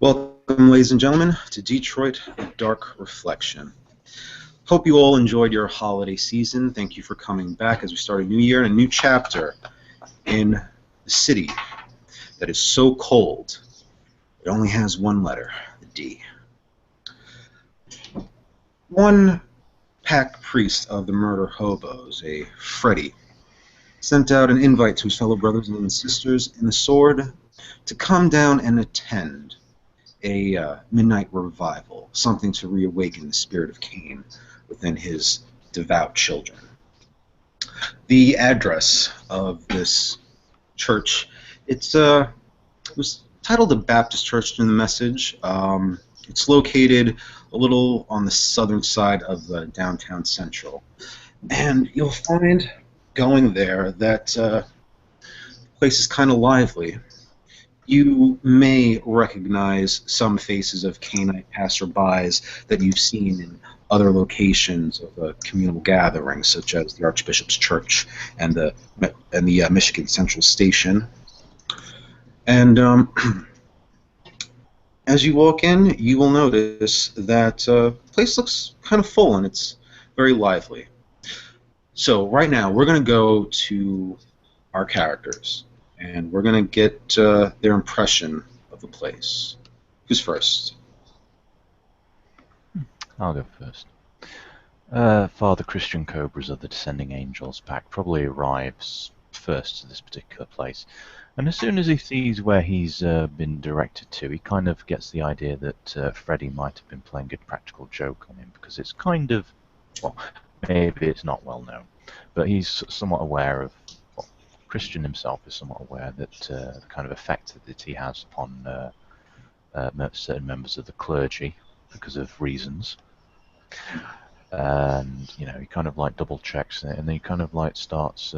Welcome, ladies and gentlemen, to Detroit, A Dark Reflection. Hope you all enjoyed your holiday season. Thank you for coming back as we start a new year and a new chapter in the city that is so cold. It only has one letter, the D. One pack priest of the murder hobos, a Freddy, sent out an invite to his fellow brothers and sisters in the sword to come down and attend a midnight revival, something to reawaken the spirit of Cain within his devout children. The address of this church, it was titled the Baptist Church in the message. It's located a little on the southern side of downtown Central. And you'll find, going there, that the place is kind of lively. You may recognize some faces of Canaanite passerbys that you've seen in other locations of communal gatherings, such as the Archbishop's Church and the Michigan Central Station. And as you walk in, you will notice that the place looks kind of full and it's very lively. So right now, we're going to go to our characters, and we're going to get their impression of the place. Who's first? I'll go first. Father Christian Cobras of the Descending Angels pack probably arrives first to this particular place. And as soon as he sees where he's been directed to, he kind of gets the idea that Freddy might have been playing a practical joke on him, because it's kind of, well, maybe it's not well known, but he's somewhat aware of, well, Christian himself is somewhat aware that the kind of effect that he has upon certain members of the clergy because of reasons. And, you know, he kind of like double checks it, and then he kind of like starts,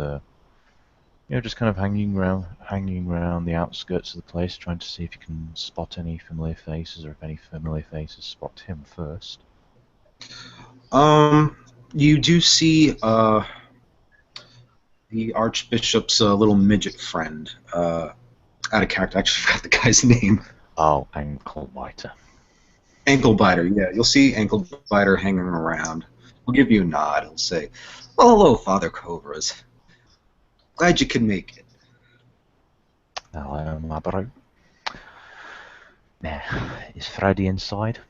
just kind of hanging around the outskirts of the place, trying to see if he can spot any familiar faces, or if any familiar faces spot him first. You do see the Archbishop's little midget friend, out of character. I actually forgot the guy's name. Oh, Anklebiter. Anklebiter, yeah. You'll see Anklebiter hanging around. He'll give you a nod. He'll say, "Oh, hello, Father Cobras. Glad you could make it." Hello, my bro. Now, is Freddy inside?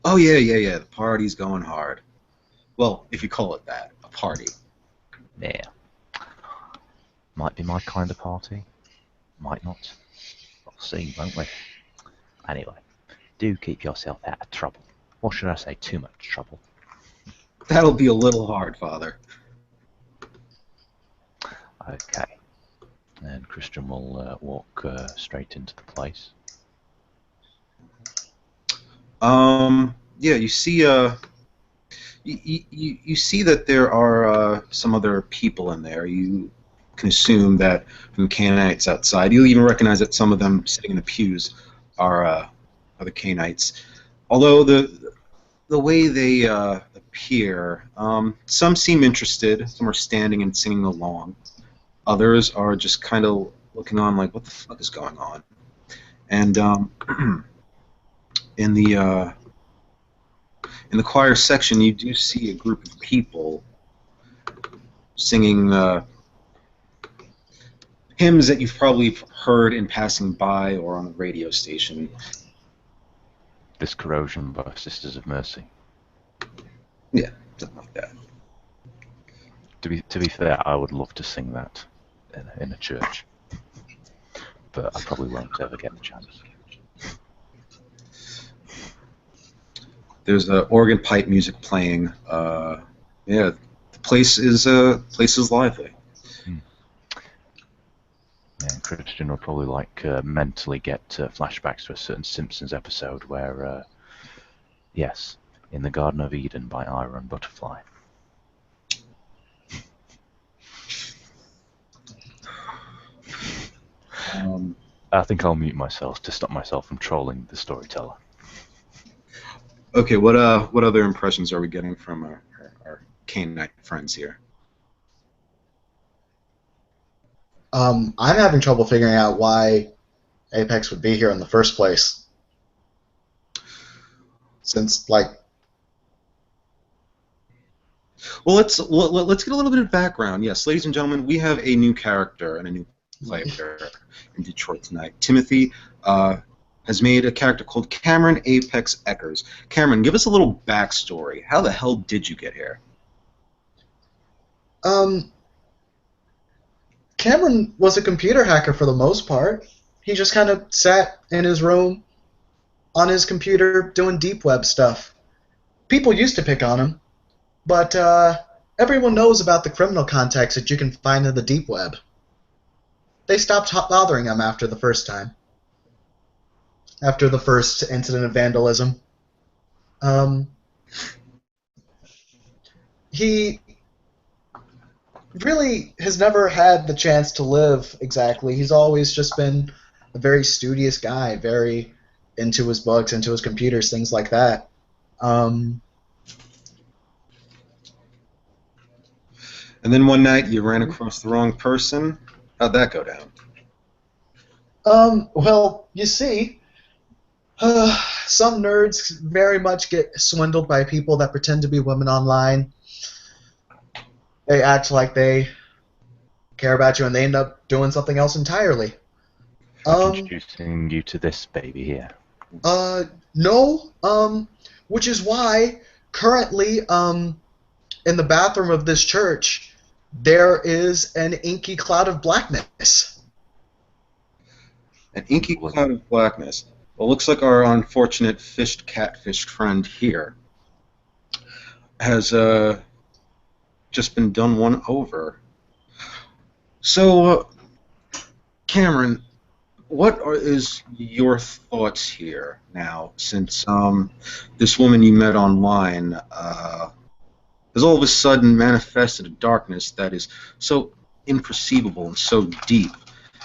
Oh, yeah. The party's going hard. Well, if you call it that, a party. Yeah. Might be my kind of party. Might not. We'll see, won't we? Anyway, do keep yourself out of trouble. Or should I say too much trouble? That'll be a little hard, Father. Okay. And Christian will walk straight into the place. Yeah, you see, you see that there are some other people in there. You can assume that from the Canaanites outside. You'll even recognize that some of them sitting in the pews are the Canaanites. Although the way they appear, some seem interested. Some are standing and singing along. Others are just kind of looking on like, what the fuck is going on? And in the choir section, you do see a group of people singing hymns that you've probably heard in passing by or on the radio station. This Corrosion by Sisters of Mercy. Yeah, something like that. To be fair, I would love to sing that in a church, but I probably won't ever get the chance. There's organ pipe music playing. Yeah, the place is lively. Yeah, Christian will probably like mentally get flashbacks to a certain Simpsons episode where, yes, in the Garden of Eden by Iron Butterfly. I think I'll mute myself to stop myself from trolling the storyteller. Okay, what other impressions are we getting from our Canaanite friends here? I'm having trouble figuring out why Apex would be here in the first place. Since, like, Well, let's get a little bit of background. Yes, ladies and gentlemen, we have a new character and a new player in Detroit tonight. Timothy has made a character called Cameron Apex Eckers. Cameron, give us a little backstory. How the hell did you get here? Cameron was a computer hacker for the most part. He just kind of sat in his room on his computer doing deep web stuff. People used to pick on him, but everyone knows about the criminal contacts that you can find in the deep web. They stopped bothering him after the first time. After the first incident of vandalism. He really has never had the chance to live exactly. He's always just been a very studious guy, very into his books, into his computers, things like that. And then one night you ran across the wrong person. How'd that go down? Well, you see, some nerds very much get swindled by people that pretend to be women online. They act like they care about you, and they end up doing something else entirely. Like introducing you to this baby here. No, which is why currently, in the bathroom of this church, there is an inky cloud of blackness. An inky cloud of blackness. Well, looks like our unfortunate catfished friend here has just been done one over. So, Cameron, is your thoughts here now, since this woman you met online has all of a sudden manifested a darkness that is so imperceivable and so deep,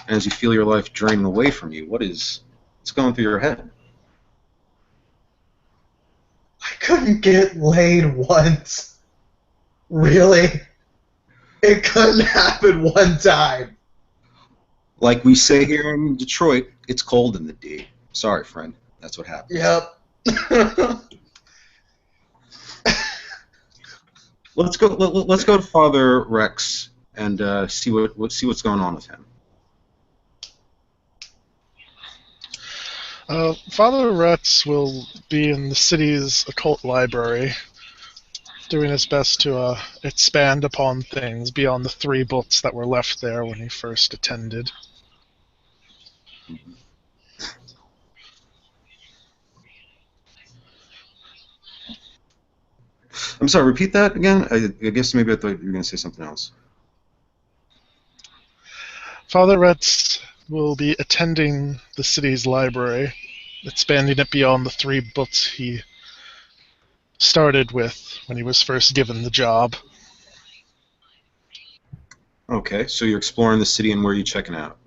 and as you feel your life draining away from you, what's going through your head? I couldn't get laid once. Really? It couldn't happen one time. Like we say here in Detroit, it's cold in the D. Sorry, friend. That's what happens. Yep. Let's go to Father Rex and see what's going on with him. Father Rex will be in the city's occult library, doing his best to expand upon things beyond the 3 books that were left there when he first attended. I'm sorry, repeat that again? I guess maybe I thought you were going to say something else. Father Rex will be attending the city's library, expanding it beyond the 3 books he started with when he was first given the job. Okay, so you're exploring the city, and where are you checking out?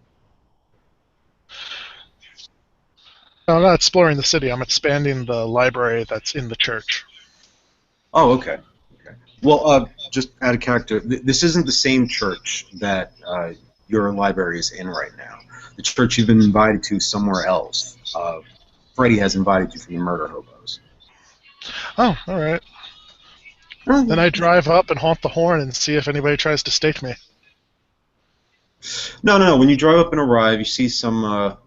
No, I'm not exploring the city. I'm expanding the library that's in the church. Oh, okay. Well, just out of character, this isn't the same church that your library is in right now. The church you've been invited to somewhere else. Freddy has invited you for the murder hobos. Oh, all right. Then I drive up and honk the horn and see if anybody tries to stake me. No. When you drive up and arrive, you see some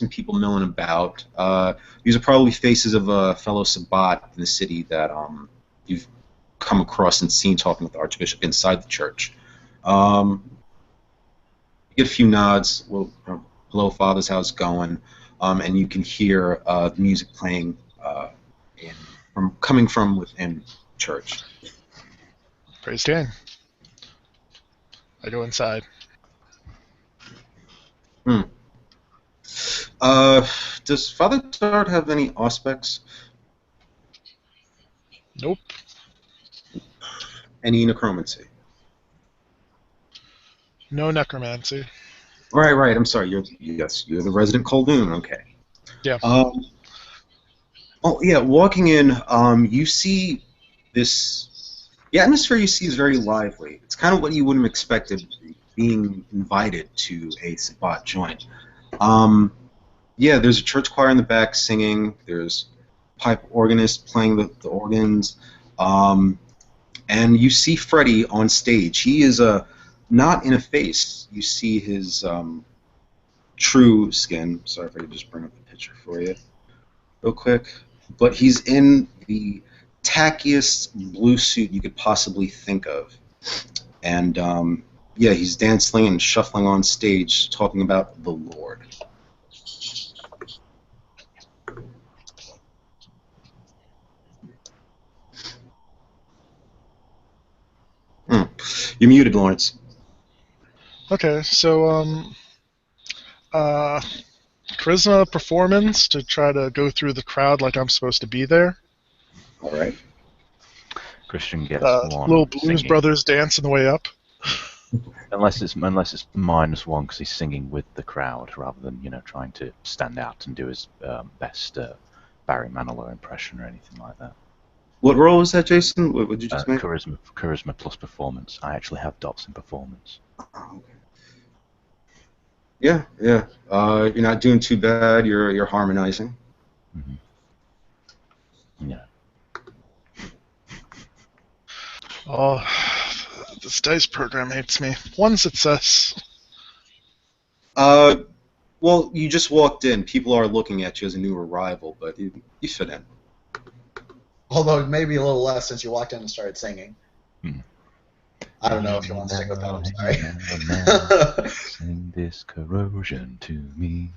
people milling about. These are probably faces of a fellow Sabbat in the city that you've come across and seen talking with the Archbishop inside the church. You get a few nods. Well, hello, Father's how's it going? And you can hear the music playing coming from within church. Praise King. I go inside. Does Father Tart have any aspects? Nope. Any necromancy? No necromancy. Right. I'm sorry. You're the resident Coldoon. Okay. Yeah. Walking in, you see this. The atmosphere you see is very lively. It's kind of what you wouldn't have expected being invited to a Sabbat joint. Yeah, there's a church choir in the back singing. There's pipe organist playing the organs. And you see Freddy on stage. He is not in a face. You see his true skin. Sorry if I could just bring up the picture for you real quick. But he's in the tackiest blue suit you could possibly think of. And yeah, he's dancing and shuffling on stage talking about the Lord. You're muted, Lawrence. Okay, so charisma performance to try to go through the crowd like I'm supposed to be there. All right. Christian gets one Little Blues singing. Brothers dance on the way up. Unless it's -1 because he's singing with the crowd rather than trying to stand out and do his best Barry Manilow impression or anything like that. What role was that, Jason? What did you just make? Charisma plus performance. I actually have dots in performance. Oh, okay. Yeah. You're not doing too bad. You're harmonizing. Mm-hmm. Yeah. Oh, this dice program hates me. One success. Well, you just walked in. People are looking at you as a new arrival, but you fit in. Although maybe a little less since you walked in and started singing. I don't know if you want to stick with that. I'm sorry. Sing this corrosion to me.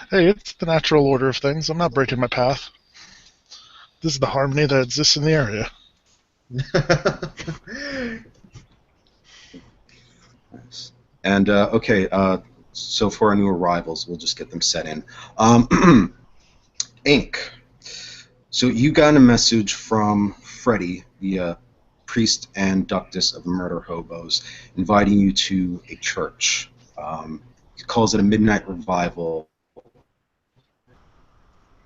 Hey, it's the natural order of things. I'm not breaking my path. This is the harmony that exists in the area. Nice. And okay, so for our new arrivals, we'll just get them set in. Ink. So you got a message from Freddy, the priest and ductus of the murder hobos, inviting you to a church. He calls it a midnight revival.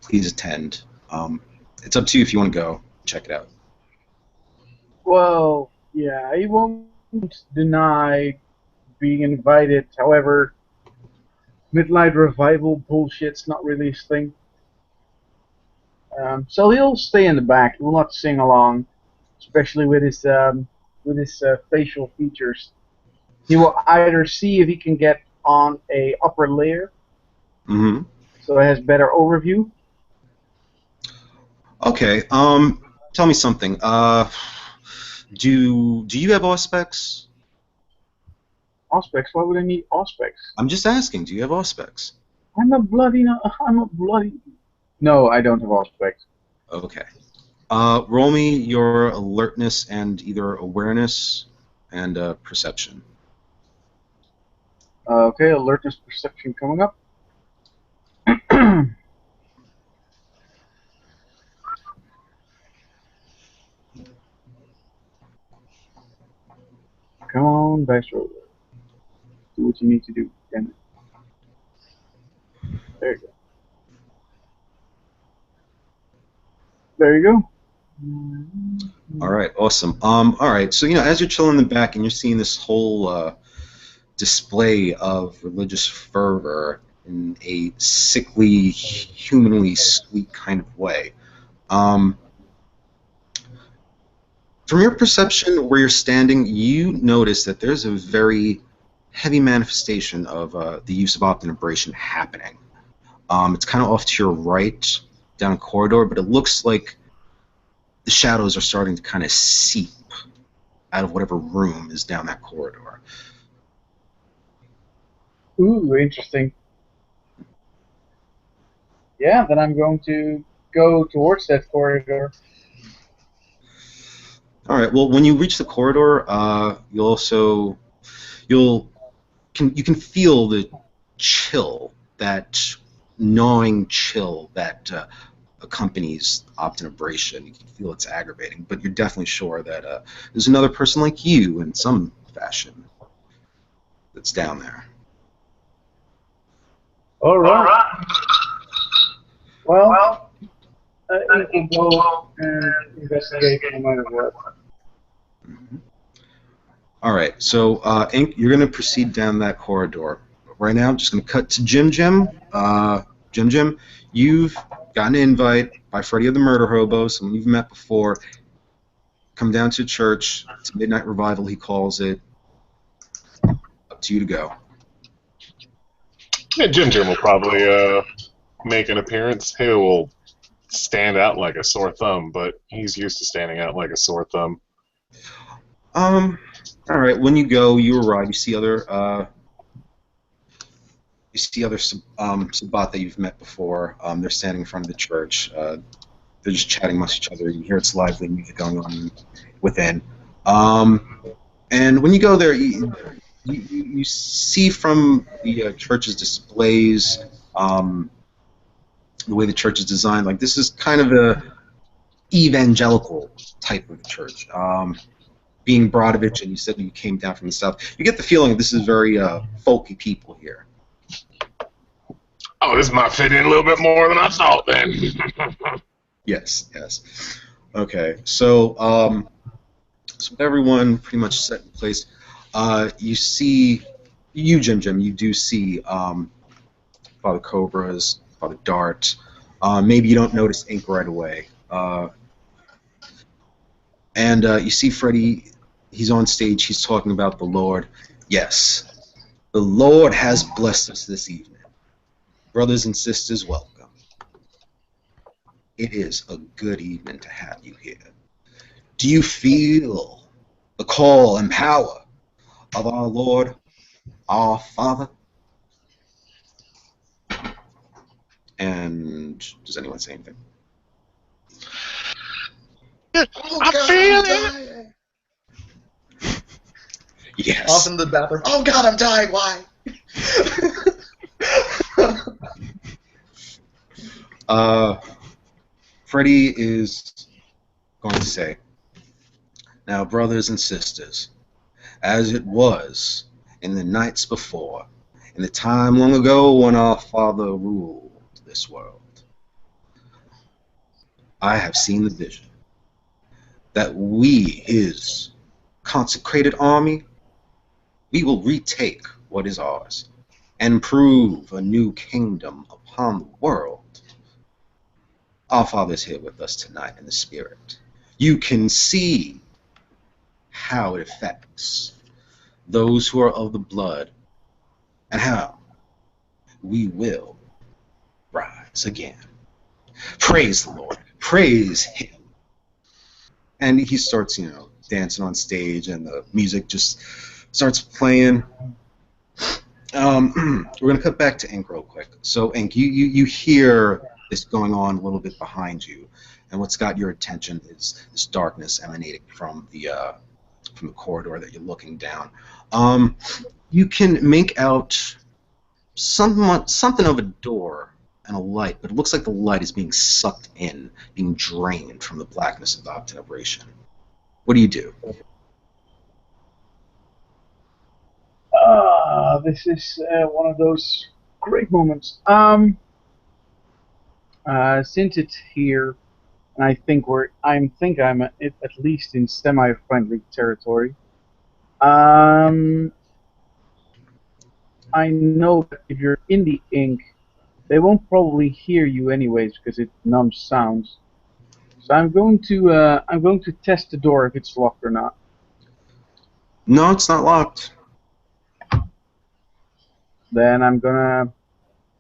Please attend. It's up to you if you want to go. Check it out. Well, yeah, I won't deny being invited. However, midnight revival bullshit's not really his thing. So he'll stay in the back. He will not sing along, especially with his facial features. He will either see if he can get on a upper layer, so it has better overview. Okay. Tell me something. Do you have auspex? Auspex? Why would I need auspex? I'm just asking. Do you have auspex? I'm a bloody. No, I don't have auspex. Okay. Roll me your alertness and either awareness and perception. Okay, alertness perception coming up. Come on, dice roller. Do what you need to do. Damn it. There you go. There you go. All right, awesome. All right, so as you're chilling in the back and you're seeing this whole display of religious fervor in a sickly, humanly sweet kind of way. From your perception where you're standing, you notice that there's a very heavy manifestation of the use of optinibration happening. It's kind of off to your right, down a corridor, but it looks like the shadows are starting to kind of seep out of whatever room is down that corridor. Ooh, interesting. Yeah, then I'm going to go towards that corridor. All right. Well, when you reach the corridor, you can feel the chill, that gnawing chill that accompanies optinibration. You can feel it's aggravating, but you're definitely sure that there's another person like you in some fashion that's down there. All right. Well, I can go and investigate no matter what. All right, so Ink, you're going to proceed down that corridor. right now, I'm just going to cut to Jim Jim. Jim Jim, you've gotten an invite by Freddy of the Murder Hobo, someone you've met before. Come down to church. It's a midnight revival, he calls it. Up to you to go. Yeah, Jim Jim will probably make an appearance. He will stand out like a sore thumb, but he's used to standing out like a sore thumb. All right. When you go, you arrive. You see other Sabbat that you've met before. They're standing in front of the church. They're just chatting amongst each other. You hear it's lively music going on within. And when you go there, you see from the church's displays, the way the church is designed. Like, this is kind of a evangelical type of church. Being Brodovich, and you said you came down from the south, you get the feeling that this is very folky people here. Oh, this might fit in a little bit more than I thought then. Yes. Okay, so with everyone pretty much set in place, you see, Jim Jim, you do see Father Cobra's, Father Dart. Maybe you don't notice Ink right away. And you see Freddy, he's on stage, he's talking about the Lord. Yes, the Lord has blessed us this evening. Brothers and sisters, welcome. It is a good evening to have you here. Do you feel the call and power of our Lord, our Father? And does anyone say anything? Oh, I God, feel I'm it. dying. Yes. Off in the bathroom. Oh God, I'm dying. Why? Freddy is going to say, now, brothers and sisters, as it was in the nights before, in the time long ago when our Father ruled this world, I have seen the vision that we, his consecrated army, we will retake what is ours and prove a new kingdom upon the world. Our Father is here with us tonight in the spirit. You can see how it affects those who are of the blood and how we will rise again. Praise the Lord. Praise Him. And he starts, dancing on stage, and the music just starts playing. We're going to cut back to Ink real quick. So, Ink, you hear this going on a little bit behind you, and what's got your attention is this darkness emanating from the corridor that you're looking down. You can make out something of a door and a light, but it looks like the light is being sucked in, being drained from the blackness of the obturation. What do you do? This is one of those great moments. Since it's here, and I think I'm at least in semi-friendly territory. I know that if you're in the ink, they won't probably hear you anyways because it numbs sounds. So I'm going to test the door if it's locked or not. No, it's not locked. Then I'm gonna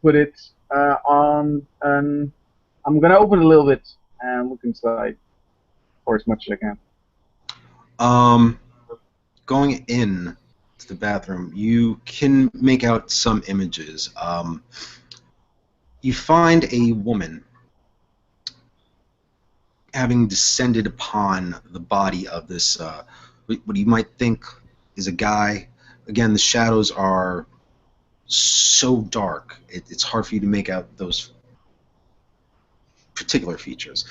put it on, and I'm gonna open it a little bit and look inside for as much as I can. Going in to the bathroom, you can make out some images. You find a woman having descended upon the body of this, what you might think is a guy. Again, the shadows are so dark, it's hard for you to make out those particular features.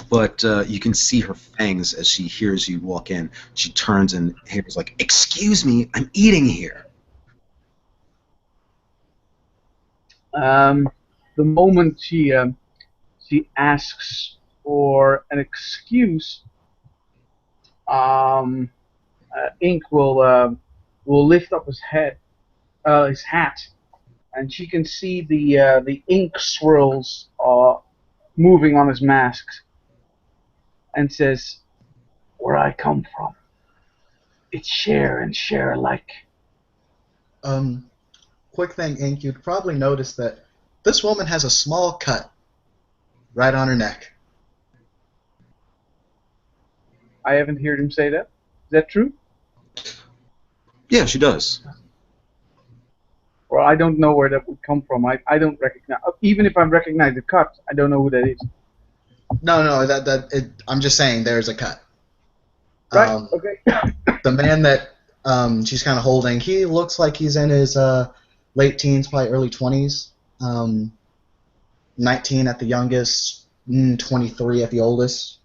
But you can see her fangs as she hears you walk in. She turns and hears like, "Excuse me, I'm eating here." The moment she asks for an excuse, Ink will lift up his head his hat, and she can see the ink swirls moving on his mask, and says, "Where I come from, it's share and share alike." Quick thing, Ink, you'd probably notice that this woman has a small cut right on her neck. I haven't heard him say that. Is that true? Yeah, she does. Well, I don't know where that would come from. I don't recognize. Even if I recognize the cut, I don't know who that is. No, I'm just saying there's a cut. Right? Okay. The man that she's kind of holding, he looks like he's in his late teens, probably early 20s. 19 at the youngest, 23 at the oldest.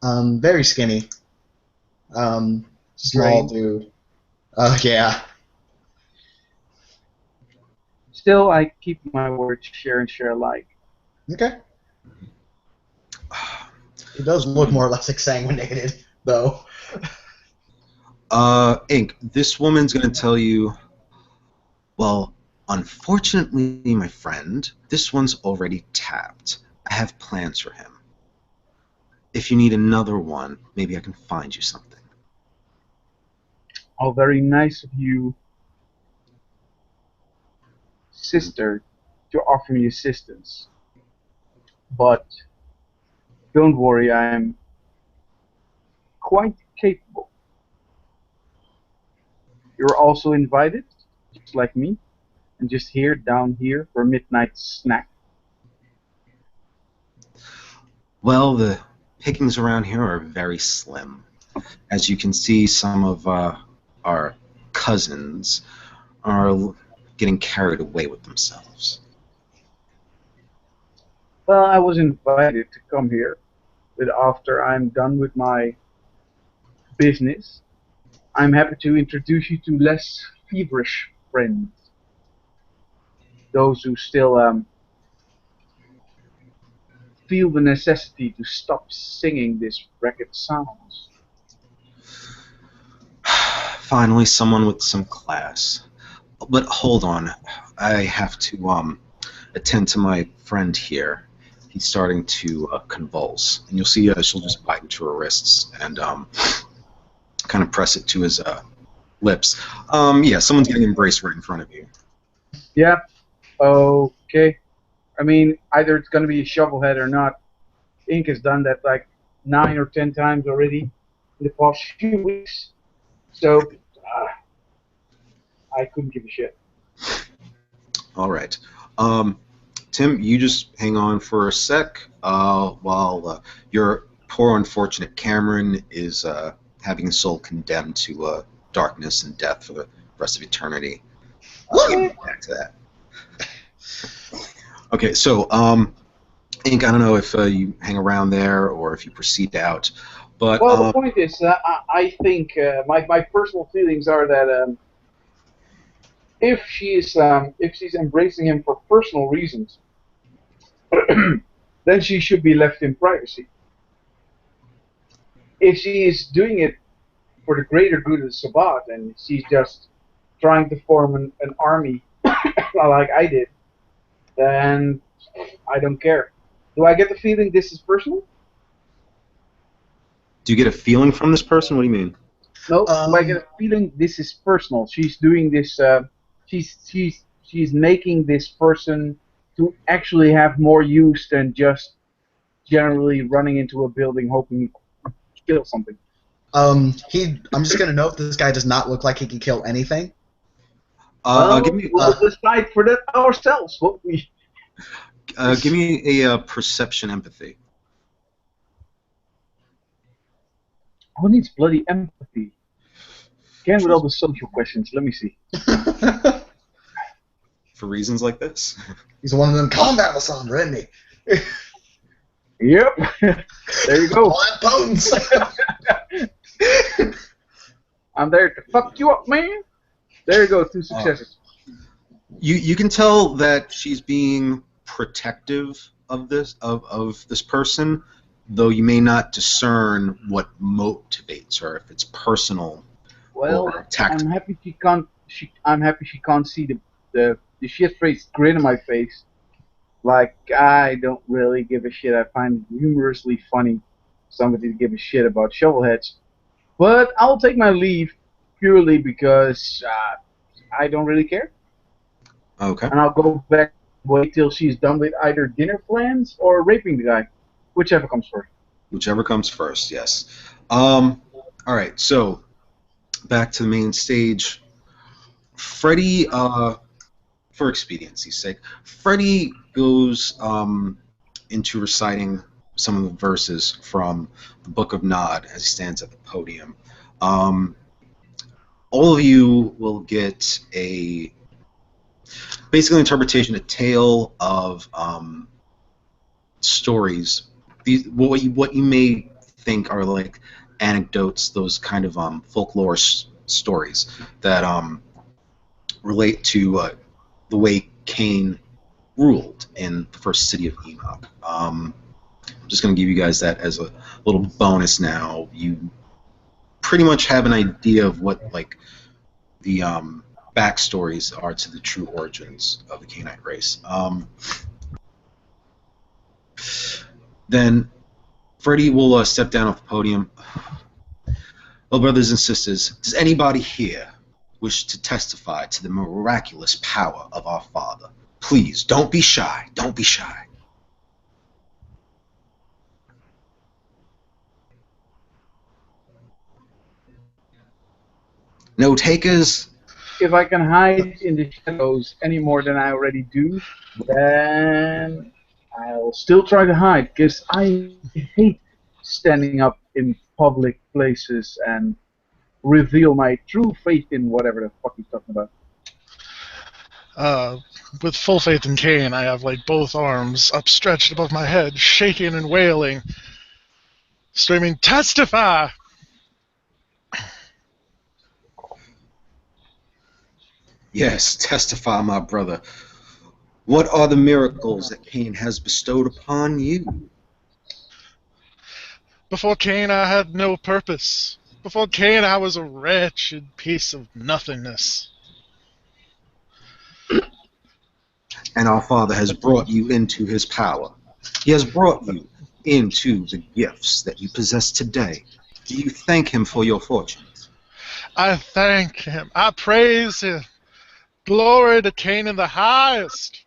Very skinny. Small Strange. dude. Yeah. Still, I keep my word, share and share alike. Okay. He does look more or less exsanguinated, though. Ink, this woman's going to tell you, well, unfortunately, my friend, this one's already tapped. I have plans for him. If you need another one, maybe I can find you something. Oh, very nice of you, sister, to offer me assistance. But don't worry, I am quite capable. You're also invited, just like me, and just here, down here, for a midnight snack. Well, the pickings around here are very slim. As you can see, some of our cousins are getting carried away with themselves. Well, I was invited to come here, but after I'm done with my business, I'm happy to introduce you to less feverish friends. Those who still feel the necessity to stop singing these ragged sounds. Finally, someone with some class. But hold on, I have to attend to my friend here. He's starting to convulse, and you'll see she'll just bite into her wrists and kind of press it to his lips. Yeah, someone's getting embraced right in front of you. Yeah, okay. I mean, either it's going to be a shovelhead or not. Ink has done that like 9 or 10 times already in the past few weeks. So, I couldn't give a shit. All right. Tim, you just hang on for a sec while your poor unfortunate Cameron is having his soul condemned to darkness and death for the rest of eternity. I'll get back to that. Okay, so Ink, I don't know if you hang around there or if you proceed out, but Well, the point is, I think my personal feelings are that if she's embracing him for personal reasons, then she should be left in privacy. If she is doing it for the greater good of the Sabbat and she's just trying to form an army like I did, then I don't care. Do I get the feeling this is personal? do you get a feeling from this person? What do you mean? No. Do I get a feeling this is personal? She's doing this. She's making this person to actually have more use than just generally running into a building hoping to kill something. I'm just gonna note this guy does not look like he can kill anything. We'll decide for that ourselves, won't we? Give me a perception empathy. Who needs bloody empathy? Again with all the social questions. Let me see. For reasons like this. He's one of them combat Alessandra, isn't he? Yep. There you go. All that bones. I'm there to fuck you up, man. There you go. 2 successes. You can tell that she's being protective of this person, though you may not discern what motivates her, if it's personal Well, or tactical. I'm happy she can't I'm happy she can't see the shit-faced grin on my face. Like, I don't really give a shit. I find it humorously funny somebody to give a shit about shovelheads. But I'll take my leave purely because I don't really care. Okay. And I'll go back, wait till she's done with either dinner plans or raping the guy. Whichever comes first. Whichever comes first, yes. All right, so back to the main stage. Freddy, for expediency's sake, Freddy goes into reciting some of the verses from the Book of Nod as he stands at the podium. All of you will get a basically interpretation, a tale of stories. What you may think are like anecdotes, those kind of folklore stories that relate to the way Cain ruled in the first city of Enoch. I'm just going to give you guys that as a little bonus now. You pretty much have an idea of what like the backstories are to the true origins of the Cainite race. Then Freddy will step down off the podium. Well, brothers and sisters, does anybody here wish to testify to the miraculous power of our Father? Please, don't be shy. Don't be shy. No takers? If I can hide in the shadows any more than I already do, then I'll still try to hide, because I hate standing up in public places and reveal my true faith in whatever the fuck he's talking about. With full faith in Cain, I have like both arms upstretched above my head, shaking and wailing, screaming, "Testify!" Yes, testify, my brother. What are the miracles that Cain has bestowed upon you? Before Cain, I had no purpose. Before Cain, I was a wretched piece of nothingness. And our Father has brought you into his power. He has brought you into the gifts that you possess today. Do you thank him for your fortunes? I thank him. I praise him. Glory to Cain in the highest.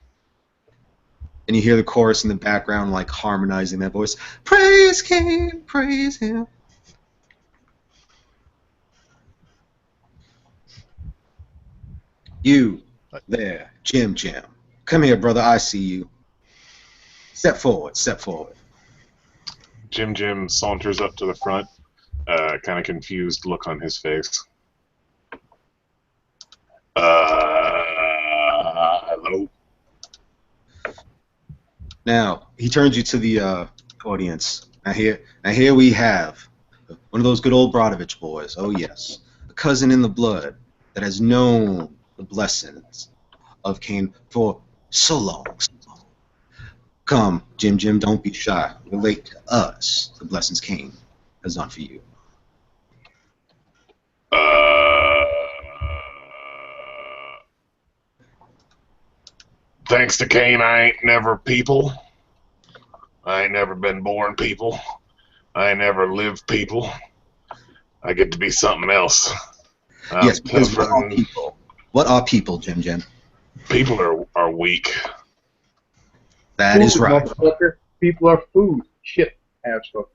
And you hear the chorus in the background, like harmonizing that voice. Praise Cain, praise him. You, there, Jim. Come here, brother, I see you. Step forward, step forward. Jim saunters up to the front, kind of confused look on his face. Hello? Now, he turns you to the audience. Now here we have one of those good old Brodovich boys. Oh, yes. A cousin in the blood that has known the blessings of Cain for so long. Come, Jim, don't be shy. Relate to us the blessings Cain has done for you. Thanks to Cain, I ain't never people. I ain't never been born people. I ain't never lived people. I get to be something else. Yes, because what are people? What are people, Jim? People are weak. That is right. Motherfucker. People are food. Shit, asshole.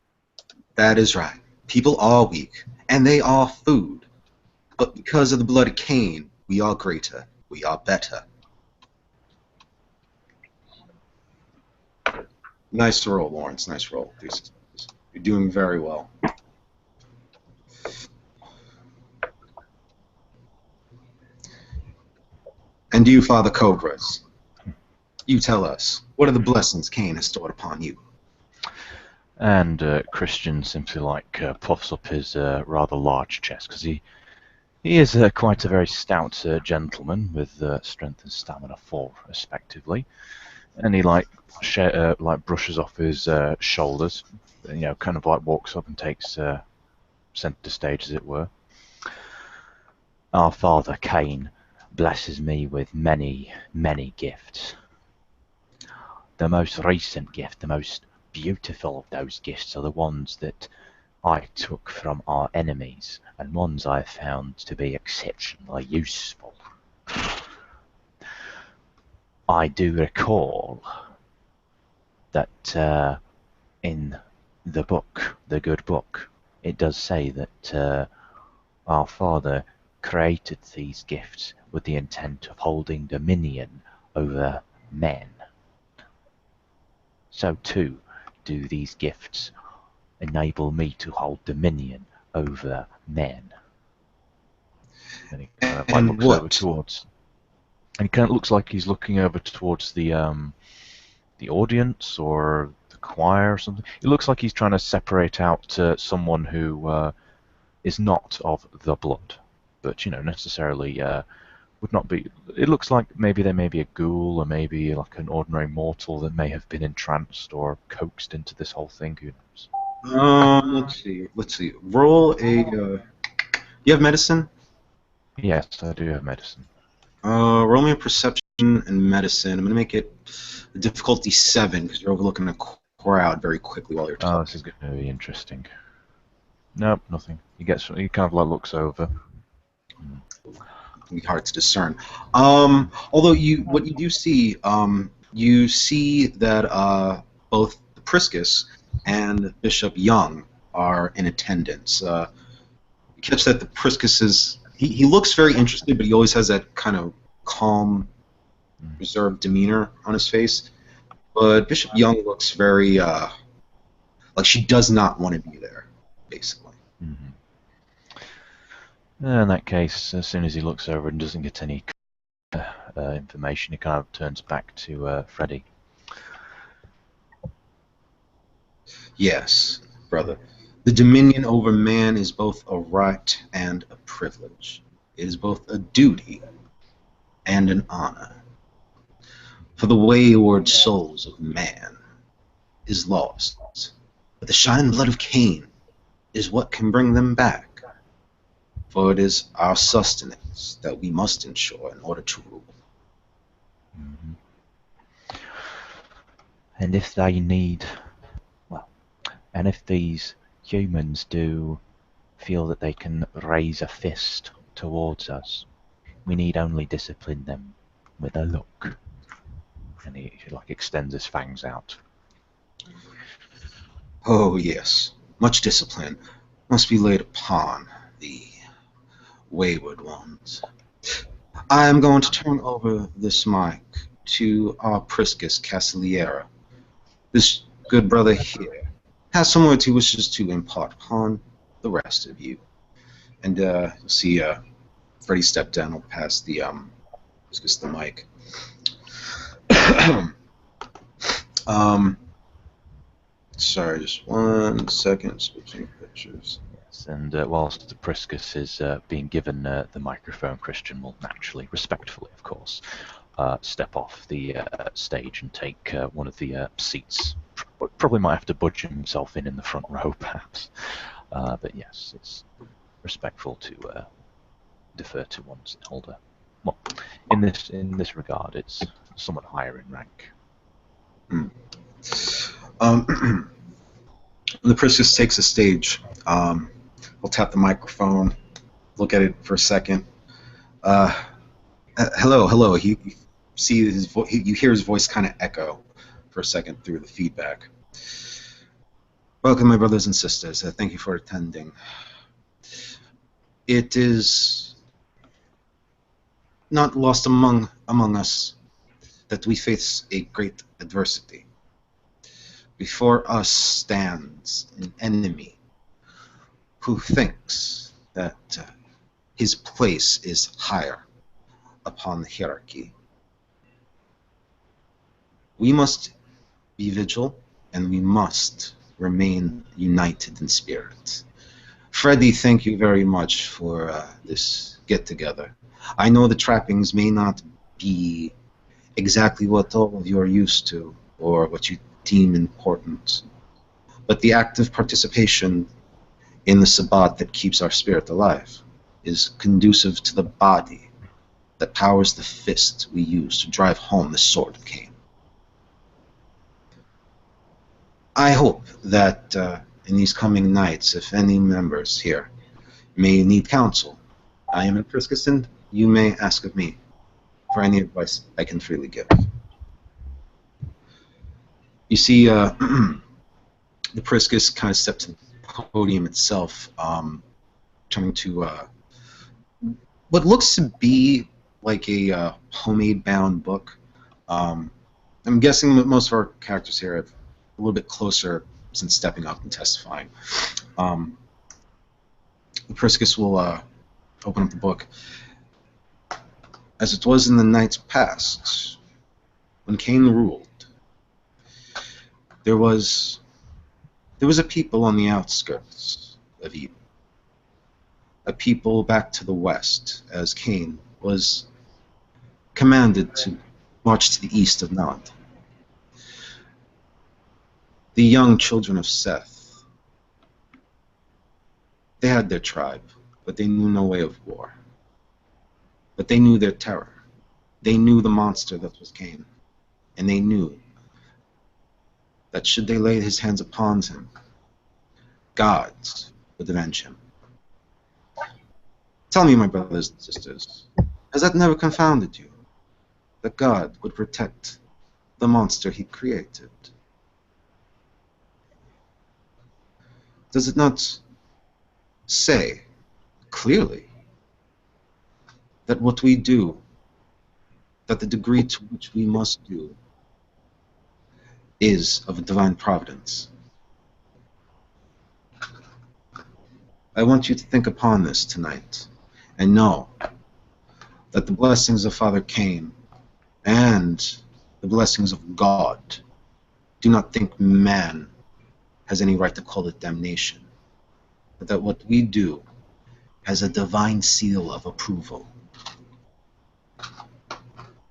That is right. People are weak, and they are food. But because of the blood of Cain, we are greater. We are better. Nice roll, Lawrence. Nice roll. You're doing very well. And you, Father Cobras, you tell us, what are the blessings Cain has stored upon you? And Christian simply puffs up his rather large chest, because he is quite a very stout gentleman with strength and stamina 4 respectively, and he brushes off his shoulders, kind of walks up and takes centre stage, as it were. Our father Cain blesses me with many, many gifts. The most recent gift, the most beautiful of those gifts, are the ones that I took from our enemies, and ones I found to be exceptionally useful. I do recall that in the book, the good book, it does say that our father created these gifts with the intent of holding dominion over men. So too do these gifts enable me to hold dominion over men. And he kind of like And looks over what? towards, and he kind of looks like he's looking over towards the audience or the choir or something. It looks like he's trying to separate out someone who is not of the blood, but necessarily would not be. It looks like maybe there may be a ghoul or maybe like an ordinary mortal that may have been entranced or coaxed into this whole thing. Who knows? Let's see. Let's see. Roll a. You have medicine? Yes, I do have medicine. Roll me a perception and medicine. I'm gonna make it a difficulty 7 because you're overlooking a crowd very quickly while you're Oh, this talking. is going to be interesting. Nope, nothing. He kind of like looks over. It can be hard to discern. Although what you do see, you see that both the Priscus and Bishop Young are in attendance. You catch that the Priscus he looks very interested, but he always has that kind of calm, reserved demeanor on his face. But Bishop Young looks very like she does not want to be there, basically. Mm-hmm. In that case, as soon as he looks over and doesn't get any information, he kind of turns back to Freddy. Yes, brother. The dominion over man is both a right and a privilege. It is both a duty and an honor. For the wayward souls of man is lost, but the shining blood of Cain is what can bring them back. For it is our sustenance that we must ensure in order to rule. Mm-hmm. And if they need, and if these humans do feel that they can raise a fist towards us, we need only discipline them with a look. And he like extends his fangs out. Oh yes, much discipline must be laid upon the wayward ones. I am going to turn over this mic to our Priscus Castiliera. This good brother here has some words he wishes to impart upon the rest of you. And you'll see Freddy step down and pass the Priscus the mic. Sorry, just 1 second, switching pictures. Yes, and whilst the Priscus is being given the microphone, Christian will naturally, respectfully of course, step off the stage and take one of the seats. Probably might have to budge himself in the front row, perhaps. But yes, it's respectful to defer to one's elder. Well, in this regard, it's somewhat higher in rank. The Priscus takes the stage. We'll tap the microphone, look at it for a second. Hello. You see you hear his voice kind of echo for a second through the feedback. Welcome, my brothers and sisters. Thank you for attending. It is not lost among us that we face a great adversity. Before us stands an enemy who thinks that his place is higher upon the hierarchy. We must be vigilant, and we must remain united in spirit. Freddy, thank you very much for this get-together. I know the trappings may not be exactly what all of you are used to, or what you deem important, but the active participation in the Sabbat that keeps our spirit alive is conducive to the body that powers the fist we use to drive home the sword of Cain. I hope that in these coming nights, if any members here may need counsel, I am in Priscus, and you may ask of me for any advice I can freely give. You see, the Priscus kind of stepped to the podium itself, turning to what looks to be like a homemade bound book. I'm guessing that most of our characters here have a little bit closer since stepping up and testifying. The Priscus will open up the book. As it was in the nights past, when Cain ruled, there was a people on the outskirts of Eden. A people back to the west, as Cain was commanded to march to the east of Nod. The young children of Seth, they had their tribe, but they knew no way of war. But they knew their terror. They knew the monster that was Cain, and they knew that should they lay his hands upon him, gods would avenge him. Tell me, my brothers and sisters, has that never confounded you, that God would protect the monster he created? Does it not say clearly that what we do, that the degree to which we must do, is of a divine providence? I want you to think upon this tonight, and know that the blessings of Father Cain and the blessings of God do not think man has any right to call it damnation, but that what we do has a divine seal of approval.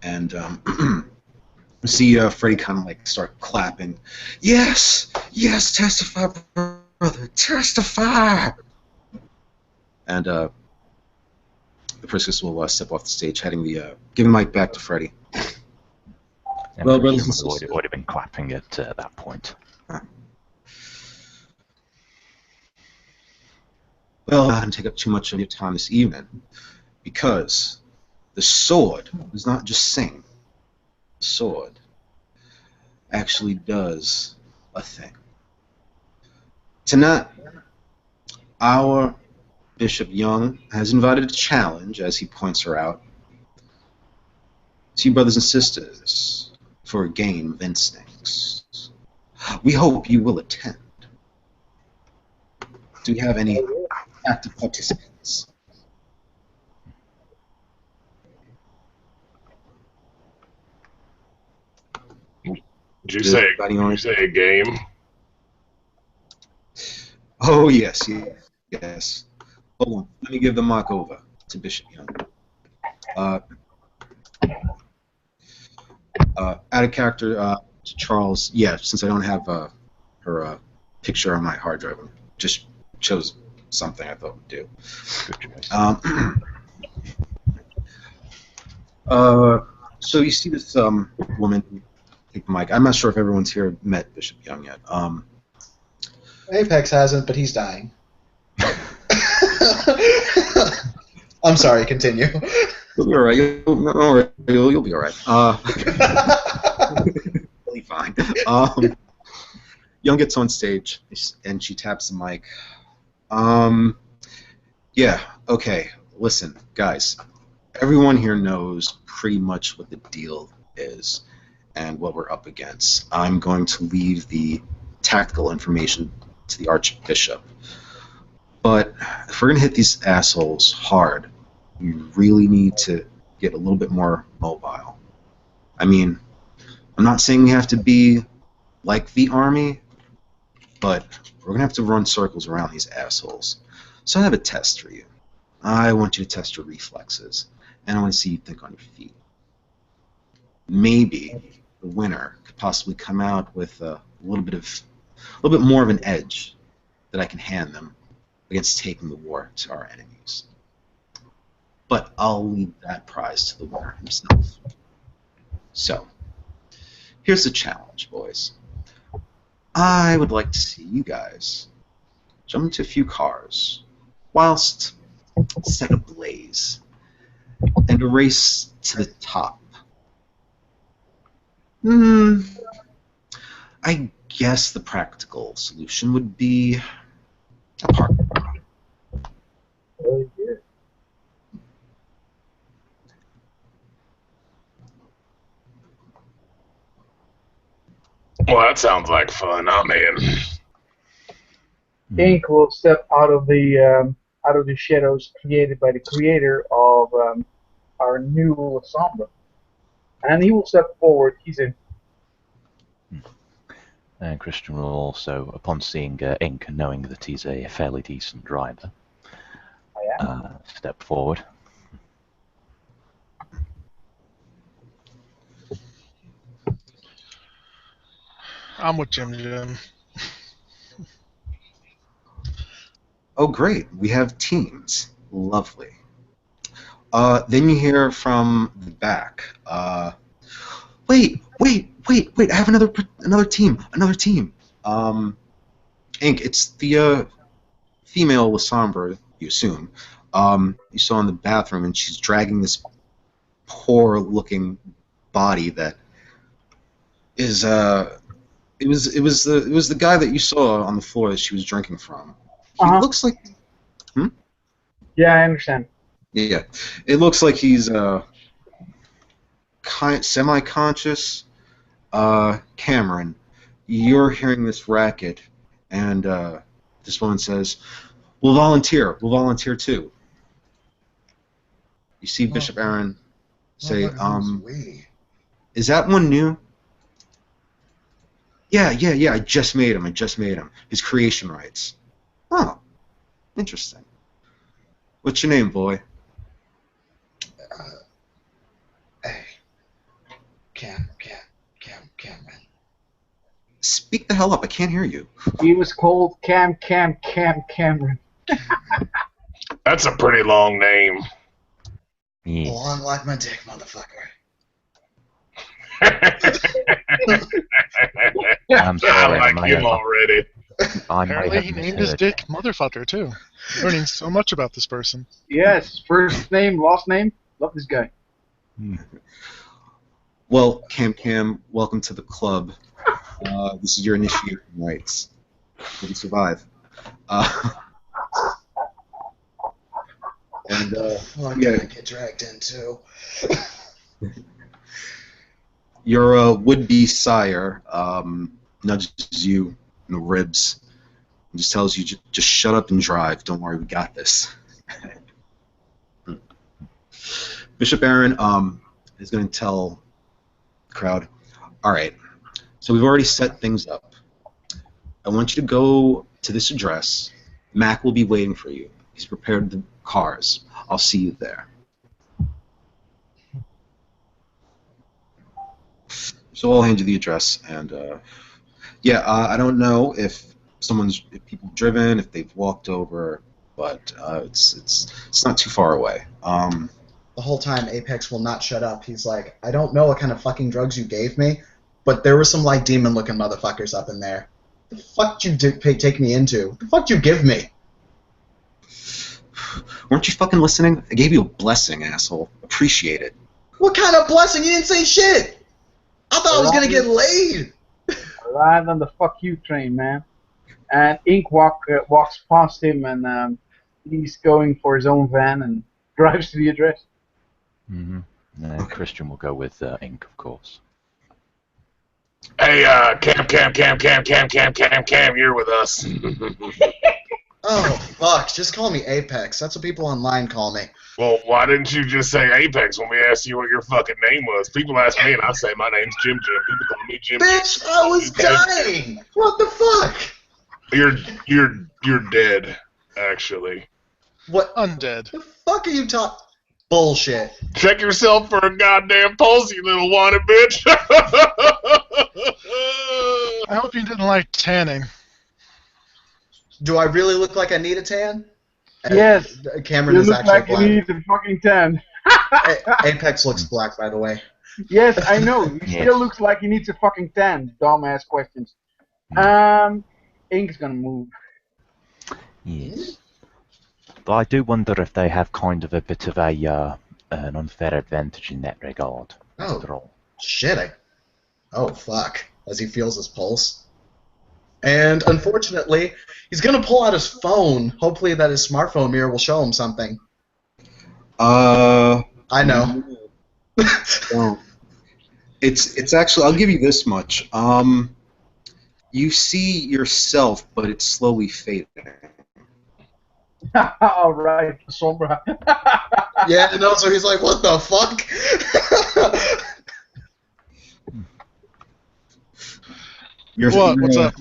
And you see Freddy kind of like start clapping. Yes, yes, testify, brother, testify. And the Priscus will step off the stage, giving the mic back to Freddy. And Well, well, brothers and would sisters. have been clapping at that point. Well, I didn't take up too much of your time this evening, because the sword does not just sing. The sword actually does a thing. Tonight, our Bishop Young has invited a challenge, as he points her out, to you brothers and sisters for a game of instincts. We hope you will attend. Do we have any active participants? Did you say a game? Oh, yes, yes. Hold on. Let me give the mic over to Bishop Young. Add a character to Charles. Yeah, since I don't have her picture on my hard drive, I just chose something I thought would do. Good choice. So you see this woman take the mic. I'm not sure if everyone's here met Bishop Young yet. Apex hasn't, but he's dying. I'm sorry, continue. You'll be alright. You'll be alright. Really fine. Young gets on stage and she taps the mic. Yeah, okay. Listen, guys. Everyone here knows pretty much what the deal is and what we're up against. I'm going to leave the tactical information to the Archbishop. But if we're going to hit these assholes hard, we really need to get a little bit more mobile. I mean, I'm not saying we have to be like the army, but we're going to have to run circles around these assholes. So I have a test for you. I want you to test your reflexes, and I want to see you think on your feet. Maybe the winner could possibly come out with a little bit more of an edge that I can hand them against taking the war to our enemies. but I'll leave that prize to the winner himself. So, here's the challenge, boys. I would like to see you guys jump into a few cars whilst set ablaze and a race to the top. I guess the practical solution would be a parking lot. Very good. Well, that sounds like fun. I'm in. Ink will step out of the shadows created by the creator of our new ensemble, and he will step forward. He's in. And Christian will also, upon seeing Ink and knowing that he's a fairly decent driver, step forward. I'm with Jim. Oh, great. We have teams. Lovely. Then you hear from the back. Wait. I have another team. Ink, it's the female Lasombra, you assume. You saw in the bathroom, and she's dragging this poor-looking body that is it was the guy that you saw on the floor that she was drinking from. He looks like. Yeah, I understand. Yeah, it looks like he's semi-conscious. Cameron, you're hearing this racket, and this woman says, "We'll volunteer. We'll volunteer too." You see Bishop Aaron say, "Is that one new?" Yeah. I just made him. His creation rights. Oh, interesting. What's your name, boy? Hey. Cameron. Speak the hell up. I can't hear you. He was called Cameron. That's a pretty long name. Yes. Long like my dick, motherfucker. I'm sorry, I like him already. Apparently, he named his dick Motherfucker, too. Learning so much about this person. Yes, first name, last name. Love this guy. Well, Cam, welcome to the club. This is your initiation rights. Will you survive? And I'm gonna get dragged into. your would-be sire nudges you in the ribs and just tells you, just shut up and drive. Don't worry, we got this. Bishop Aaron is going to tell the crowd, all right, so we've already set things up. I want you to go to this address. Mac will be waiting for you. He's prepared the cars. I'll see you there. So I'll hand you the address, and I don't know if people have driven, if they've walked over, but it's not too far away. The whole time, Apex will not shut up. He's like, I don't know what kind of fucking drugs you gave me, but there were some like demon-looking motherfuckers up in there. The fuck did you take me into? The fuck did you give me? Weren't you fucking listening? I gave you a blessing, asshole. Appreciate it. What kind of blessing? You didn't say shit. I thought I was gonna get laid. Arrived on the fuck you train, man. And Ink walks past him, and he's going for his own van and drives to the address. Christian will go with Ink, of course. Hey, Cam, you're with us. Oh, fuck. Just call me Apex. That's what people online call me. Well, why didn't you just say Apex when we asked you what your fucking name was? People ask me, and I say my name's Jim. People call me Jim. Bitch, I was dying. What the fuck? You're dead, actually. What? Undead. The fuck are you talking? Bullshit. Check yourself for a goddamn pulse, you little wanted bitch. I hope you didn't like tanning. Do I really look like I need a tan? Yes, Cameron you is look actually like you black. need a fucking tan. Apex looks black, by the way. Yes, I know. He Yes. still looks like he needs a fucking tan. Dumbass questions. Ink's gonna move. Yes. But I do wonder if they have kind of a bit of an unfair advantage in that regard, after all. Shit. Oh, fuck. As he feels his pulse. And unfortunately, he's going to pull out his phone. Hopefully that his smartphone mirror will show him something. I know. No. It's actually, I'll give you this much. You see yourself, but it's slowly fading. All right, Sombra. Yeah, no, so he's like, what the fuck? What? What's up?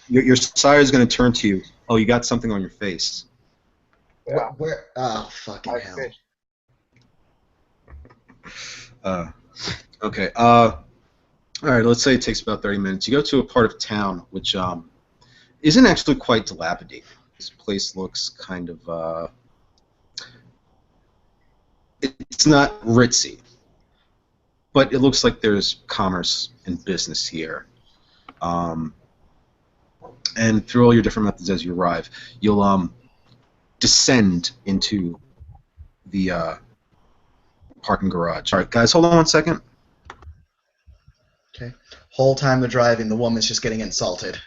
Your sire is going to turn to you. Oh, you got something on your face. Yeah. Where? Oh, fucking I hell. fish. Okay. All right. Let's say it takes about 30 minutes. You go to a part of town which isn't actually quite dilapidated. This place looks kind of it's not ritzy, but it looks like there's commerce and business here. And through all your different methods as you arrive, you'll descend into the parking garage. All right, guys, hold on 1 second. Okay. Whole time they're driving, the woman's just getting insulted.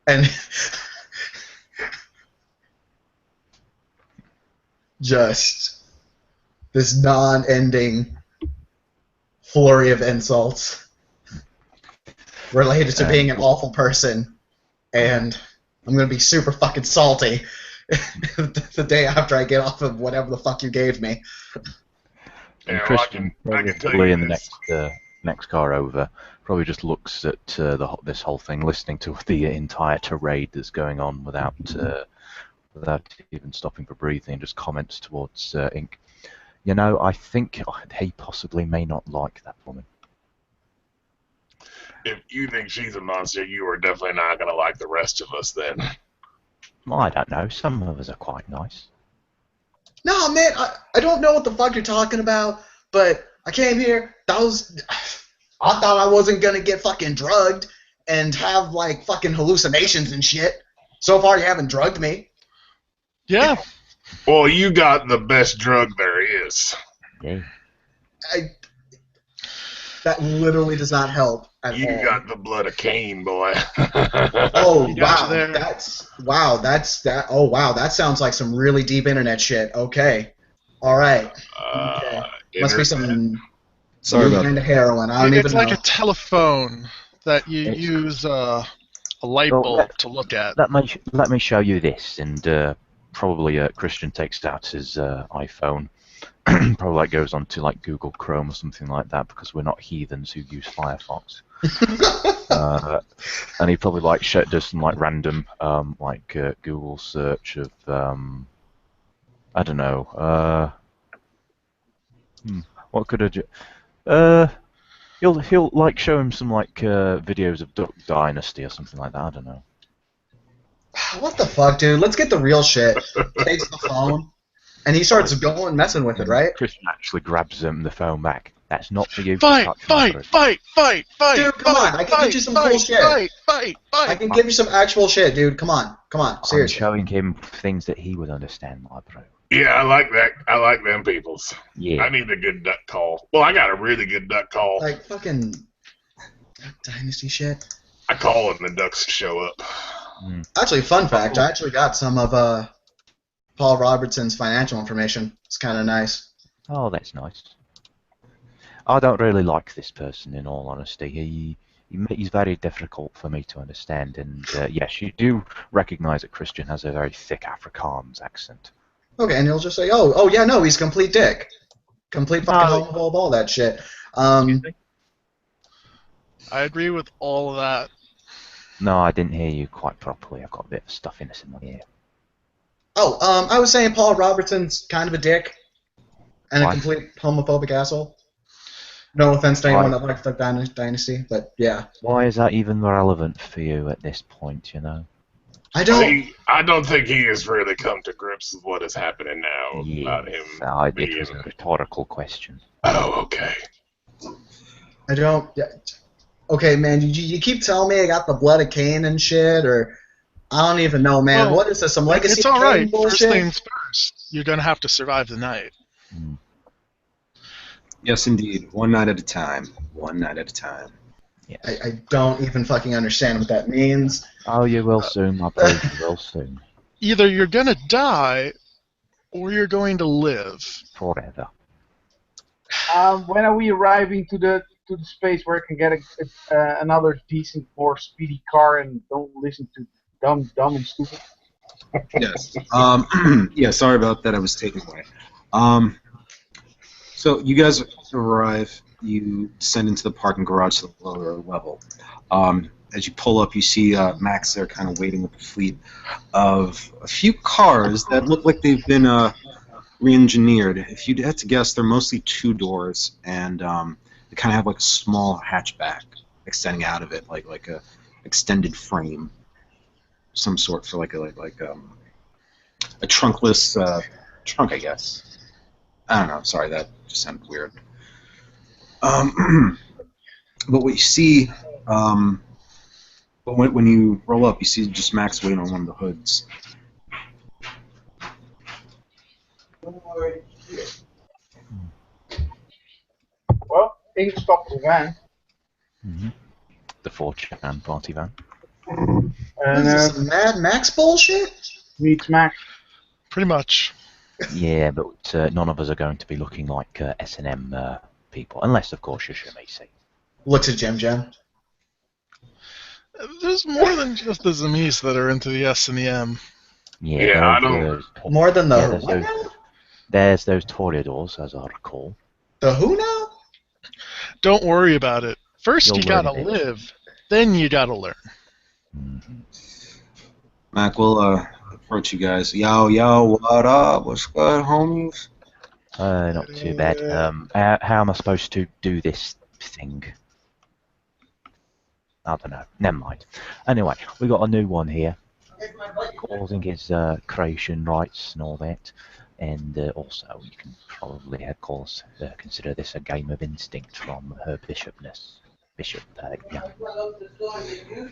And just this non-ending flurry of insults related to being an awful person, and I'm gonna be super fucking salty the day after I get off of whatever the fuck you gave me. And Yeah, Christian, well, I can tell probably you in the this. next car over, probably just looks at this whole thing, listening to the entire tirade that's going on without even stopping for breathing, and just comments towards Ink. You know, I think he possibly may not like that woman. If you think she's a monster, you are definitely not going to like the rest of us then. Well, I don't know. Some of us are quite nice. No, man, I don't know what the fuck you're talking about, but I came here, I thought I wasn't gonna get fucking drugged and have, like, fucking hallucinations and shit. So far, you haven't drugged me. Yeah. Well, you got the best drug there is. Yeah. That literally does not help at You all. got the blood of Cain, boy. Oh, You got wow, you there. oh, wow, that sounds like some really deep internet shit. Okay. All right. Okay. Must be some Sorry about kind that. of heroin. I don't It's even like know. a telephone that you It's- use a light Well, bulb to look at. Let me show you this, and probably Christian takes out his iPhone. Probably like goes on to like Google Chrome or something like that, because we're not heathens who use Firefox. And he probably like does some like random Google search of I don't know. What could I do? He'll like show him some like videos of Duck Dynasty or something like that. I don't know. What the fuck, dude? Let's get the real shit. Takes the phone, and he starts going messing with it, right? Christian actually grabs the phone back. That's not for you. to Fight! touch, my Fight! brother. Fight! Dude, come on, I can get you some cool shit. Fight! I can give you some actual shit, dude. Come on, I'm seriously. showing him things that he would understand, my bro. Yeah, I like that. I like them peoples. Yeah. I need a good duck call. Well, I got a really good duck call. Like fucking Dynasty shit. I call when the ducks show up. Actually, fun fact, I actually got some of Paul Robertson's financial information. It's kind of nice. Oh, that's nice. I don't really like this person, in all honesty. He's very difficult for me to understand, and yes, you do recognise that Christian has a very thick Afrikaans accent. Okay, and he'll just say, oh yeah, no, he's complete dick. Complete fucking No. homophobe, all that shit. I agree with all of that. No, I didn't hear you quite properly. I've got a bit of stuffiness in my ear. I was saying Paul Robertson's kind of a dick and Why? a complete homophobic asshole. No offense to anyone Why? that likes Duck Dynasty, but yeah. Why is that even relevant for you at this point, you know? I don't. I don't think he has really come to grips with what is happening now about him Yes, it being. was a rhetorical question. Oh, okay. I don't. Yeah. Okay, man. You keep telling me I got the blood of Cain and shit, or I don't even know, man. Well, What is this? Some legacy It's all Cain right. First bullshit? things first. You're gonna have to survive the night. Mm. Yes, indeed. One night at a time. One night at a time. Yes. I don't even fucking understand what that means. Oh, you will soon, my bro. You will soon. Either you're gonna die, or you're going to live. Forever. When are we arriving to the space where I can get another decent, more speedy car and don't listen to dumb and stupid? Yes. Yeah, sorry about that. I was taken away. So you guys arrive. You descend into the parking garage to the lower level. As you pull up, you see Max there kind of waiting with a fleet of a few cars that look like they've been re-engineered. If you had to guess, they're mostly two doors, and they kind of have like a small hatchback extending out of it, like a extended frame, some sort for like a trunkless trunk, I guess. I don't know. Sorry, that just sounded weird. But what you see, but when you roll up, you see just Max waiting on one of the hoods. Well, één stap op de van. Mm-hmm. The 4chan party van. What And is this, Mad Max bullshit? meets Max. Pretty much. Yeah, but none of us are going to be looking like S&M people, unless, of course, you're Shemisi. Looks at Jim Jim. There's more than just the Zamis that are into the S and the M. Yeah, I don't- those, More than the there's what those, now? there's those Toreadors, as I recall. The who now? Don't worry about it. First You'll you gotta learn it. live, then you gotta learn. Mm-hmm. Mac will approach you guys. Yo, what up? What's good, homies? Not too bad. How am I supposed to do this thing? I don't know. Never mind. Anyway, we got a new one here, causing his creation rights and all that. And also, you can probably, of course, consider this a game of instinct from her bishopness. Bishop, yeah.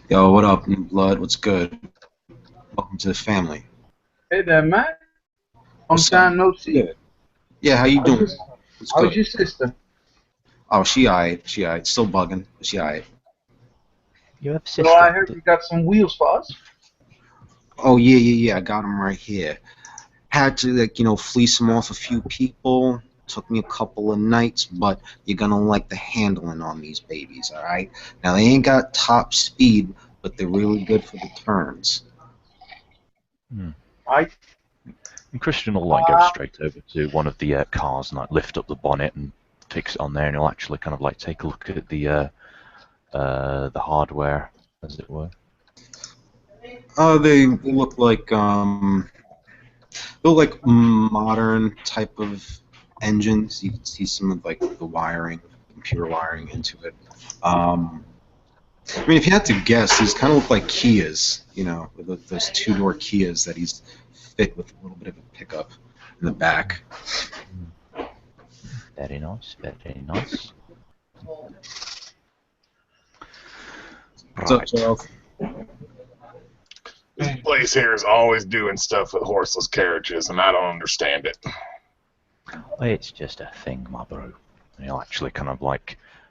Yo, what up, new blood? What's good? Welcome to the family. Hey there, Max. Long What's time up? no see. Good. Yeah, how you doing? What's How's good? your sister? Oh, she alright. She alright. Still bugging, but she alright. You have a So sister. I heard you got some wheels for us. Oh yeah. I got him right here. Had to fleece him off a few people. Took me a couple of nights, but you're gonna like the handling on these babies, all right? Now they ain't got top speed, but they're really good for the turns. Right. And Christian will go straight over to one of the cars and lift up the bonnet and fix it on there, and he'll actually kind of take a look at the hardware, as it were. They look like modern type of engines. You can see some of the wiring, computer wiring into it. I mean, if you had to guess, these kind of look like Kias, with those two-door Kias that he's fit with a little bit of a pickup in the back. Very nice, very nice. What's up, Charles? This place here is always doing stuff with horseless carriages, and I don't understand it. It's just a thing, my bro. And he'll actually kind of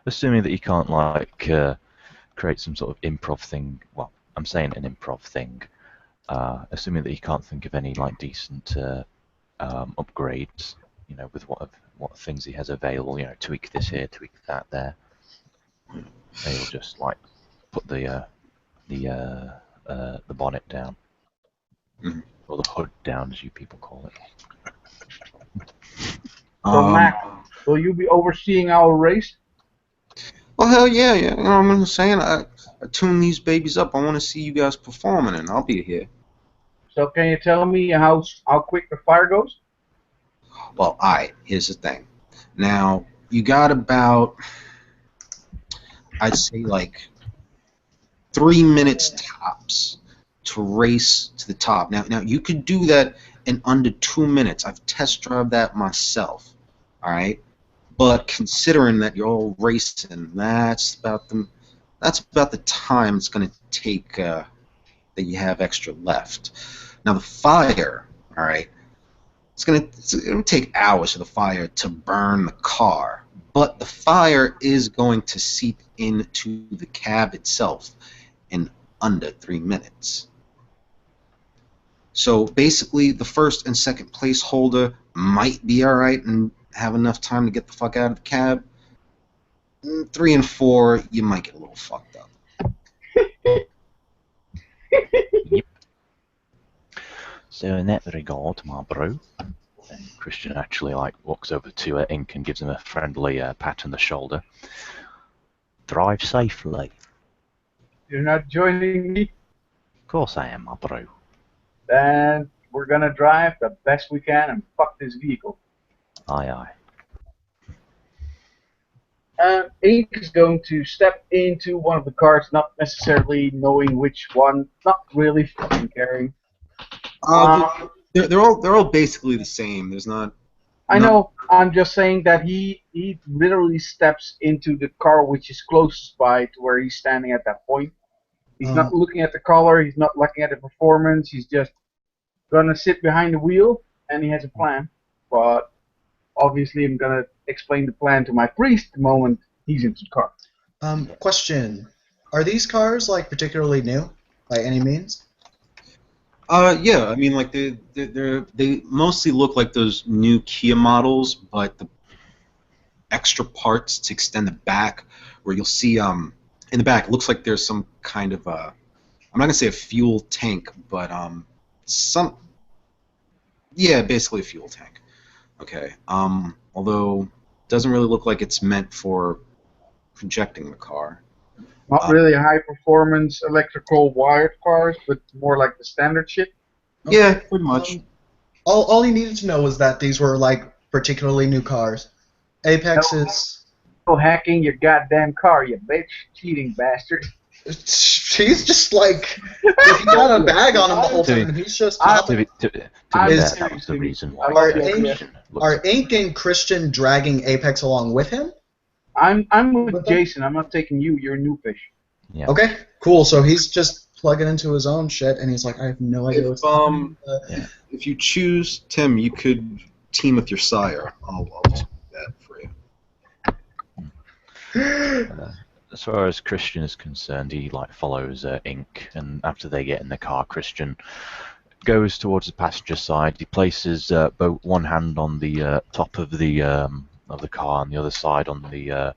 assuming that you can't create some sort of improv thing. Well, I'm saying an improv thing. Assuming that you can't think of any decent upgrades, with what things he has available. Tweak this here, tweak that there. He'll just put the bonnet down, or the hood down, as you people call it. So Max, will you be overseeing our race? Well, hell yeah. I'm saying I tune these babies up. I want to see you guys performing, and I'll be here. So can you tell me how quick the fire goes? Well, alright, here's the thing. Now, you got about, I'd say 3 minutes tops to race to the top. Now you could do that in under 2 minutes. I've test driven that myself. All right, but considering that you're all racing, that's about the time it's going to take that you have extra left. Now the fire, all right, it'll take hours for the fire to burn the car, but the fire is going to seep into the cab itself in under 3 minutes. So basically, the first and second placeholder might be all right and have enough time to get the fuck out of the cab. 3 and 4, you might get a little fucked up. Yep. So in that regard, my bro, and Christian actually walks over to Ink and gives him a friendly pat on the shoulder. Drive safely. You're not joining me? Of course I am, my bro. Then we're gonna drive the best we can and fuck this vehicle. Aye, aye. Ink is going to step into one of the cars, not necessarily knowing which one, not really fucking caring. They're all basically the same. There's not. I know. I'm just saying that he literally steps into the car which is closest by to where he's standing at that point. He's not looking at the color. He's not looking at the performance. He's just gonna sit behind the wheel, and he has a plan. But obviously, I'm gonna explain the plan to my priest the moment he's into the car. Question: are these cars like particularly new by any means? Yeah. I mean, like they mostly look like those new Kia models, but the extra parts to extend the back, where you'll see in the back, it looks like there's some kind of I'm not gonna say a fuel tank, but basically a fuel tank. Okay. Although it doesn't really look like it's meant for projecting the car. Not really high performance electrical wired cars, but more like the standard shit. Yeah, pretty much. All he needed to know was that these were like particularly new cars. Apex is. No hacking your goddamn car, you bitch, cheating bastard. He's just like he got a bag on him the whole time. He's just. To be fair, Is- that was the reason why. Are Christian Are Ink and Christian dragging Apex along with him? I'm with Jason. I'm not taking you. You're a new fish. Yeah. Okay, cool. So he's just plugging into his own shit, and he's like, I have no idea what's happening. If you choose Tim, you could team with your sire. I'll just do that for you. As far as Christian is concerned, he follows Ink, and after they get in the car, Christian goes towards the passenger side. He places both one hand on the top of the car and the other side on the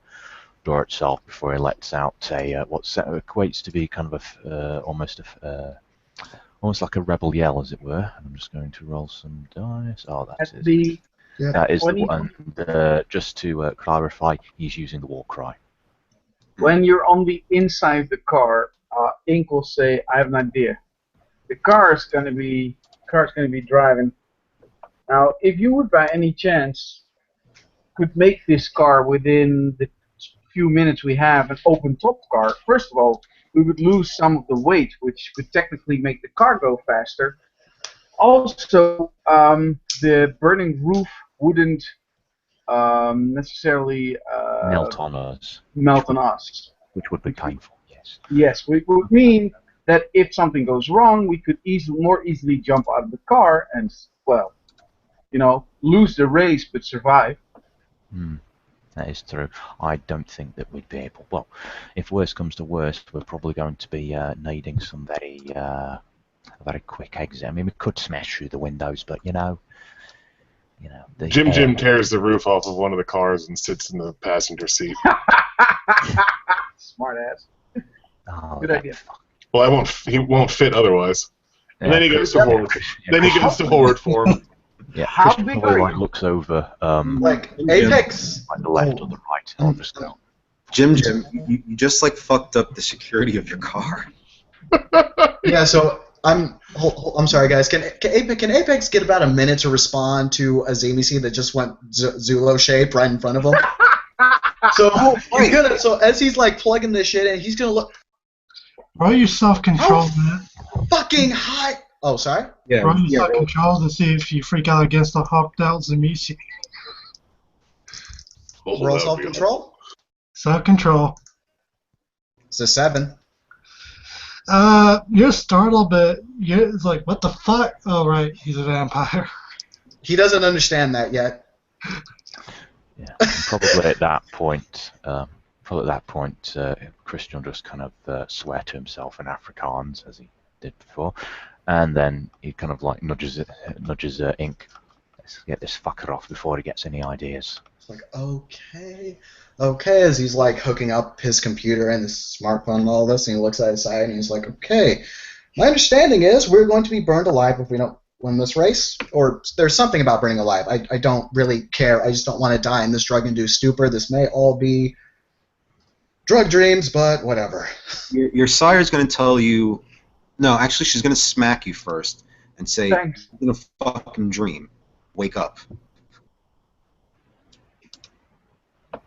door itself before he lets out what equates to be kind of almost like a rebel yell, as it were. I'm just going to roll some dice. Oh, that's it. That is the one. Just to clarify, he's using the war cry. When you're on the inside of the car, Ink will say, "I have an idea. The car's gonna be driving. Now, if you would, by any chance, could make this car within the few minutes we have an open top car, first of all, we would lose some of the weight, which could technically make the car go faster. Also, the burning roof wouldn't necessarily Melt on us. Which would be painful, yes. Yes, which would mean that if something goes wrong, we could more easily jump out of the car and, well, lose the race but survive. That is true. I don't think that we'd be able. Well, if worst comes to worst, we're probably going to be needing some very quick exit. I mean, we could smash through the windows, but Jim tears the roof off of one of the cars and sits in the passenger seat. Smart ass. Oh, Good idea. Well, he won't fit otherwise. And then he goes to forward. Then he goes to forward for him. Yeah, How Christian big probably are you? looks over Like Apex. the left or the right. I'll just go. Jim, you just fucked up the security of your car. Yeah, so I'm sorry, guys. Can Apex get about a minute to respond to a Zamici that just went Zulo shape right in front of him? So as he's plugging this shit in, he's gonna look. Bro, you self-controlled, man. fucking high. Oh, sorry. Yeah, Roll your yeah. self-control to see if you freak out against the hopped out Zamishi. Hold Roll up, self-control. Self-control. It's a 7. You're startled, but it's like, what the fuck? Oh, right, he's a vampire. He doesn't understand that yet. Yeah, and probably at that point, Christian will just kind of swear to himself in Afrikaans as he did before, and then he kind of like nudges Ink. Let's get this fucker off before he gets any ideas. It's like, okay, as he's like hooking up his computer and his smartphone and all this, and he looks at his side and he's like, okay, my understanding is we're going to be burned alive if we don't win this race, or there's something about burning alive. I don't really care. I just don't want to die in this drug-induced stupor. This may all be drug dreams, but whatever. Your sire's going to tell you. No, actually, she's going to smack you first and say, Thanks. "You're in a fucking dream. Wake up."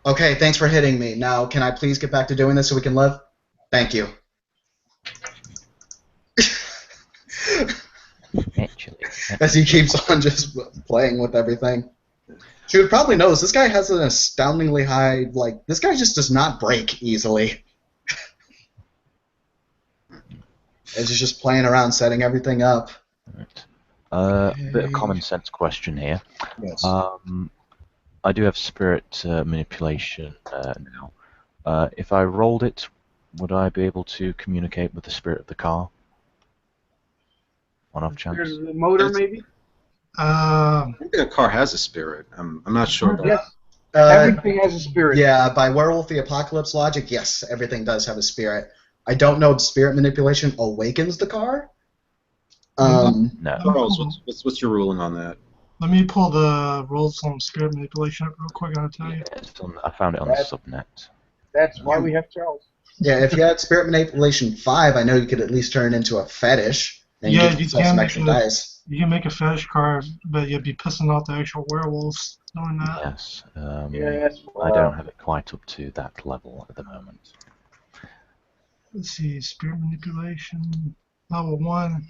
Okay, thanks for hitting me. Now, can I please get back to doing this so we can live? Thank you. Actually, As he keeps on just playing with everything. She would probably notice this guy has an astoundingly high, like, this guy just does not break easily. As he's just playing around, setting everything up. right. Bit of common sense question here. Yes. I do have spirit manipulation now. If I rolled it, would I be able to communicate with the spirit of the car? On off chance. There's the motor, maybe? I think a car has a spirit. I'm not sure about Yes. Uh, Everything has a spirit. yeah, by Werewolf the Apocalypse logic, yes, everything does have a spirit. I don't know if spirit manipulation awakens the car. No. Charles, what's your ruling on that? Let me pull the rules from spirit manipulation up real quick, I'll tell you. I found it on the subnet. That's why we have Charles. Yeah, if you had spirit manipulation 5, I know you could at least turn it into a fetish. And Yeah, give you yourself can some make extra it. dice. You can make a fetish card, but you'd be pissing off the actual werewolves doing that. Yes. Yes. I don't have it quite up to that level at the moment. Let's see, spirit manipulation, level 1.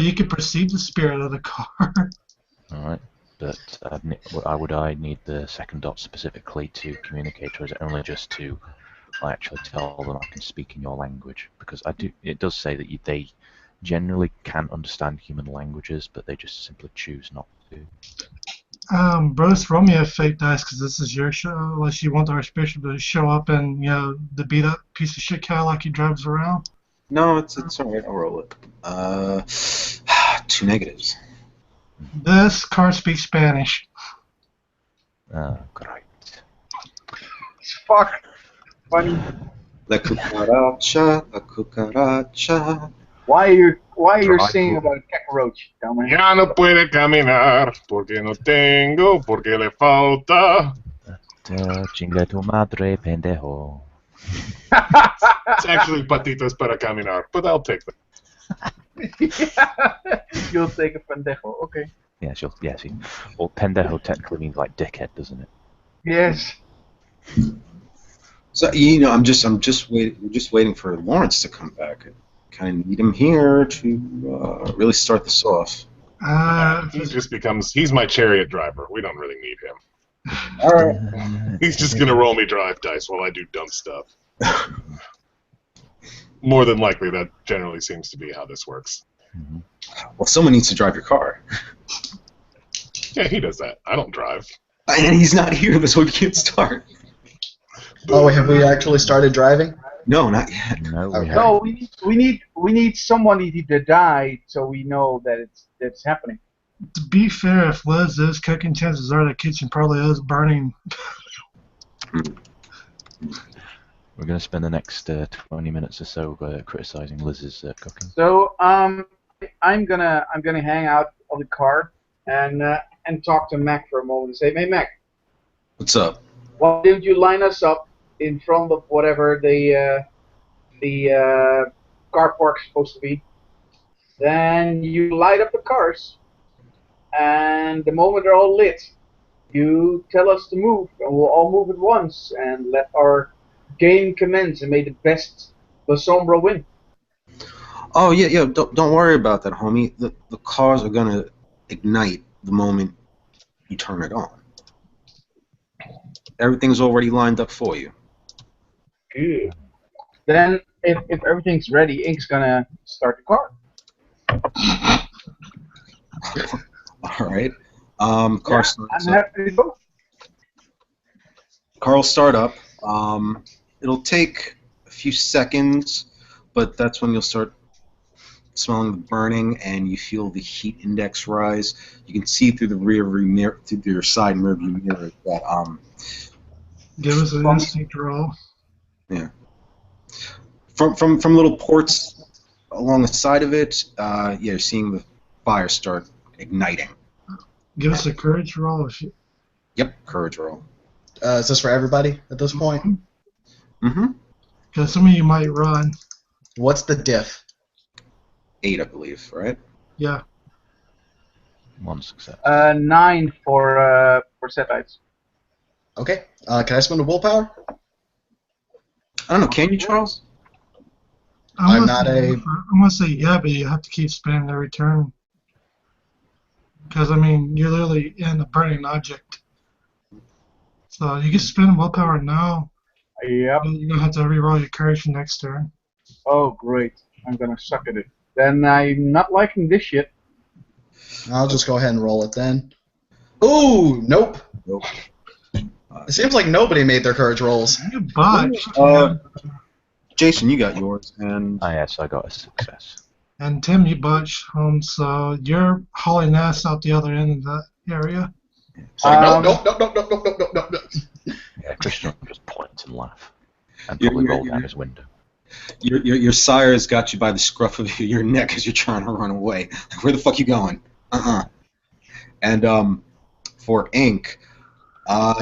You could perceive the spirit of the car. Alright. But would I need the second dot specifically to communicate, or is it only just to actually tell them I can speak in your language? Because it does say that they generally can understand human languages, but they just simply choose not to. Bruce, roll me a fake dice because this is your show. Unless you want the Archbishop to show up and the beat up piece of shit Cadillac he drives around. No, it's alright. I'll roll it. 2 negatives. This car speaks Spanish. Great. Fuck. Funny. La cucaracha, la cucaracha. Why are you Drive singing through. about a cockroach, dumbass? Ya no puede caminar porque no tengo, porque le falta. Chinga tu madre, pendejo. It's actually patitas para caminar, but I'll take that. You'll take a pendejo. Okay. Yeah, sure. Yeah, see. Well, pendejo technically means like dickhead, doesn't it? Yes. So I'm just waiting for Lawrence to come back. I kind of need him here to really start this off. He's my chariot driver. We don't really need him. All right. He's just gonna roll me drive dice while I do dumb stuff. More than likely, that generally seems to be how this works. Mm-hmm. Well, someone needs to drive your car. Yeah, he does that. I don't drive. And he's not here, so we can't start. Oh, have we actually started driving? No, not yet. No, Okay. No, we need somebody to die so we know that it's happening. To be fair, if Liz is cooking, chances are the kitchen probably is burning. We're going to spend the next 20 minutes or so criticizing Liz's cooking. So I'm gonna hang out on the car and talk to Mac for a moment and say, hey Mac, What's up? why didn't you line us up in front of whatever the car park's supposed to be? Then you light up the cars, and the moment they're all lit, you tell us to move, and we'll all move at once and let our game commence, and may the best La Sombra win. Oh yeah. Don't worry about that, homie. The cars are gonna ignite the moment you turn it on. Everything's already lined up for you. Good. Then, if everything's ready, Ink's gonna start the car. All right. Yeah, Starts I'm up. happy to go. Car will start up. It'll take a few seconds, but that's when you'll start smelling the burning, and you feel the heat index rise. You can see through the rear view mirror, through your side rear view mirror, that Give us an instinct roll. from little ports along the side of it, you're seeing the fire start igniting. Give us a courage roll. Yep, courage roll. Is this for everybody at this point? Mm-hmm. Because some of you might run. What's the diff? 8, I believe, right? Yeah. 1 success. 9 for Setites. Okay. Can I spend a willpower? I don't know. Can you, Charles? I'm not gonna say yeah, but you have to keep spinning every turn. Because I mean, you're literally in a burning object. So you can spin willpower now. Yep. But you're gonna have to reroll your courage next turn. Oh, great. I'm gonna suck at it. Then I'm not liking this shit. I'll just go ahead and roll it then. Ooh, nope. Nope. It seems like nobody made their courage rolls. You botched. Jason, you got yours, and Yes, I got a success. And Tim, you botched home, so you're hauling ass out the other end of that area. So nope. Yeah, Christian just points and laugh, and You're- probably you're- roll down his window. your sire's got you by the scruff of your neck as you're trying to run away. Like, where the fuck you going? And for Ink,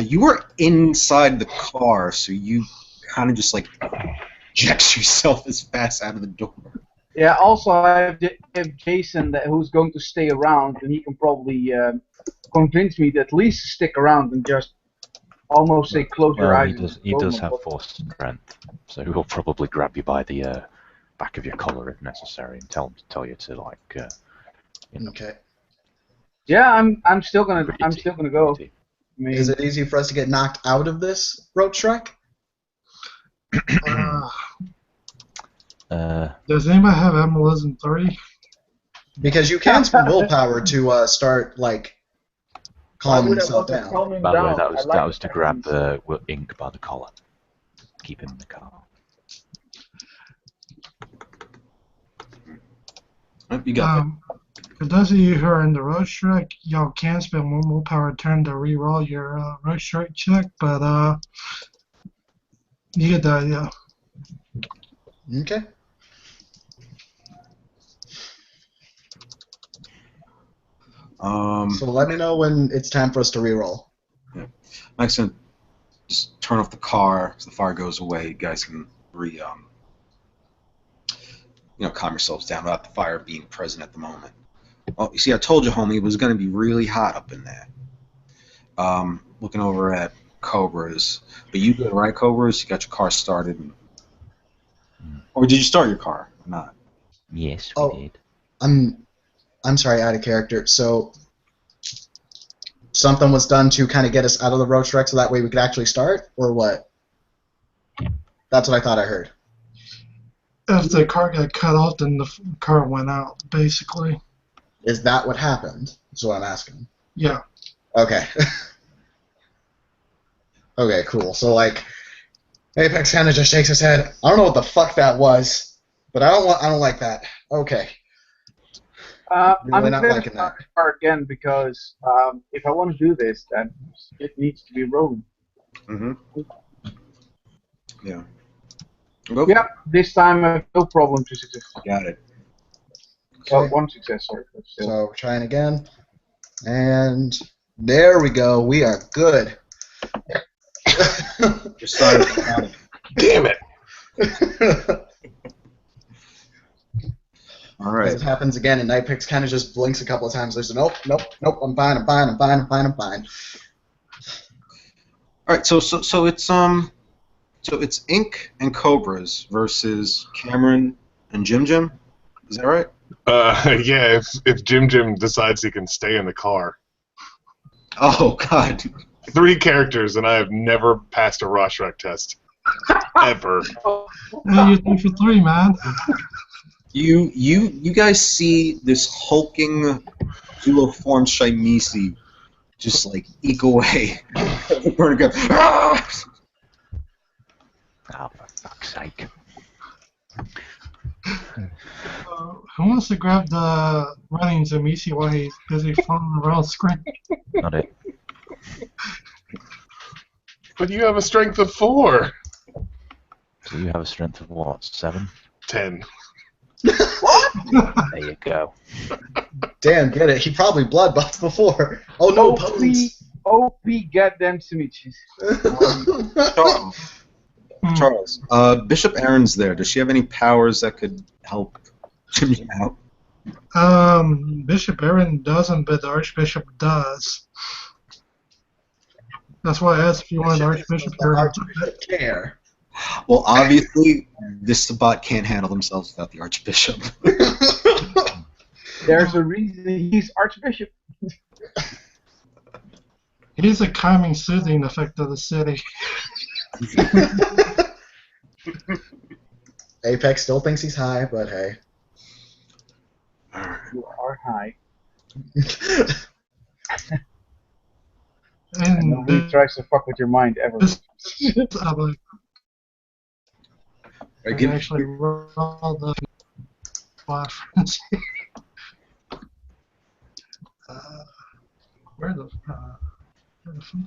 you were inside the car, so you kind of just like eject yourself as fast out of the door. Yeah, also I have Jason who's going to stay around, and he can probably convince me to at least stick around and just almost say close your Well, eyes. he does have force strength, so he'll probably grab you by the back of your collar if necessary and tell you to like. Okay. Yeah, I'm still gonna go. I mean, Is it easy for us to get knocked out of this roach Shrek? Does anybody have Embolism 3? Because you can spend willpower to start like why calming would I yourself want to down. calm him By the way, down? that I like was to grab Ink by the collar, keep him in the car. You got For those of you who are in the road strike, y'all can spend one willpower turn to re-roll your road strike check, but you get the idea. Okay. that. So let me know when it's time for us to reroll. Mike's gonna just turn off the car so the fire goes away. You guys can calm yourselves down without the fire being present at the moment. Well, you see, I told you, homie, it was going to be really hot up in there. Looking over at Cobra's, but you did, right, Cobra's? You got your car started, or did you start your car? Or not. Yes, Oh. we did. I'm sorry, out of character. So something was done to kind of get us out of the roach wreck so that way we could actually start, or what? That's what I thought I heard. If the car got cut off, then the car went out, basically. Is that what happened? That's what I'm asking. Yeah. Okay. Okay, cool. So like, Apex kind of just shakes his head. I don't know what the fuck that was, but I don't like that. Okay. I'm Really not gonna liking that. start the car again because if I want to do this, then it needs to be rolling. Mm-hmm. Yeah. Go. Yep, this time I have no problem to success. Got it. Well, Okay. one success, sorry. But still. So we're trying again, and there we go. We are good. Your sire got it. Damn it! All As right. it happens again, and Nightpix kind of just blinks a couple of times. There's a nope, I'm fine. All right. So it's Ink and Cobras versus Cameron and Jim Jim. Is that right? Yeah, if Jim decides he can stay in the car. Oh God. 3 characters, and I have never passed a Rorschach test. Ever. Hey, you're 3 for 3, man. You guys see this hulking dual-form Shimisi just like eke away. The burner goes, "Ah!" Oh, for fuck's sake. Who wants to grab the running Zamisi while he's busy following around the screen? Not it. But you have a strength of 4. So you have a strength of what? 7? 10. There you go. Damn, get it. He probably bloodbath before. Oh no, potence. OP goddamn Simichis. Charles, Bishop Aaron's there. Does she have any powers that could help Jimmy out? Bishop Aaron doesn't, but the Archbishop does. That's why I asked if you wanted the Archbishop The here. Archbishop care. Well, obviously, this Sabbat can't handle themselves without the Archbishop. There's a reason he's Archbishop. He's a calming, soothing effect of the city. Apex still thinks he's high, but hey. You are high. And Nobody tries to fuck with your mind ever. this, I Give- actually rolled the spot frenzy. Where the fuck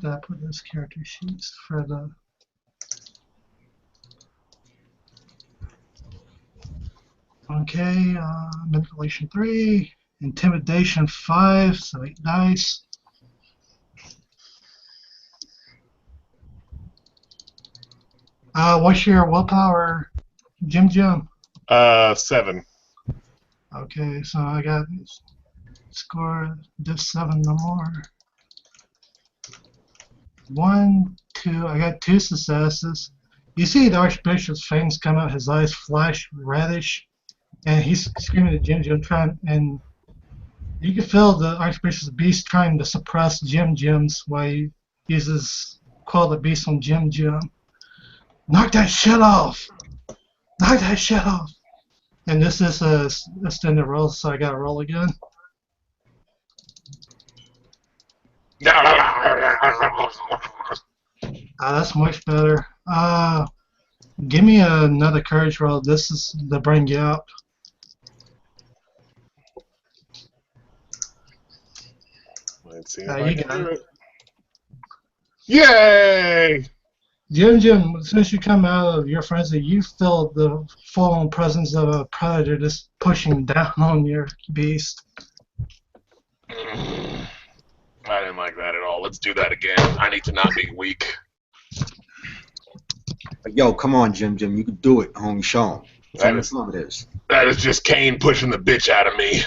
did I put those character sheets for the? Okay, manipulation 3, intimidation 5, so 8 dice. What's your willpower, Jim? 7. Okay, so I got score this 7 no more. 1, 2. I got 2 successes. You see the Archbishop's fangs come out, his eyes flash reddish, and he's screaming at Jim, and you can feel the Archbishop's beast trying to suppress Jim's while he uses Call the Beast on Jim. Knock that shit off! Knock that shit off! And this is a standard roll, so I gotta roll again. That's much better. Give me another courage roll. This is to bring you up. Let's see if You I can got do it. it. Yay! Jim, since you come out of your frenzy, you feel the full-on presence of a predator just pushing down on your beast. I didn't like that at all. Let's do that again. I need to not be weak. Yo, come on, Jim. You can do it, homie. Show him. That Tell me is- what it is. That is just Kane pushing the bitch out of me.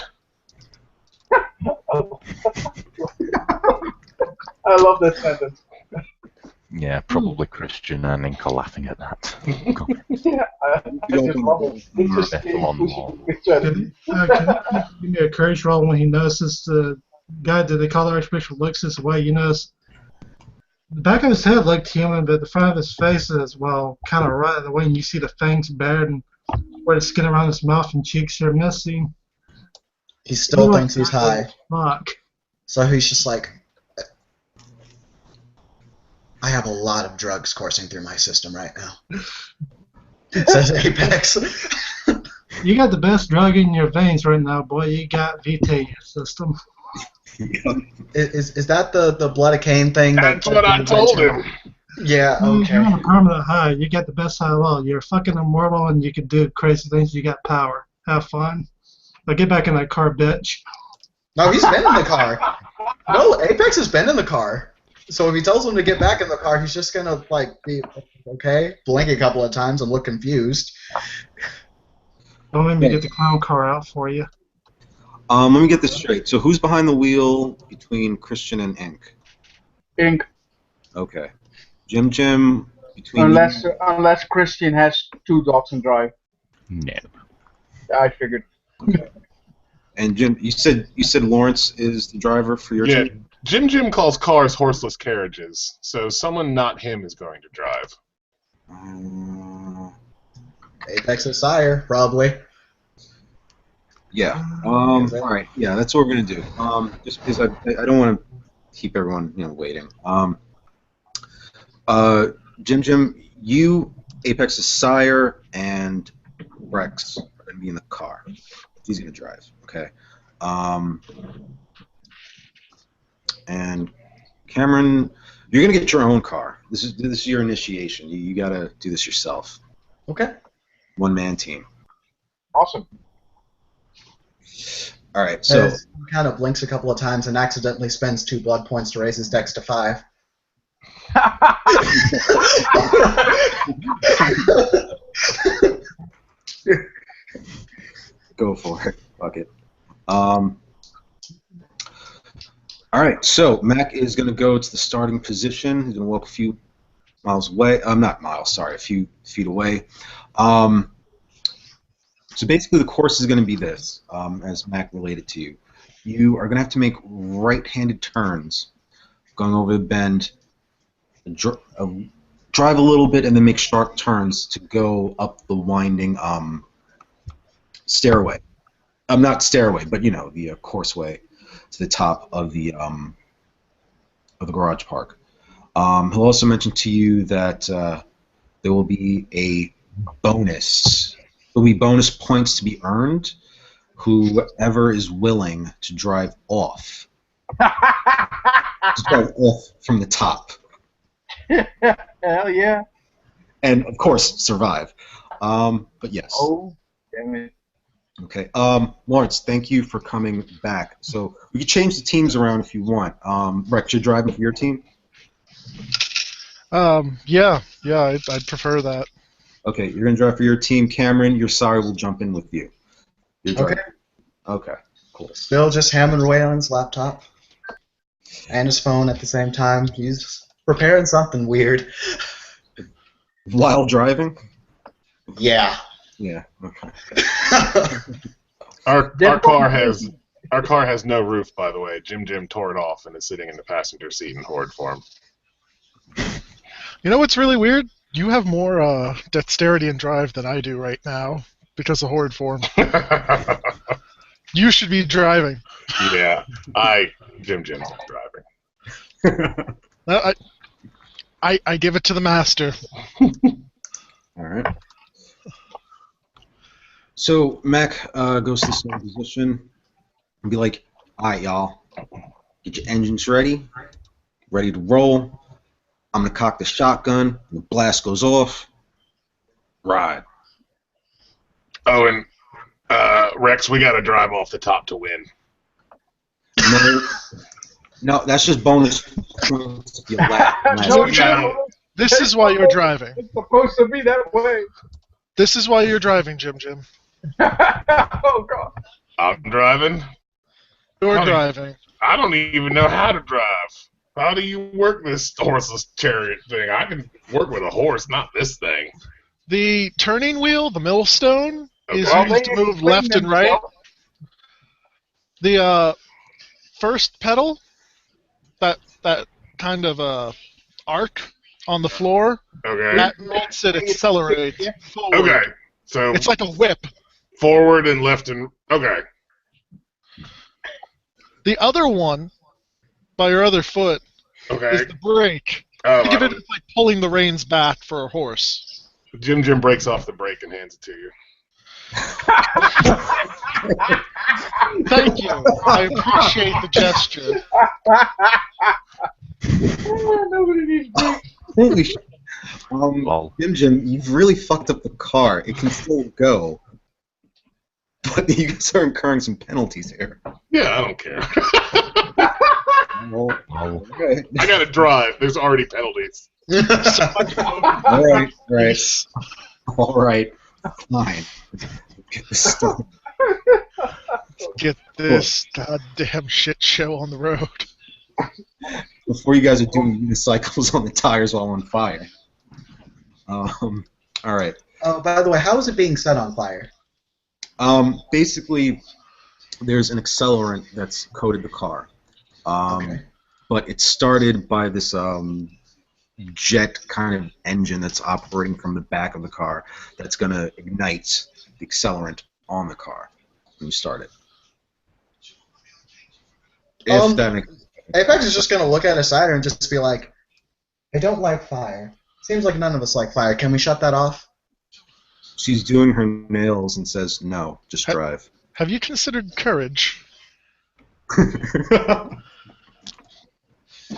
I love that sentence. Yeah, probably Christian and Inca laughing at that. Yeah, I just love it. It's just Metal on the wall. Can you give me a courage roll when he notices the guy that they call the Archbishop looks this way? You notice the back of his head looked human, but the front of his face is, well, kind of right away, and you see the fangs bared and where the skin around his mouth and cheeks are missing. He still thinks he's high. Fuck. So he's just like, I have a lot of drugs coursing through my system right now. Says Apex. You got the best drug in your veins right now, boy. You got Vita in your system. Is that the blood of Cain thing? That's what I told him. Yeah, okay. You're on a permanent high. You got the best high of all. You're fucking immortal and you can do crazy things. You got power. Have fun. But get back in that car, bitch. No, he's been in the car. No, Apex has been in the car. So if he tells him to get back in the car, he's just gonna like be okay, blink a couple of times and look confused. Don't let me get the clown car out for you. Let me get this straight. So who's behind the wheel between Christian and Ink? Ink. Okay. Jim between Unless Christian has 2 dogs and drive. No. I figured. And Jim, you said Lawrence is the driver for your Yeah, team? Jim calls cars horseless carriages, so someone not him is going to drive. Apex's sire, probably. Yeah. All Is it? right. Yeah, that's what we're gonna do. Just because I don't want to keep everyone waiting. Jim, you, Apex's sire, and Rex are gonna be in the car. He's gonna drive. Okay. And Cameron, you're gonna get your own car. This is your initiation. You gotta do this yourself. Okay. One-man team. Awesome. All right. So He kind of blinks a couple of times and accidentally spends 2 blood points to raise his dex to 5. go for it. Fuck it. All right. So Mac is gonna go to the starting position. He's gonna walk a few miles away. Not miles. Sorry, a few feet away. So basically, the course is going to be this, as Mac related to you. You are going to have to make right-handed turns, going over the bend, drive a little bit, and then make sharp turns to go up the winding stairway. Not stairway, but the courseway to the top of the garage park. He'll also mention to you that there will be a bonus. There'll be bonus points to be earned. Whoever is willing to drive off. Just drive off from the top. Hell yeah. And, of course, survive. But yes. Oh, damn it. Okay. Lawrence, thank you for coming back. So we can change the teams around if you want. Rex, you're driving for your team? Yeah, I'd prefer that. Okay, you're going to drive for your team. Cameron, your sire will jump in with you. You're driving. Okay, cool. Still just hammering away on his laptop and his phone at the same time. He's preparing something weird. While driving? Yeah. Yeah, okay. Our car has no roof, by the way. Jim tore it off and is sitting in the passenger seat in horde form. You know what's really weird? You have more dexterity and drive than I do right now because of horde form. You should be driving. Yeah, Jim's not driving. I give it to the master. All right. So Mac goes to the starting position and be like, "All right, y'all, get your engines ready to roll. I'm gonna cock the shotgun. The blast goes off. Ride." Oh, and Rex, we got to drive off the top to win. No, that's just bonus. This is why you're driving. It's supposed to be that way. This is why you're driving, Jim. Oh, God. I'm driving. You're driving. I don't even know how to drive. How do you work this horseless chariot thing? I can work with a horse, not this thing. The turning wheel, the millstone, is Well, used to move left and right. The first pedal, that kind of arc on the floor, Okay. that makes it accelerate forward. Okay. So It's like a whip. forward and left and okay. The other one, by your other foot, Okay. is the brake. Oh, Think of it as like pulling the reins back for a horse. Jim breaks off the brake and hands it to you. Thank you. I appreciate the gesture. Nobody needs brakes. Holy shit. Lol. Jim, you've really fucked up the car. It can still go, but you guys are incurring some penalties here. Yeah, I don't care. Well, okay. I gotta drive. There's already penalties. All right. Fine. Get this stuff. Get this goddamn shit show on the road. Before you guys are doing unicycles on the tires while on fire. All right. Oh, by the way, how is it being set on fire? Basically, there's an accelerant that's coated the car. Okay. But it's started by this jet kind of engine that's operating from the back of the car that's going to ignite the accelerant on the car when you start it. If that makes Apex is just gonna look at a cider and just be like, I don't like fire. Seems like none of us like fire. Can we shut that off? She's doing her nails and says, no, just drive. Have you considered courage?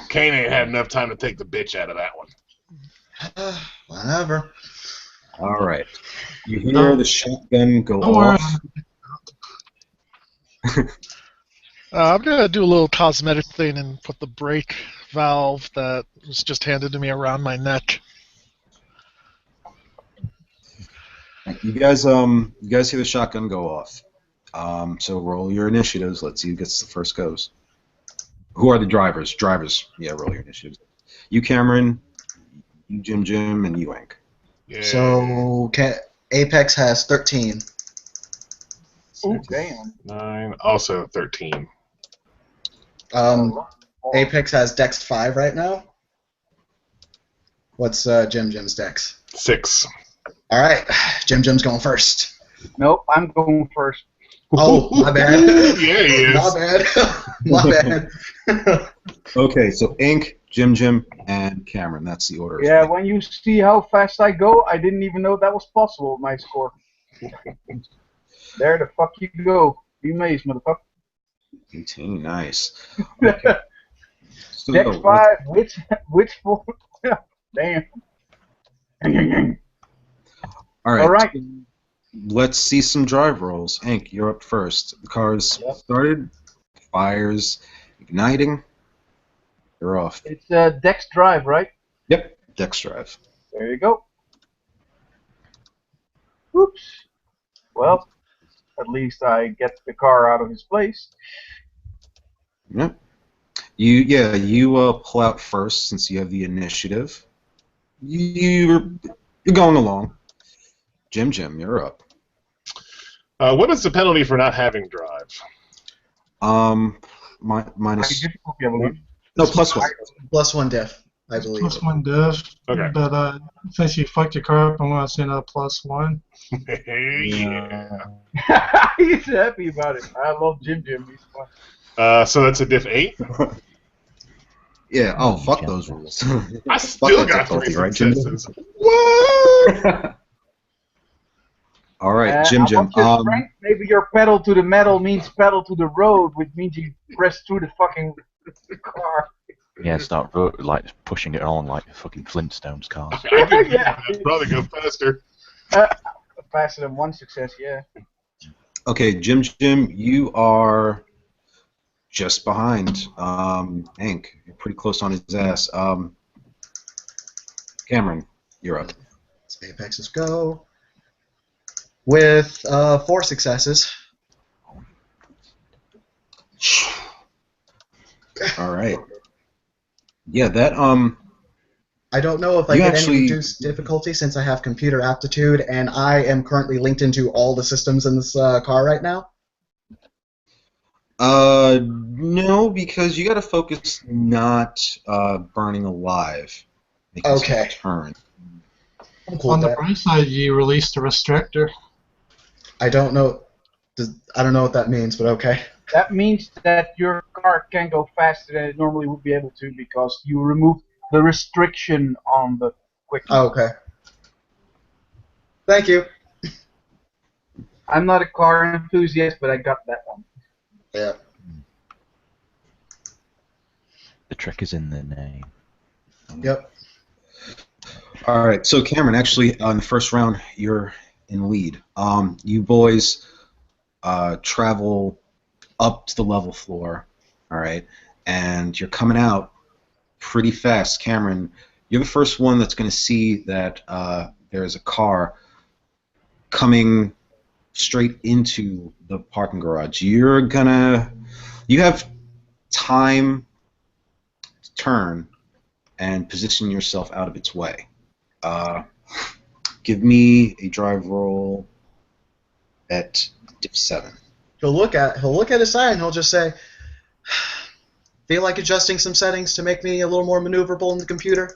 Kane ain't had enough time to take the bitch out of that one. Whatever. All right. You hear the shotgun go Don't worry. off. I'm gonna do a little cosmetic thing and put the brake valve that was just handed to me around my neck. You guys hear the shotgun go off. So roll your initiatives. Let's see who gets the first goes. Who are the drivers? Drivers. Yeah, roll your initiatives. You, Cameron, you, Jim, and you, Hank. Yeah. So Apex has 13. Ooh, damn. 9, also 13. Apex has Dex 5 right now. What's Jim's Dex? 6. All right, Jim's going first. Nope, I'm going first. Oh, my bad. Yeah, he is. My bad. My bad. Okay, so Ink, Jim, and Cameron. That's the order. Yeah, when you see how fast I go, I didn't even know that was possible with my score. There the fuck you go. Be amazed, motherfucker. 18, nice. Okay. So, Dex 5, which 4? Damn. all right. All right. Let's see some drive rolls. Hank, you're up first. The car's started. Fire's igniting. You're off. It's Dex Drive, right? Yep. Dex drive. There you go. Oops. Well, at least I get the car out of its place. Yep. You pull out first since you have the initiative. You're going along. Jim, you're up. What is the penalty for not having drive? Minus. Difficulty, I believe. No, plus 1. +1 diff, I believe. +1 diff. Okay. But since you fucked your car up, I'm gonna say another +1. Yeah. He's happy about it. I love Jim. He's fun. So that's a diff 8? Yeah. Oh, fuck those rules. I still got 3 successes. What? All right, What's Jim. your strength? Maybe your pedal to the metal means pedal to the road, which means you press through the fucking car. Yeah, start like pushing it on like fucking Flintstones cars. I could Yeah. probably go faster. Faster than 1 success, yeah. Okay, Jim, you are just behind Hank. You're pretty close on his ass. Cameron, you're up. Apexes go. With 4 successes. All right. Yeah, that I don't know if I You get actually- any reduced difficulty since I have computer aptitude and I am currently linked into all the systems in this car right now. no, because you got to focus not burning alive. Making some Okay. Turn. I'm cool On with the that. bright side, you release the restrictor. I don't know. I don't know what that means, but okay. That means that your car can go faster than it normally would be able to because you remove the restriction on the quick. Oh, okay. Thank you. I'm not a car enthusiast, but I got that one. Yeah. The trick is in the name. Yep. All right, so Cameron, actually, on the first round, you're in lead. You boys travel up to the level floor, all right, and you're coming out pretty fast. Cameron, you're the first one that's going to see that there's a car coming straight into the parking garage. You have time to turn and position yourself out of its way. Give me a drive roll. at diff 7. He'll look at his side and he'll just say, "Feel like adjusting some settings to make me a little more maneuverable in the computer?"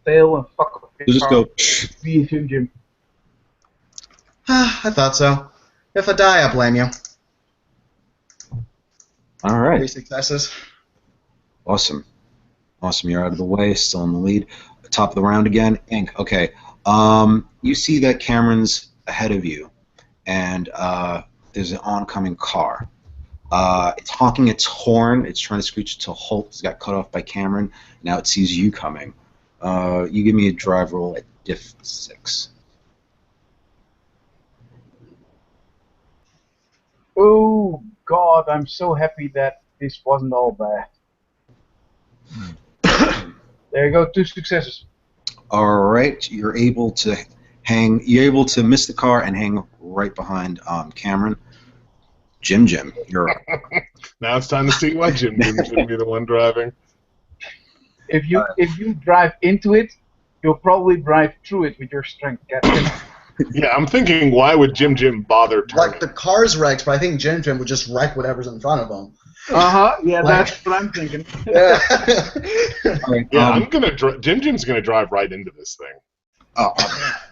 Fail and fuck up You'll your just car. go. Be a Jim. I thought so. If I die, I blame you. All 3 right. successes. Awesome. Awesome. You're out of the way. Still in the lead. Top of the round again. Ink. Okay. You see that Cameron's ahead of you, and there's an oncoming car. It's honking its horn. It's trying to screech it to a halt. It's got cut off by Cameron. Now it sees you coming. You give me a drive roll at diff 6. Oh God, I'm so happy that this wasn't all bad. There you go, 2 successes. All right. You're able to miss the car and hang right behind Cameron. Jim, you're up. Now it's time to see why Jim shouldn't be the one driving. If you drive into it, you'll probably drive through it with your strength. Yeah, I'm thinking, why would Jim bother turning? Like the car's wrecked, but I think Jim would just wreck whatever's in front of him. Yeah, Like- that's what I'm thinking. Yeah. All right. Yeah, Jim's gonna drive right into this thing. Oh,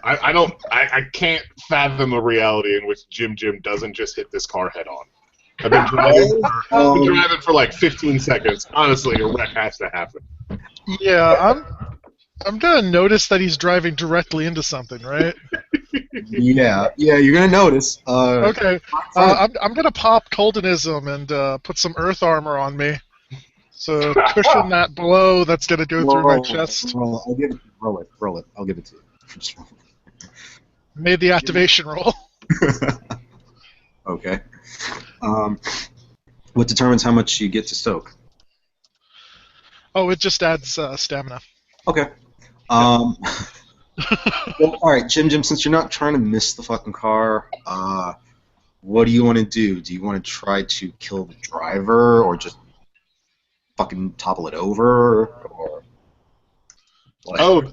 I can't fathom a reality in which Jim doesn't just hit this car head on. I've been driving for like 15 seconds. Honestly, a wreck has to happen. Yeah, I'm gonna notice that he's driving directly into something, right? yeah, you're gonna notice. Okay, I'm gonna pop Coldenism and put some Earth armor on me, so cushion that blow that's gonna go through my chest. Roll it. I'll give it to you. Just roll Made the activation roll. it. Okay. What determines how much you get to soak? Oh, it just adds stamina. Okay. Well, all right, Jim. Since you're not trying to miss the fucking car, what do you want to do? Do you want to try to kill the driver, or just fucking topple it over, or? What? Oh,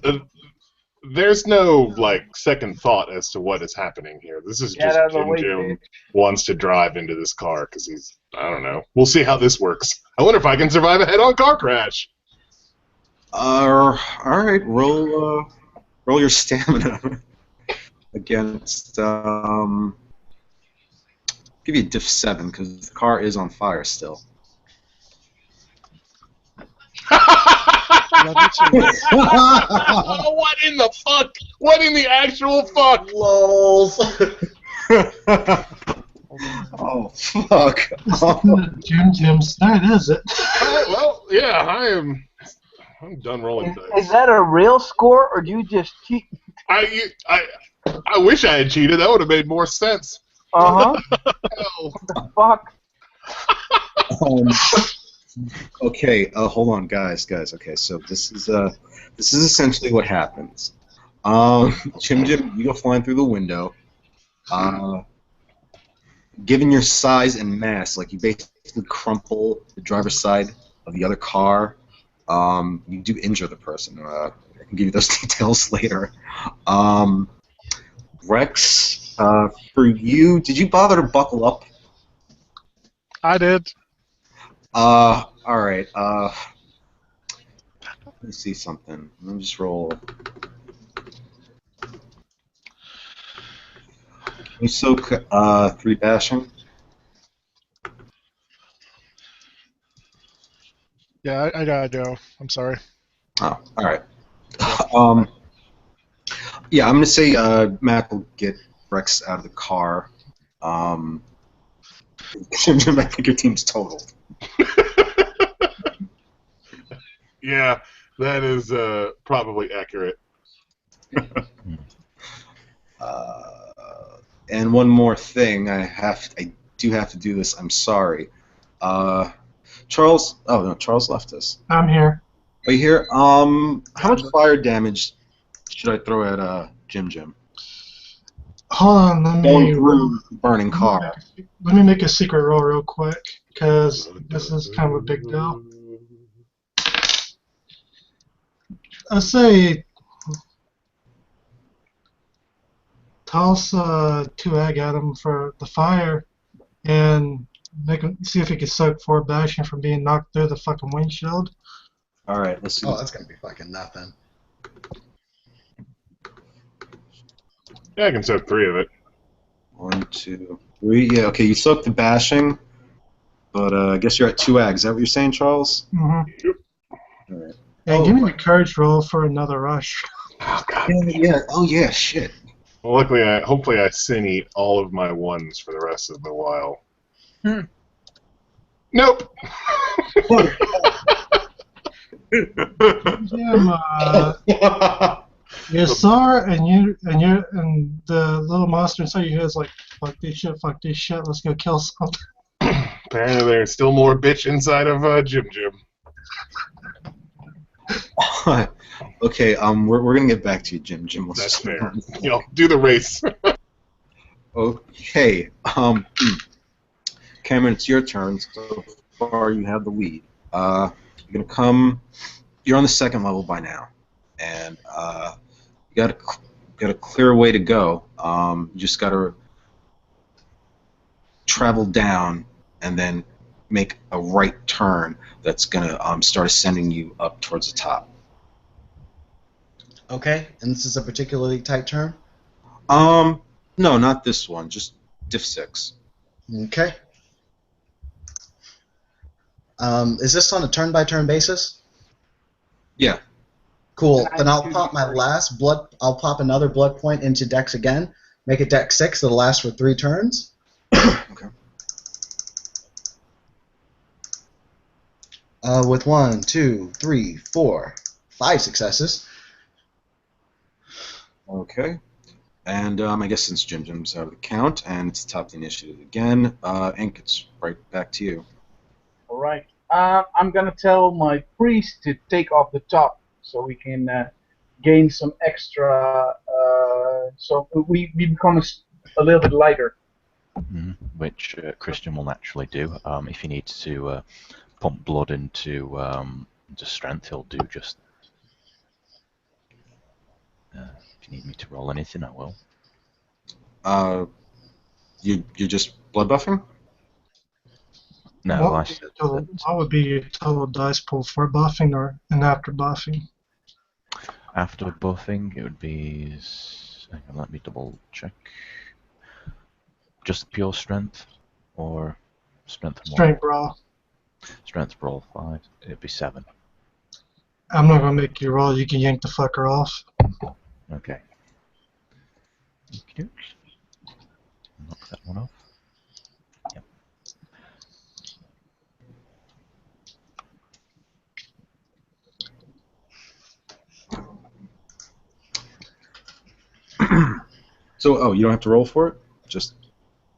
there's no second thought as to what is happening here. This is Get just out of the Jim way, bitch. wants to drive into this car because he's, I don't know. We'll see how this works. I wonder if I can survive a head-on car crash. All right, roll your stamina against. Give you a diff 7 because the car is on fire still. Oh, what in the fuck? What in the actual fuck? Lols. Oh fuck! Jim's that is it. Well, yeah, I'm done rolling dice. Is that a real score, or do you just cheat? I wish I had cheated. That would have made more sense. What the fuck? Okay, hold on, guys. Okay, so this is essentially what happens. Jim, you go flying through the window. Given your size and mass, you basically crumple the driver's side of the other car. You do injure the person. I can give you those details later. Rex, for you, did you bother to buckle up? I did. All right. Let me see something. Let me just roll. Can you soak 3 bashing? Yeah, I gotta go. I'm sorry. Oh, all right. Yeah, I'm gonna say Matt will get Rex out of the car. Jim, I think your team's totaled. Yeah, that is probably accurate. And one more thing, I do have to do this. I'm sorry. Charles. Oh no, Charles left us. I'm here. Are you here? How much fire damage should I throw at Jim? Hold on, let Going me through burning car. let me make a secret roll real quick, because this is kind of a big deal. I'll say toss 2 egg at him for the fire and make him see if he can soak 4 bashing from being knocked through the fucking windshield. All right, let's see. Oh, that's gonna be fucking nothing. Yeah, I can soak 3 of it. 1, 2, 3. Yeah, okay, you soak the bashing, but I guess you're at 2 eggs. Is that what you're saying, Charles? Mm-hmm. All right. And give me a courage roll for another rush. Oh, God. Yeah. Oh, yeah, shit. Well, luckily, hopefully I sin-eat all of my 1s for the rest of the while. Nope. Damn, you saw her, and the little monster inside your head is like, fuck this shit, let's go kill something. Apparently, there's still more bitch inside of Jim Jim. Okay, we're gonna get back to you, Jim. Let's That's just- fair. Do the race. Okay, Cameron, it's your turn. So far, you have the lead. You're gonna come. You're on the 2nd level by now, and you got a clear way to go. You just gotta travel down and then make a right turn. That's gonna start ascending you up towards the top. Okay, and this is a particularly tight turn? No, not this one. Just diff 6. Okay. Is this on a turn-by-turn basis? Yeah. Cool. Can I Then I'll do pop my first? last blood. I'll pop another blood point into Dex again. Make it Dex 6. That'll last for 3 turns. Okay. With 1, 2, 3, 4, 5 successes. Okay. And I guess since Jim's out of the count and it's top of the initiative again, Ink, it's right back to you. All right. I'm gonna tell my priest to take off the top so we can gain some extra. So we become a little bit lighter. Which Christian will naturally do. If he needs to pump blood into strength, he'll do just. If you need me to roll anything, I will. You're just blood buffing? No, What would be your total dice pool for buffing or and after buffing? after buffing, it would be. Hang on, let me double check. Just pure strength, or strength and Strength brawl. Strength roll 5. It'd be 7. I'm not gonna make you roll. You can yank the fucker off. Okay. Okey-dokes. Knock that one off. Yep. So, you don't have to roll for it? Just.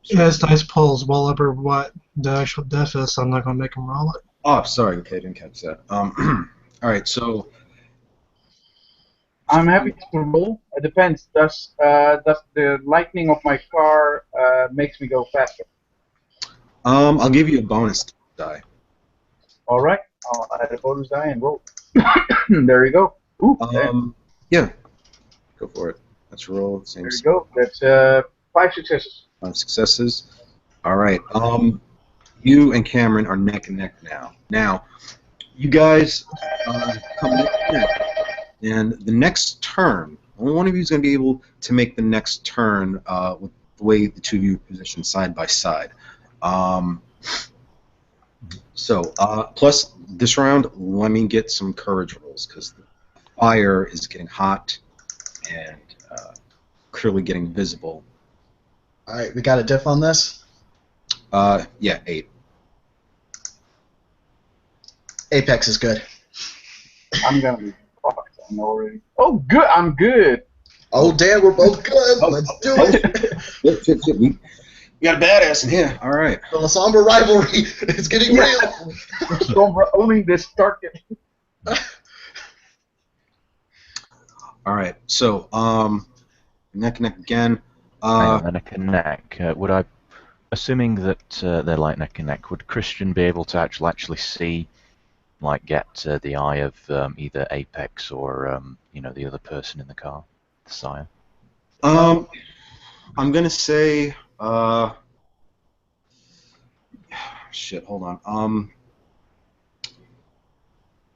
Yeah, his dice pool is well over what the actual death is, so I'm not gonna make him roll it. Oh, sorry. Okay, I didn't catch that. All right, so. I'm happy to roll. It depends. Does the lightning of my car makes me go faster? I'll give you a bonus die. All right. I'll add a bonus die and roll. There you go. Ooh, Yeah. Go for it. Let's roll. Same there you go. That's 5 successes. 5 successes. All right. You and Cameron are neck and neck now. Now, you guys come neck and neck, and the next turn, only one of you is going to be able to make the next turn with the way the two of you are positioned side by side. Plus this round, let me get some courage rolls because the fire is getting hot and clearly getting visible. All right, we got a diff on this. Yeah, 8. Apex is good. I'm gonna be fucked. I'm already. Oh, good. I'm good. Oh damn, we're both good. Let's do it. Shit. We got a badass in here. All right. The somber rivalry is getting real. So we're owning this target. All right. So, neck and neck again. Hang on, neck and neck. Would I, assuming that they're like neck and neck, would Christian be able to actually see, like, get the eye of either Apex or the other person in the car, the sire? I'm gonna say. Shit. Hold on.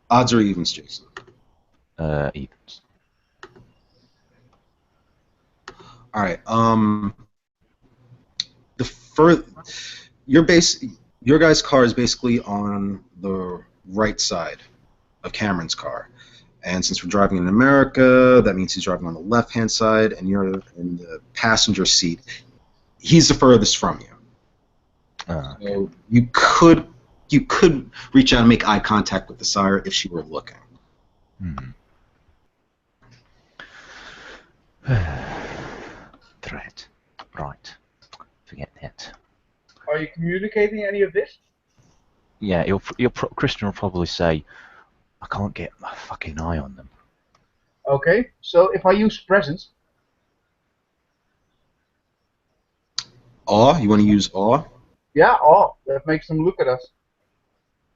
Odds or evens, Jason? Evens. All right. The fur, your guys' car is basically on the right side of Cameron's car, and since we're driving in America, that means he's driving on the left-hand side, and you're in the passenger seat. He's the furthest from you. Okay. So you could reach out and make eye contact with the sire if she were looking. Threat. Right. Forget that. Are you communicating any of this? Yeah, Christian will probably say, I can't get my fucking eye on them. Okay, so if I use presence, Awe? You want to use awe? yeah, oh, that makes them look at us.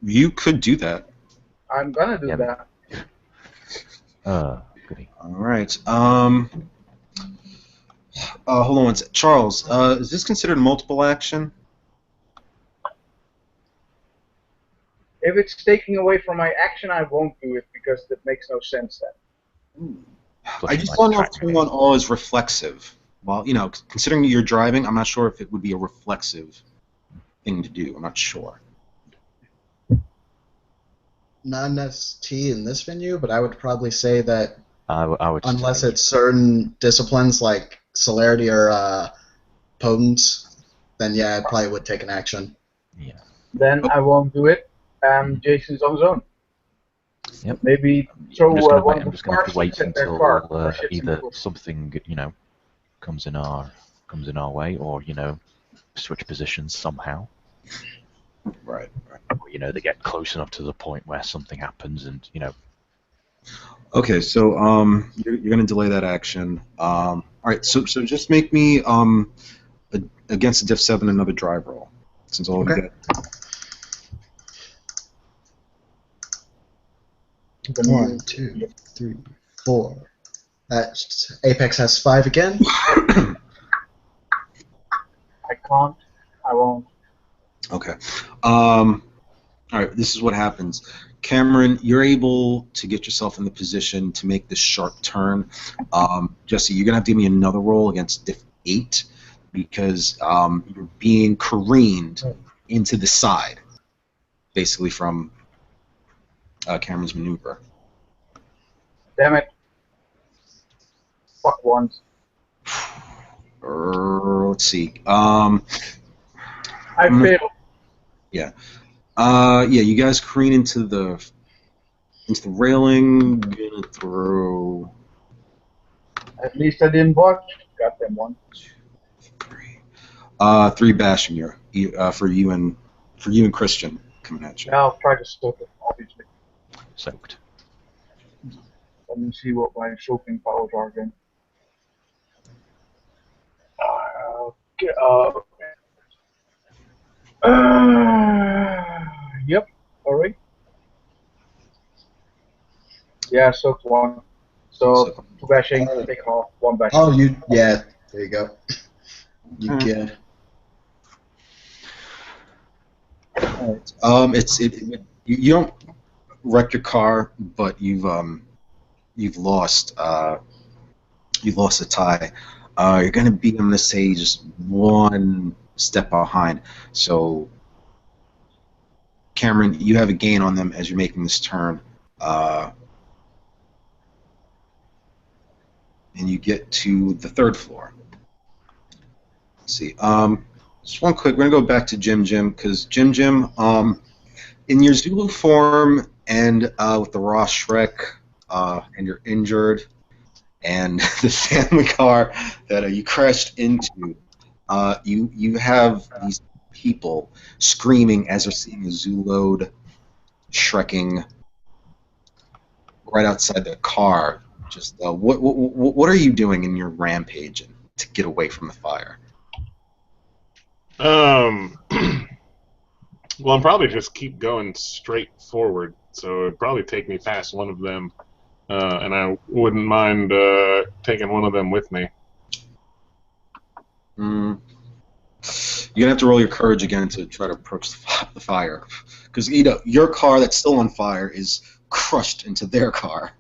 You could do that. I'm gonna do Yeah, that. Goody. All right. Hold on one sec. Charles, is this considered multiple action? If it's taking away from my action, I won't do it because that makes no sense then. I just don't know if turning on awe is reflexive. Well, considering you're driving, I'm not sure if it would be a reflexive thing to do. I'm not sure. Not an ST in this venue, but I would probably say that I would unless say, it's certain disciplines like celerity or potence, then yeah, I probably would take an action. yeah. Then I won't do it. Jason's on his own. Yep. Maybe throw I'm just gonna one wait, of I'm the just gonna have to wait starships at their until car. for shits and either giggles. something comes in our way, or switch positions somehow. Right. Or, they get close enough to the point where something happens, and Okay, so you're going to delay that action. All right, so just make me against a diff 7 another drive roll, since all of you Okay. got. 1, 2, 3, 4. That's Apex has 5 again. I can't. I won't. Okay. All right, this is what happens. Cameron, you're able to get yourself in the position to make this sharp turn. Jesse, you're going to have to give me another roll against diff 8 because you're being careened into the side, basically from Cameron's maneuver. Damn it. Fuck once. Let's see. I failed. Yeah, you guys careen into the railing. Gonna throw At least I didn't watch. Got them one. 3 bashing for you and Christian coming at you. Now I'll try to soak it, obviously. soaked. Let me see what my soaking powers are again. Yep, alright. Yeah, soaked one. So, 2 bashing, take off, 1 bashing. Oh, yeah, there you go. You good. You don't wreck your car, but you've lost a tie. You're gonna be, I'm gonna say, just 1 step behind. So, Cameron, you have a gain on them as you're making this turn, and you get to the 3rd floor. Let's see. Just one quick. We're gonna go back to Jim, because Jim, in your Zulu form and with the raw Shrek, and you're injured, and the family car that you crashed into, you have these people screaming as they're seeing a Zulode Shrekking right outside the car. Just what are you doing in your rampage to get away from the fire? Well, I'm probably just keep going straight forward, so it'd probably take me past one of them, and I wouldn't mind taking one of them with me. Mm. You're gonna have to roll your courage again to try to approach the fire, because your car that's still on fire is crushed into their car.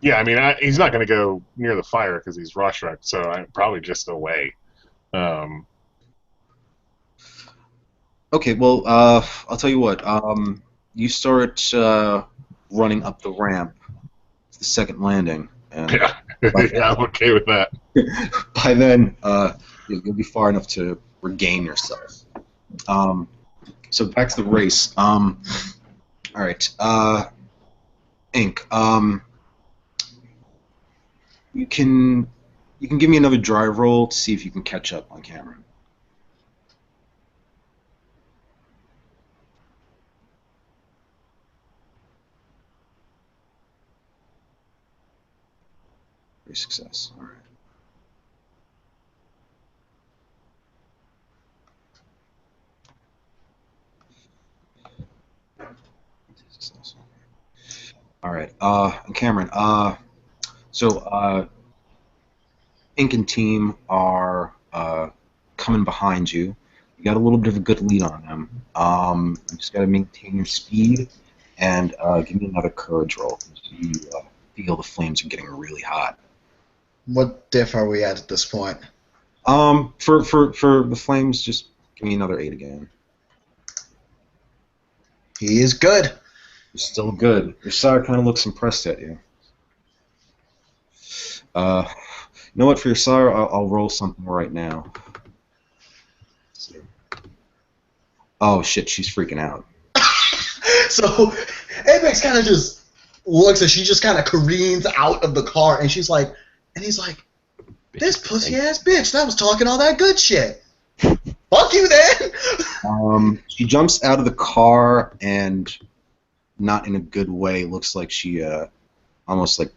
Yeah, I mean, he's not going to go near the fire because he's rush wrecked, so I'm probably just away. Okay, well, I'll tell you what. You start running up the ramp to the second landing, and Yeah, yeah, I'm okay with that. by then, you'll be far enough to regain yourself. So back to the race. All right, Ink. You can give me another drive roll to see if you can catch up on Cameron. Great success. All right. All right. Cameron. So Ink and team are coming behind you. You got a little bit of a good lead on them. You just got to maintain your speed and give me another courage roll. You feel the flames are getting really hot. What diff are we at this point? For the flames, just give me another 8 again. He is good. You're still good. Your sire kind of looks impressed at you. You know what? For your sire, I'll roll something right now. Let's see. Oh shit, she's freaking out. So Apex kind of just looks and she just kind of careens out of the car and he's like, this pussy ass bitch that was talking all that good shit. Fuck you then. She jumps out of the car and not in a good way. Looks like she almost like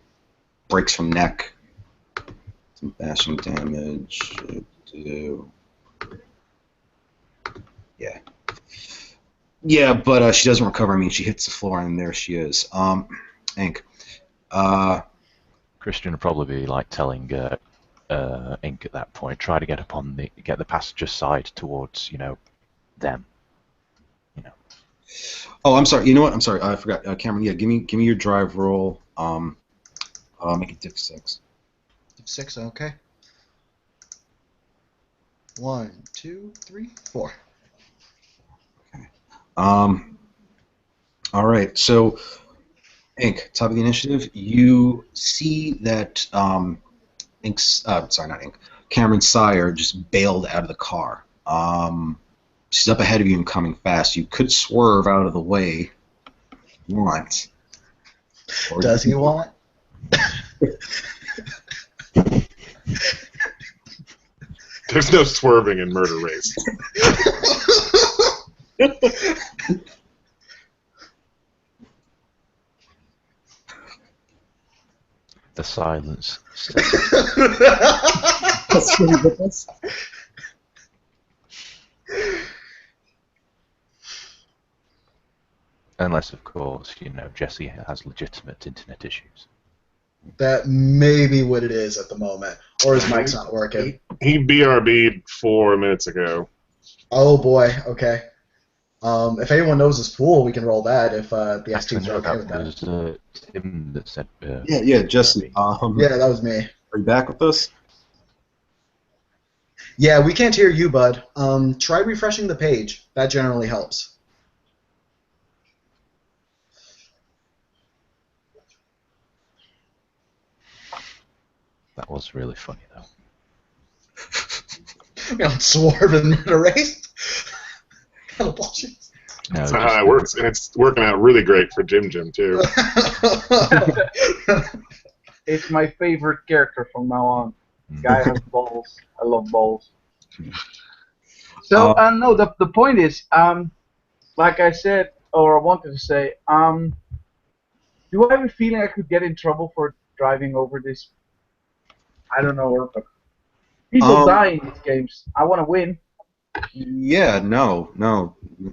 breaks her neck. Some bashing damage. Yeah. Yeah, but she doesn't recover. I mean, she hits the floor, and there she is. Ink. Christian would probably be like telling Ink at that point, try to get the passenger side towards them. Oh, I'm sorry. You know what? I'm sorry. I forgot. Cameron, yeah, give me your drive roll. Make it diff 6. Diff 6, okay. 1, 2, 3, 4. Okay. All right. So, Ink, top of the initiative, you see that Ink's sorry, not Ink. Cameron's sire just bailed out of the car. She's up ahead of you and coming fast. You could swerve out of the way if you want. Or Does he want? There's no swerving in Murder Race. The silence. That's really good. Unless, of course, Jesse has legitimate internet issues. That may be what it is at the moment. Or his mic's not working. He BRB'd 4 minutes ago. Oh boy, okay. If anyone knows his pool, we can roll that if the STs are okay with that. Was Tim that said. Yeah, Jesse. Yeah, that was me. Are you back with us? Yeah, we can't hear you, bud. Try refreshing the page. That generally helps. That was really funny, though. You know, swerve in Murder Race. Kind of bullshit. No, That's not how that works, and it's working out really great for Jim too. It's my favorite character from now on. Guy has balls. I love balls. So no, the point is, like I said, or I wanted to say, do I have a feeling I could get in trouble for driving over this? I don't know. People die in these games. I want to win. Yeah, no,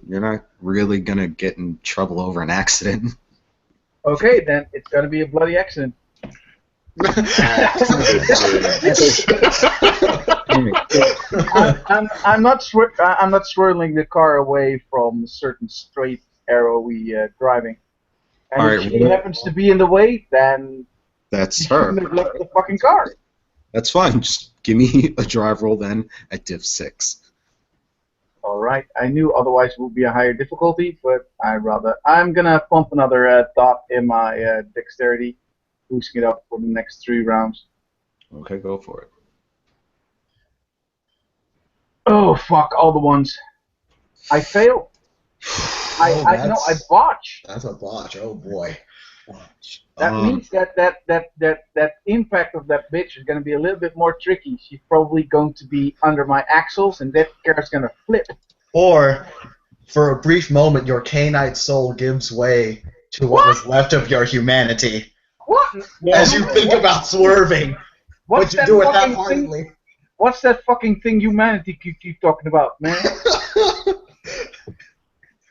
you're not really gonna get in trouble over an accident. Okay, then it's gonna be a bloody accident. I'm not swirling the car away from a certain straight arrow we driving. And All if right, she well, happens to be in the way, then that's she her. shouldn't have left the fucking car. That's fine. Just give me a drive roll then at div 6. All right, I knew otherwise it would be a higher difficulty, but I'm gonna pump another dot in my dexterity, boosting it up for the next 3 rounds. Okay, go for it. Oh fuck, all the ones. I fail. I botch. That's a botch. Oh boy. That means that impact of that bitch is gonna be a little bit more tricky. She's probably going to be under my axles, and that car's gonna flip. Or, for a brief moment, your canine soul gives way to what was left of your humanity. What? As you think about swerving, What's but you that do it fucking thing? half-heartedly. What's that fucking thing humanity keep talking about, man?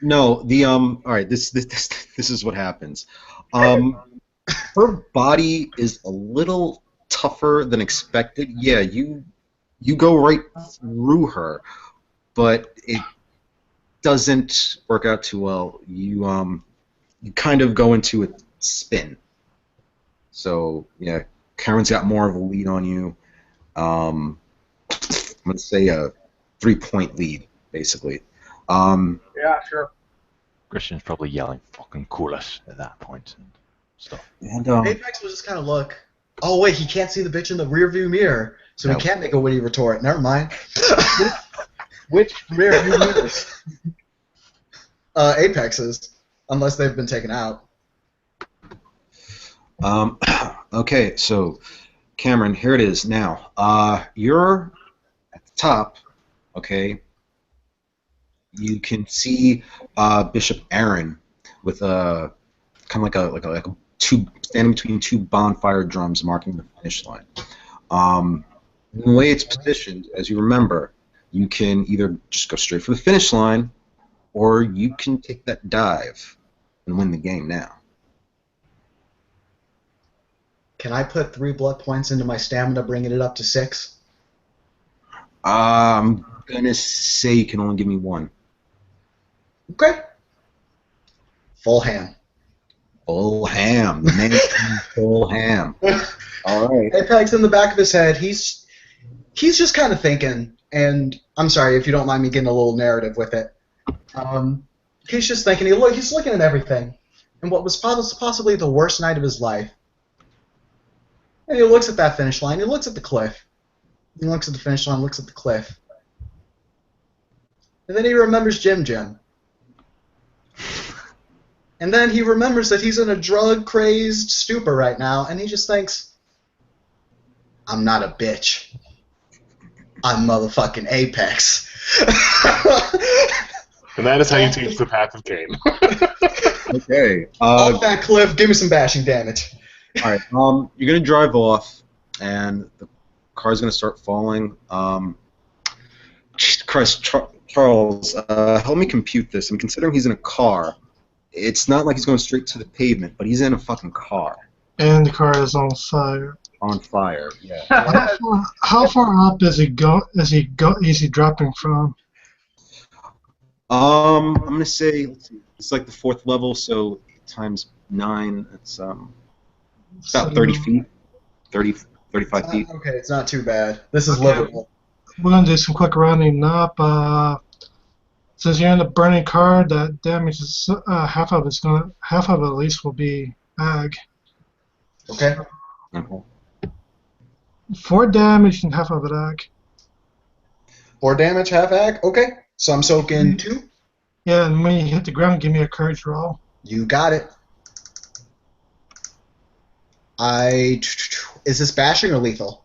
No, the all right, this is what happens. Her body is a little tougher than expected. Yeah, you go right through her, but it doesn't work out too well. You kind of go into a spin. So yeah, Karen's got more of a lead on you. Let's say a 3-point lead, basically. Yeah, sure. Christian's probably yelling "fucking cool us" at that point and stuff. And Apex will just kind of look. Oh wait, he can't see the bitch in the rearview mirror, so No. he can't make a witty retort. Never mind. Which rearview mirrors? Apexes, unless they've been taken out. okay, so Cameron, here it is now. You're at the top, okay? You can see Bishop Aaron with a kind of like a two standing between 2 bonfire drums marking the finish line. The way it's positioned, as you remember, you can either just go straight for the finish line, or you can take that dive and win the game now. Can I put 3 blood points into my stamina, bringing it up to 6? I'm gonna say you can only give me 1. Okay. Full ham. Full ham. The name full ham. All right. Apex in the back of his head, he's just kind of thinking, and I'm sorry if you don't mind me getting a little narrative with it. He's just thinking, he's looking at everything, and what was possibly the worst night of his life. And he looks at that finish line, he looks at the cliff. He looks at the finish line, looks at the cliff. And then he remembers Jim Jim. And then he remembers that he's in a drug-crazed stupor right now, and he just thinks, I'm not a bitch. I'm motherfucking Apex. And that is how you teach the path of Cain. Okay. Off that cliff, give me some bashing damage. All right. You're gonna drive off, and the car's gonna start falling. Christ, Charles, help me compute this. I'm considering he's in a car. It's not like he's going straight to the pavement, but he's in a fucking car. And the car is on fire. On fire. Yeah. How far up is he is he dropping from? I'm gonna say it's like the 4th level, so times 9. It's about 30 feet, 35 feet. Okay, it's not too bad. This is Okay. livable. We're gonna do some quick rounding up. Since you're in a burning car, that damage is half of it at least will be ag. Okay. Okay. 4 damage and half of it ag. 4 damage, half ag. Okay. So I'm soaking 2. Yeah, and when you hit the ground, give me a courage roll. You got it. Is this bashing or lethal?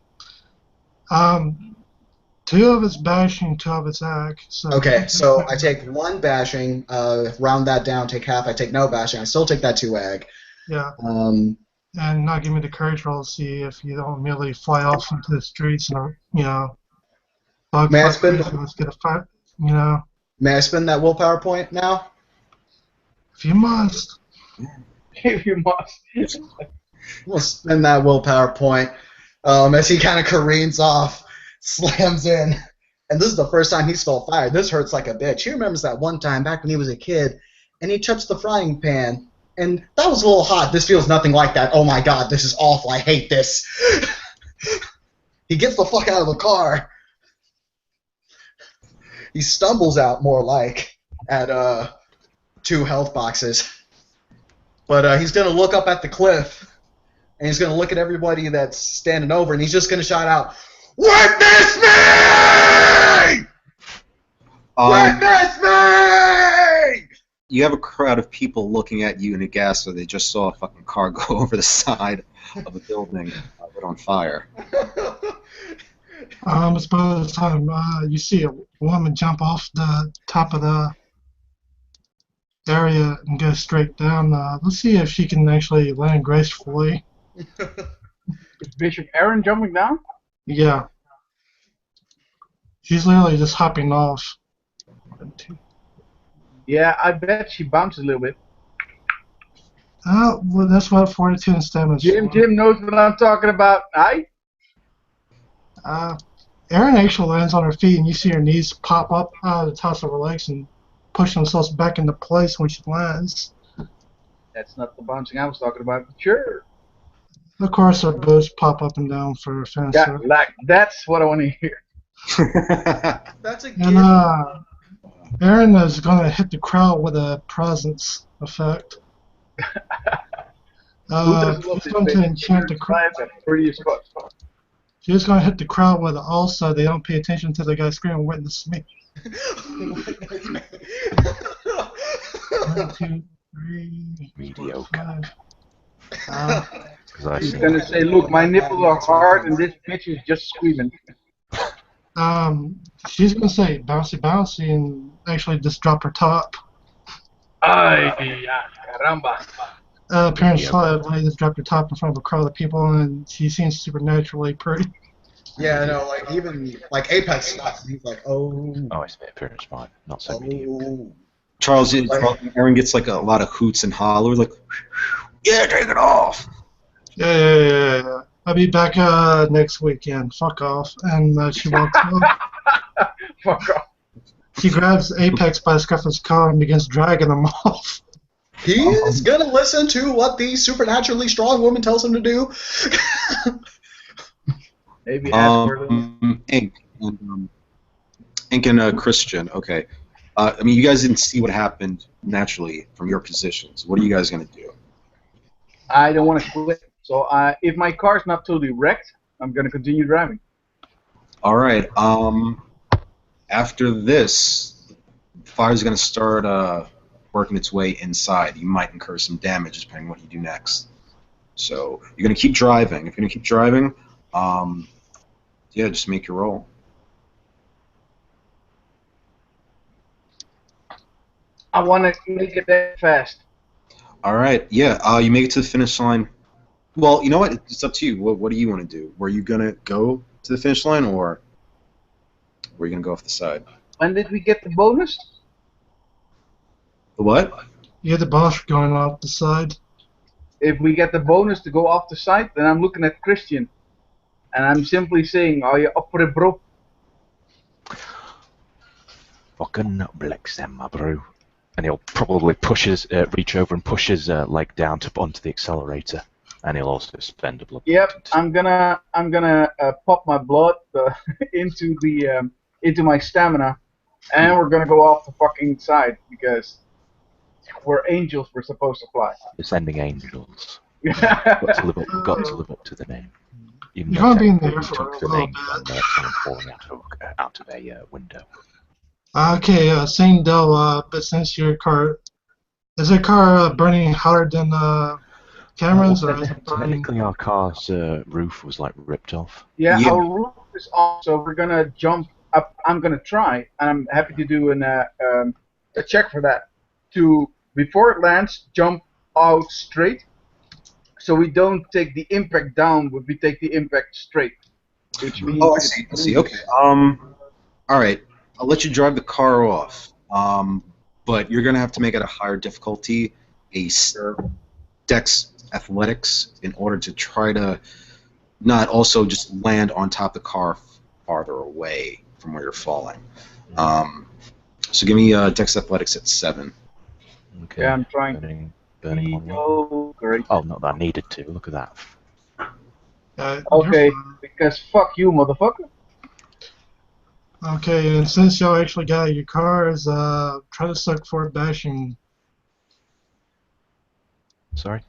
2 of it's bashing, 2 of it's ag. So Okay, so I take 1 bashing, round that down, take half. I take no bashing. I still take that 2 ag. Yeah, Um, and now give me the courage roll to see if you don't merely fly off into the streets and bug May I fuck spend- people. Let's get a fight. may I spend that willpower point now? If you must. If you must. We'll spend that willpower point as he kind of careens off, slams in. And this is the first time he's felt fire. This hurts like a bitch. He remembers that one time back when he was a kid, and he touched the frying pan, and that was a little hot. This feels nothing like that. Oh my god, this is awful. I hate this. He gets the fuck out of the car. He stumbles out more like at 2 health boxes. But he's going to look up at the cliff, and he's going to look at everybody that's standing over, and he's just going to shout out, "Witness me! Witness me!" You have a crowd of people looking at you in aghast, so they just saw a fucking car go over the side of a building lit on fire. It's about the time you see a woman jump off the top of the area and go straight down. Let's see if she can actually land gracefully. Is Bishop Aaron jumping down? Yeah. She's literally just hopping off. Yeah, I bet she bounces a little bit. Well, that's what fortitude and stamina is for. Jim knows what I'm talking about. Aye? Erin actually lands on her feet, and you see her knees pop up out of the tops of her legs and push themselves back into place when she lands. That's not the bouncing I was talking about. Sure. Of course, her boobs pop up and down for fancy. Yeah, like, that's what I want to hear. That's a gift. And Erin is going to hit the crowd with a presence effect. Who doesn't love She's this going to bitch? enchant the crowd. Pretty as fuck. She's going to hit the crowd with also they don't pay attention to the guy screaming, "Witness me." 1, 2, 3, Mediocre. 5. He's gonna say, "Look, my nipples are hard, and this bitch is just screaming." She's going to say, "Bouncy, bouncy," and actually just drop her top. Ay, caramba. Apparently, slightly just dropped her top in front of a crowd of people, and she seems supernaturally pretty. Yeah, no, like even like Apex stops, and he's like, "Oh, Oh, it's appearance fine, not so mediocre. oh." Charles, Aaron gets like a lot of hoots and hollers, like, "Yeah, take it off!" Yeah. I'll be back next weekend. Fuck off. And she walks up. Fuck off. She grabs Apex by the scruff of his collar and begins dragging him off. He's gonna listen to what the supernaturally strong woman tells him to do. Maybe ask for Ink and Christian. Okay. I mean, you guys didn't see what happened naturally from your positions. What are you guys gonna do? I don't want to quit. So if my car's not totally wrecked, I'm gonna continue driving. All right. After this, the fire's gonna start working its way inside. You might incur some damage depending on what you do next. So you're gonna keep driving. If you're gonna keep driving, yeah, just make your roll. I want to make it that fast. All right. Yeah. You make it to the finish line. Well, you know what? It's up to you. What do you want to do? Were you gonna go to the finish line, or were you gonna go off the side? When did we get the bonus? The what? You have the boss going off the side. If we get the bonus to go off the side, then I'm looking at Christian. And I'm simply saying, are you up for it, bro? Fucking blix them, my bro. And he'll probably reach over and push his leg down onto the accelerator. And he'll also spend a blood. Yep, I'm gonna pop my blood into my stamina, and we're gonna go off the fucking side because we're angels. We're supposed to fly. Descending angels. Got to live up to the name. Even You're though gonna be in technically there we for took a the little name from bit. someone falling out of a window. Okay, same deal, but since your car... Is your car burning hotter than cameras, or is it burning... Technically, our car's roof was like ripped off. Yeah, Yeah. our roof is off, so we're gonna jump up. I'm gonna try, and I'm happy to do a check for that. To before it lands, jump out straight, so we don't take the impact down, but we take the impact straight. Which means Oh, I see. I see. Okay. All right. I'll let you drive the car off. But you're gonna have to make it a higher difficulty, a dex athletics in order to try to not also just land on top of the car farther away from where you're falling. So give me Dex Athletics at 7. Okay. Yeah, I'm trying. Burning one. Oh, great. Oh, not that I needed to. Look at that. Okay, because fuck you, motherfucker. Okay, and since y'all actually got out of your cars, try to suck forward bashing. Sorry?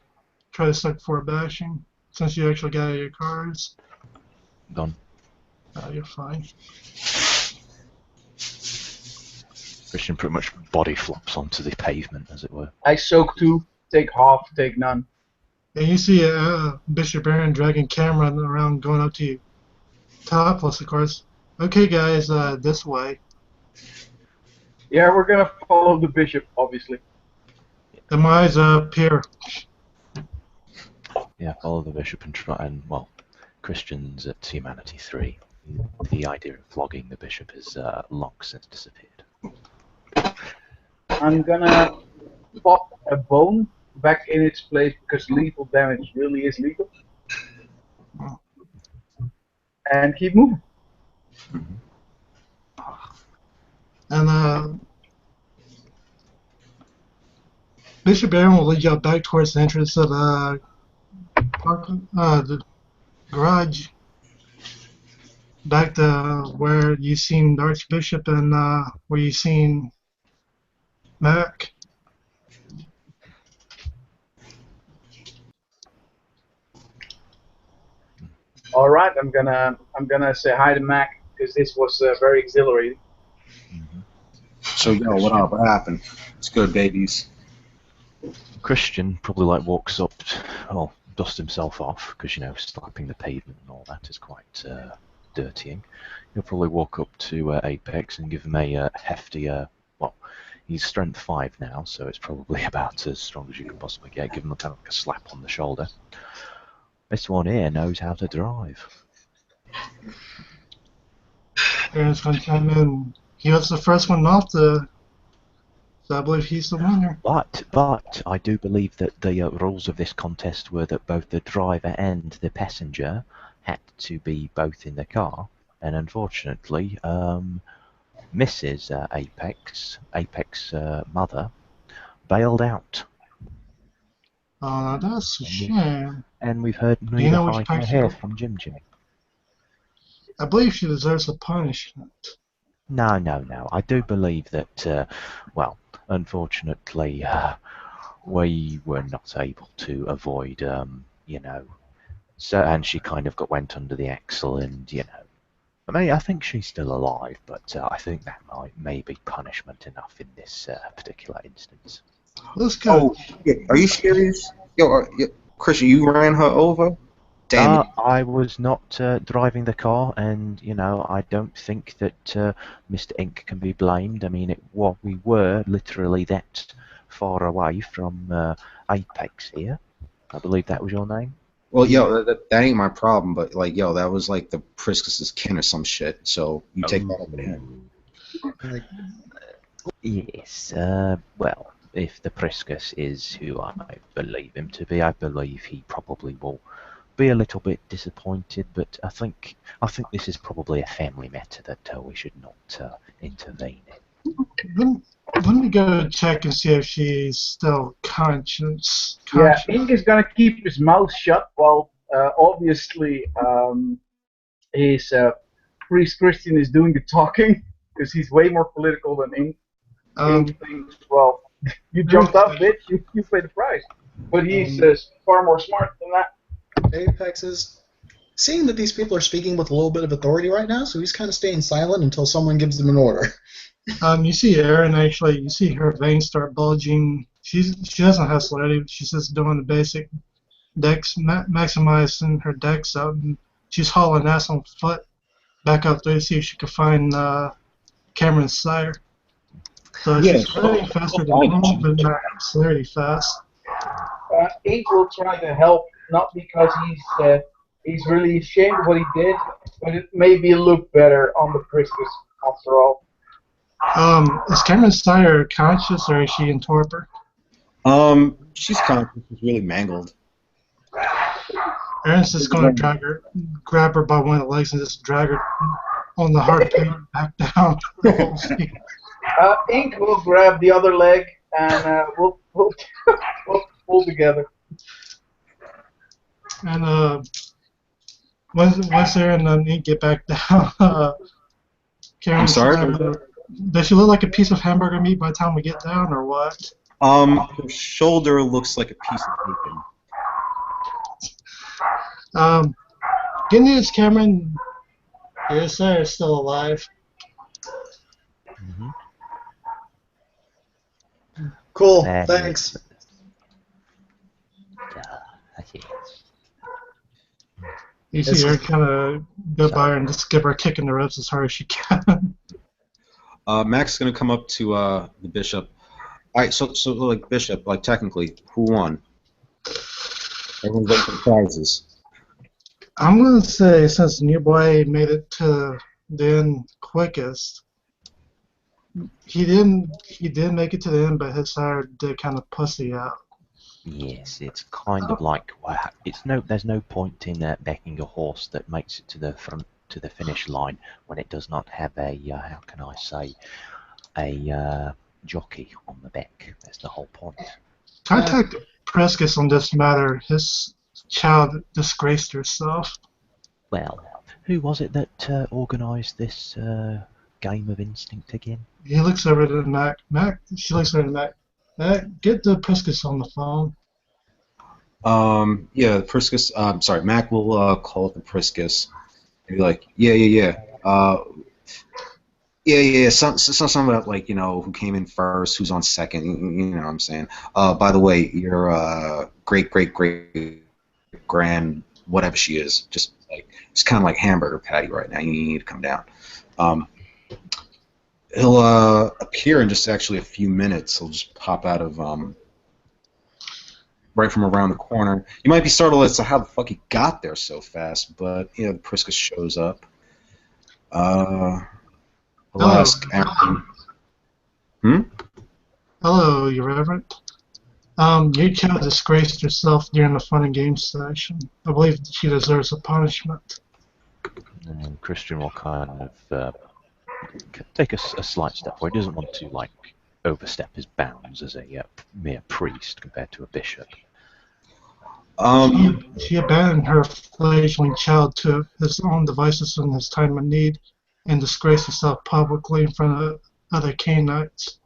Try to suck forward bashing. Since you actually got out of your cars. Done. You're fine. Christian pretty much body flops onto the pavement, as it were. I soak 2, take half, take none. And you see Bishop Aaron dragging camera around going up to you. Topless, of course. Okay, guys, this way. Yeah, we're gonna follow the bishop, obviously. The eyes up here. Yeah, follow the bishop and try and, well, Christian's at Humanity 3. The idea of flogging the bishop is long since disappeared. I'm gonna pop a bone back in its place because lethal damage really is lethal. And keep moving. And Bishop Aaron will lead you back towards the entrance of the garage. Back to where you seen the Archbishop and where you seen Mac. All right, I'm gonna say hi to Mac because this was very exhilarating. So, what up? What happened? It's good, babies. Christian probably like walks up, well, dusts himself off because slapping the pavement and all that is quite dirtying. He'll probably walk up to Apex and give him a hefty, well, he's strength 5 now, so it's probably about as strong as you can possibly get. Give him kind of like a slap on the shoulder. This one here knows how to drive. Aaron's going to come in. He was the first one off so I believe he's the winner. But I do believe that the rules of this contest were that both the driver and the passenger had to be both in the car, and unfortunately, Mrs. Apex mother, bailed out. Oh, that's a shame. And we've heard Do you know neither which hide nor type hair she- from Jim. I believe she deserves a punishment. No. I do believe that, well, unfortunately, we were not able to avoid, so, and she kind of went under the axle and, I mean, I think she's still alive, but I think that may be punishment enough in this particular instance. Let's go. Oh, yeah. Are you serious? Christian, you ran her over? Damn it. I was not driving the car, and I don't think that Mr. Ink can be blamed. I mean, we were literally that far away from Apex here. I believe that was your name. Well, that ain't my problem, but that was like the Priscus's kin or some shit. So you take that over to him. Yes. Well, if the Priscus is who I believe him to be, I believe he probably will be a little bit disappointed. But I think this is probably a family matter that we should not intervene in. Let me go check and see if she's still conscious. Yeah, Ink is gonna keep his mouth shut while obviously his priest Christian is doing the talking because he's way more political than Ink. Ink thinks, well, you jumped up, bitch, you pay the price. But he's far more smart than that. Apex is seeing that these people are speaking with a little bit of authority right now, so he's kind of staying silent until someone gives them an order. You see Erin actually. You see her veins start bulging. She doesn't have celerity. She's just doing the basic dex, maximizing her dex out, and she's hauling ass on foot back up there to see if she can find Cameron's sire. So she's running faster than normal, but not celerity fast. Ink will try to help, not because he's really ashamed of what he did, but it maybe look better on the Priscus after all. Is Cameron's sire conscious or is she in torpor? She's conscious. She's really mangled. Aaron's just gonna grab her by one of the legs and just drag her on the hard pavement back down. Ink will grab the other leg and we'll pull together. And once Aaron and Ink get back down, I'm sorry? Does she look like a piece of hamburger meat by the time we get down, or what? Her shoulder looks like a piece of bacon. Good news, Cameron. Your sire is still alive. Mm-hmm. Cool, thanks. You see her kind of go by her and just give her a kick in the ribs as hard as she can. Mac's gonna come up to the bishop. All right, so like bishop, like technically, who won? Everyone's looking for prizes. I'm gonna say since New Boy made it to the end quickest, he did make it to the end, but his sire did kind of pussy out. Yes, it's kind of like there's no point in backing a horse that makes it to the front to the finish line when it does not have a how can I say a jockey on the back. That's the whole point. Contact Prescus on this matter. His child disgraced herself. Well, who was it that organised this game of instinct again? He looks over to Mac. She looks over to Mac. Mac, get the Prescus on the phone. Yeah, the Priscus. Sorry, Mac will call up the Priscus and be like, yeah. Something about like who came in first, who's on second. You know what I'm saying? By the way, your great grand whatever she is, just like it's kind of like hamburger patty right now. You need to come down. He'll appear in just actually a few minutes. He'll just pop out of right from around the corner. You might be startled as to how the fuck he got there so fast, but the Priscus shows up. He'll ask Aaron. Hello, Your Reverend. Your child disgraced herself during the fun and games section. I believe she deserves a punishment. And Christian will kind of take a slight step forward. He doesn't want to overstep his bounds as a mere priest compared to a bishop. She abandoned her fledgling child to his own devices in his time of need and disgraced herself publicly in front of other Canaanites.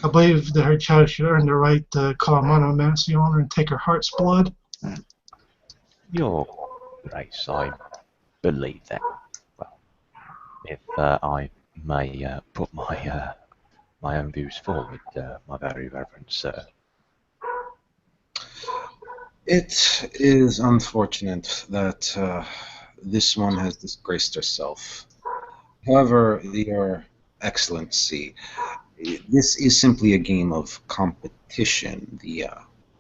I believe that her child should earn the right to call monomancy on her and take her heart's blood. Your Grace, I believe that. Well, if I may put my own views forward, my very reverend sir. It is unfortunate that this one has disgraced herself. However, Your Excellency, this is simply a game of competition. The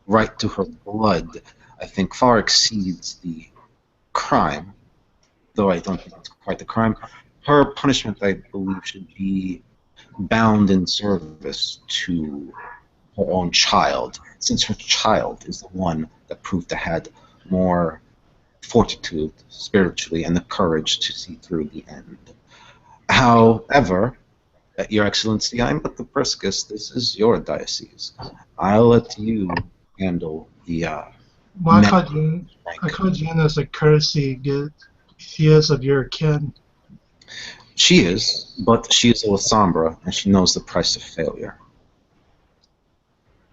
right to her blood, I think, far exceeds the crime, though I don't think it's quite the crime. Her punishment, I believe, should be bound in service to her own child, since her child is the one that proved to have more fortitude spiritually and the courage to see through the end. However, Your Excellency, I'm but the Priscus. This is your diocese. I'll let you handle the. Well, I called you in as a courtesy. She is of your kin. She is, but she is a Lasombra, and she knows the price of failure.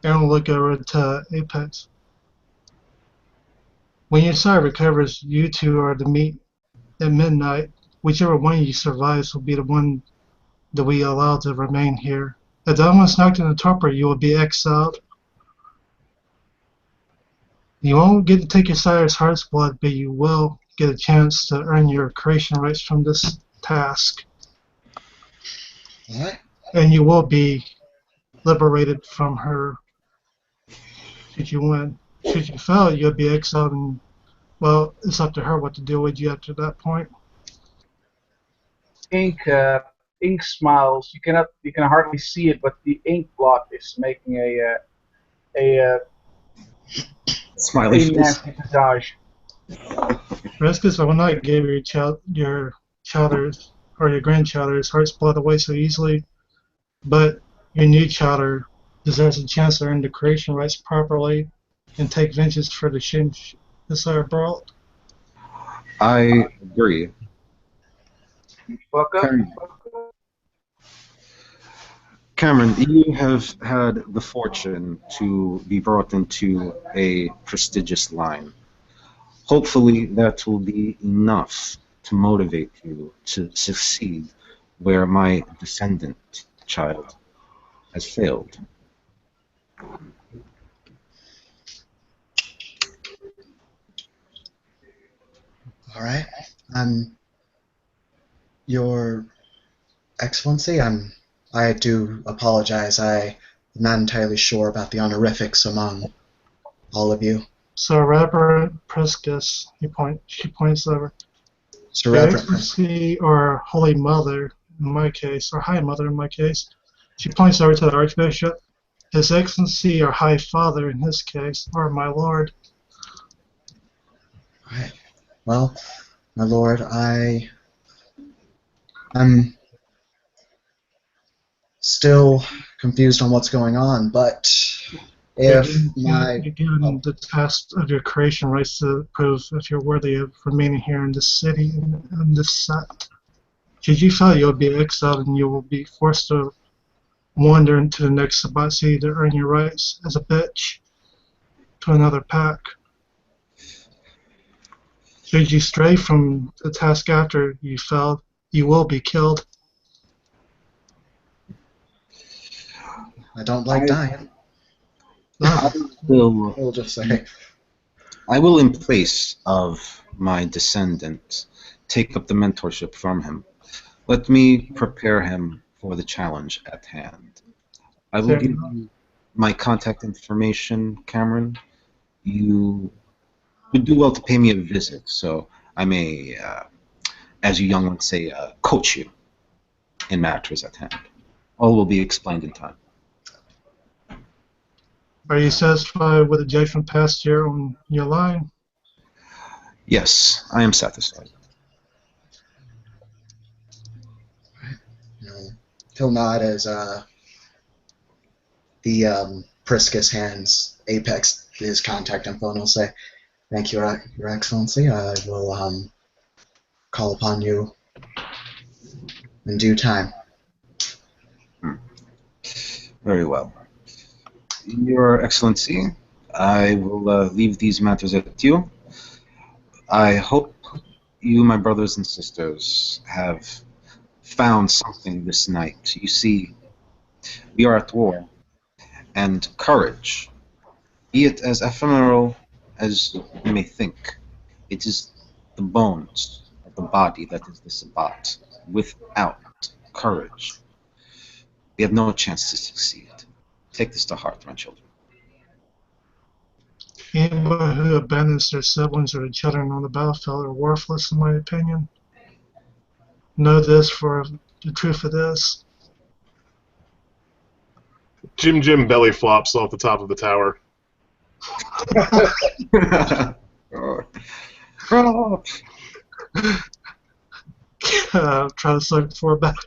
Aaron will look over to Apex. When your sire recovers, you two are to meet at midnight. Whichever one of you survives will be the one that we allow to remain here. If the other one's knocked in the torpor, you will be exiled. You won't get to take your sire's heart's blood, but you will get a chance to earn your creation rights from this task. What? And you will be liberated from her should you win. Should you fail, you'll be exiled, and well, it's up to her what to do with you after that point. Ink smiles. You can hardly see it, but the ink blot is making a Smiley A face. nasty visage. Rescus, I will not give your chowders or your grandchowder's heart's blood away so easily, but your new chowder deserves a chance to earn the creation rights properly and take vengeance for the shame this are brought. I agree. Fuck up. Cameron, Cameron, you have had the fortune to be brought into a prestigious line. Hopefully, that will be enough to motivate you to succeed where my descendant child has failed. All right. Your Excellency, I do apologize. I'm not entirely sure about the honorifics among all of you. So, Reverend Priscus, she points over. So, Your Reverend Prince. Excellency, or Holy Mother, in my case, or High Mother in my case. She points over to the Archbishop. His Excellency, or High Father in his case, or my Lord. All right. Well, my lord, I'm still confused on what's going on, but You're if my given the test of your creation rights to prove if you're worthy of remaining here in this city and in this set. Should you fail, you'll be exiled and you will be forced to wander into the next Sabbat city to earn your rights as a bitch to another pack. Should you stray from the task after you failed, you will be killed. I don't like dying, I will, we'll just say. in place of my descendant, take up the mentorship from him. Let me prepare him for the challenge at hand. I will Fair give enough. you my contact information, Cameron. You would do well to pay me a visit, so I may, as you young ones say, coach you in matters at hand. All will be explained in time. Are you satisfied with the judgment passed here on your line? Yes, I am satisfied. You know, he'll nod as the Priscus hands Apex his contact info, and he'll say, "Thank you, Your Excellency. I will call upon you in due time." Very well. Your Excellency, I will leave these matters at you. I hope you, my brothers and sisters, have found something this night. You see, we are at war, and courage, be it as ephemeral as you may think, it is the bones of the body that is the Sabbat. Without courage, we have no chance to succeed. Take this to heart, my children. Anybody who abandons their siblings or their children on the battlefield are worthless, in my opinion. Know this for the truth of this. Jim belly flops off the top of the tower. Try to suck for a battle.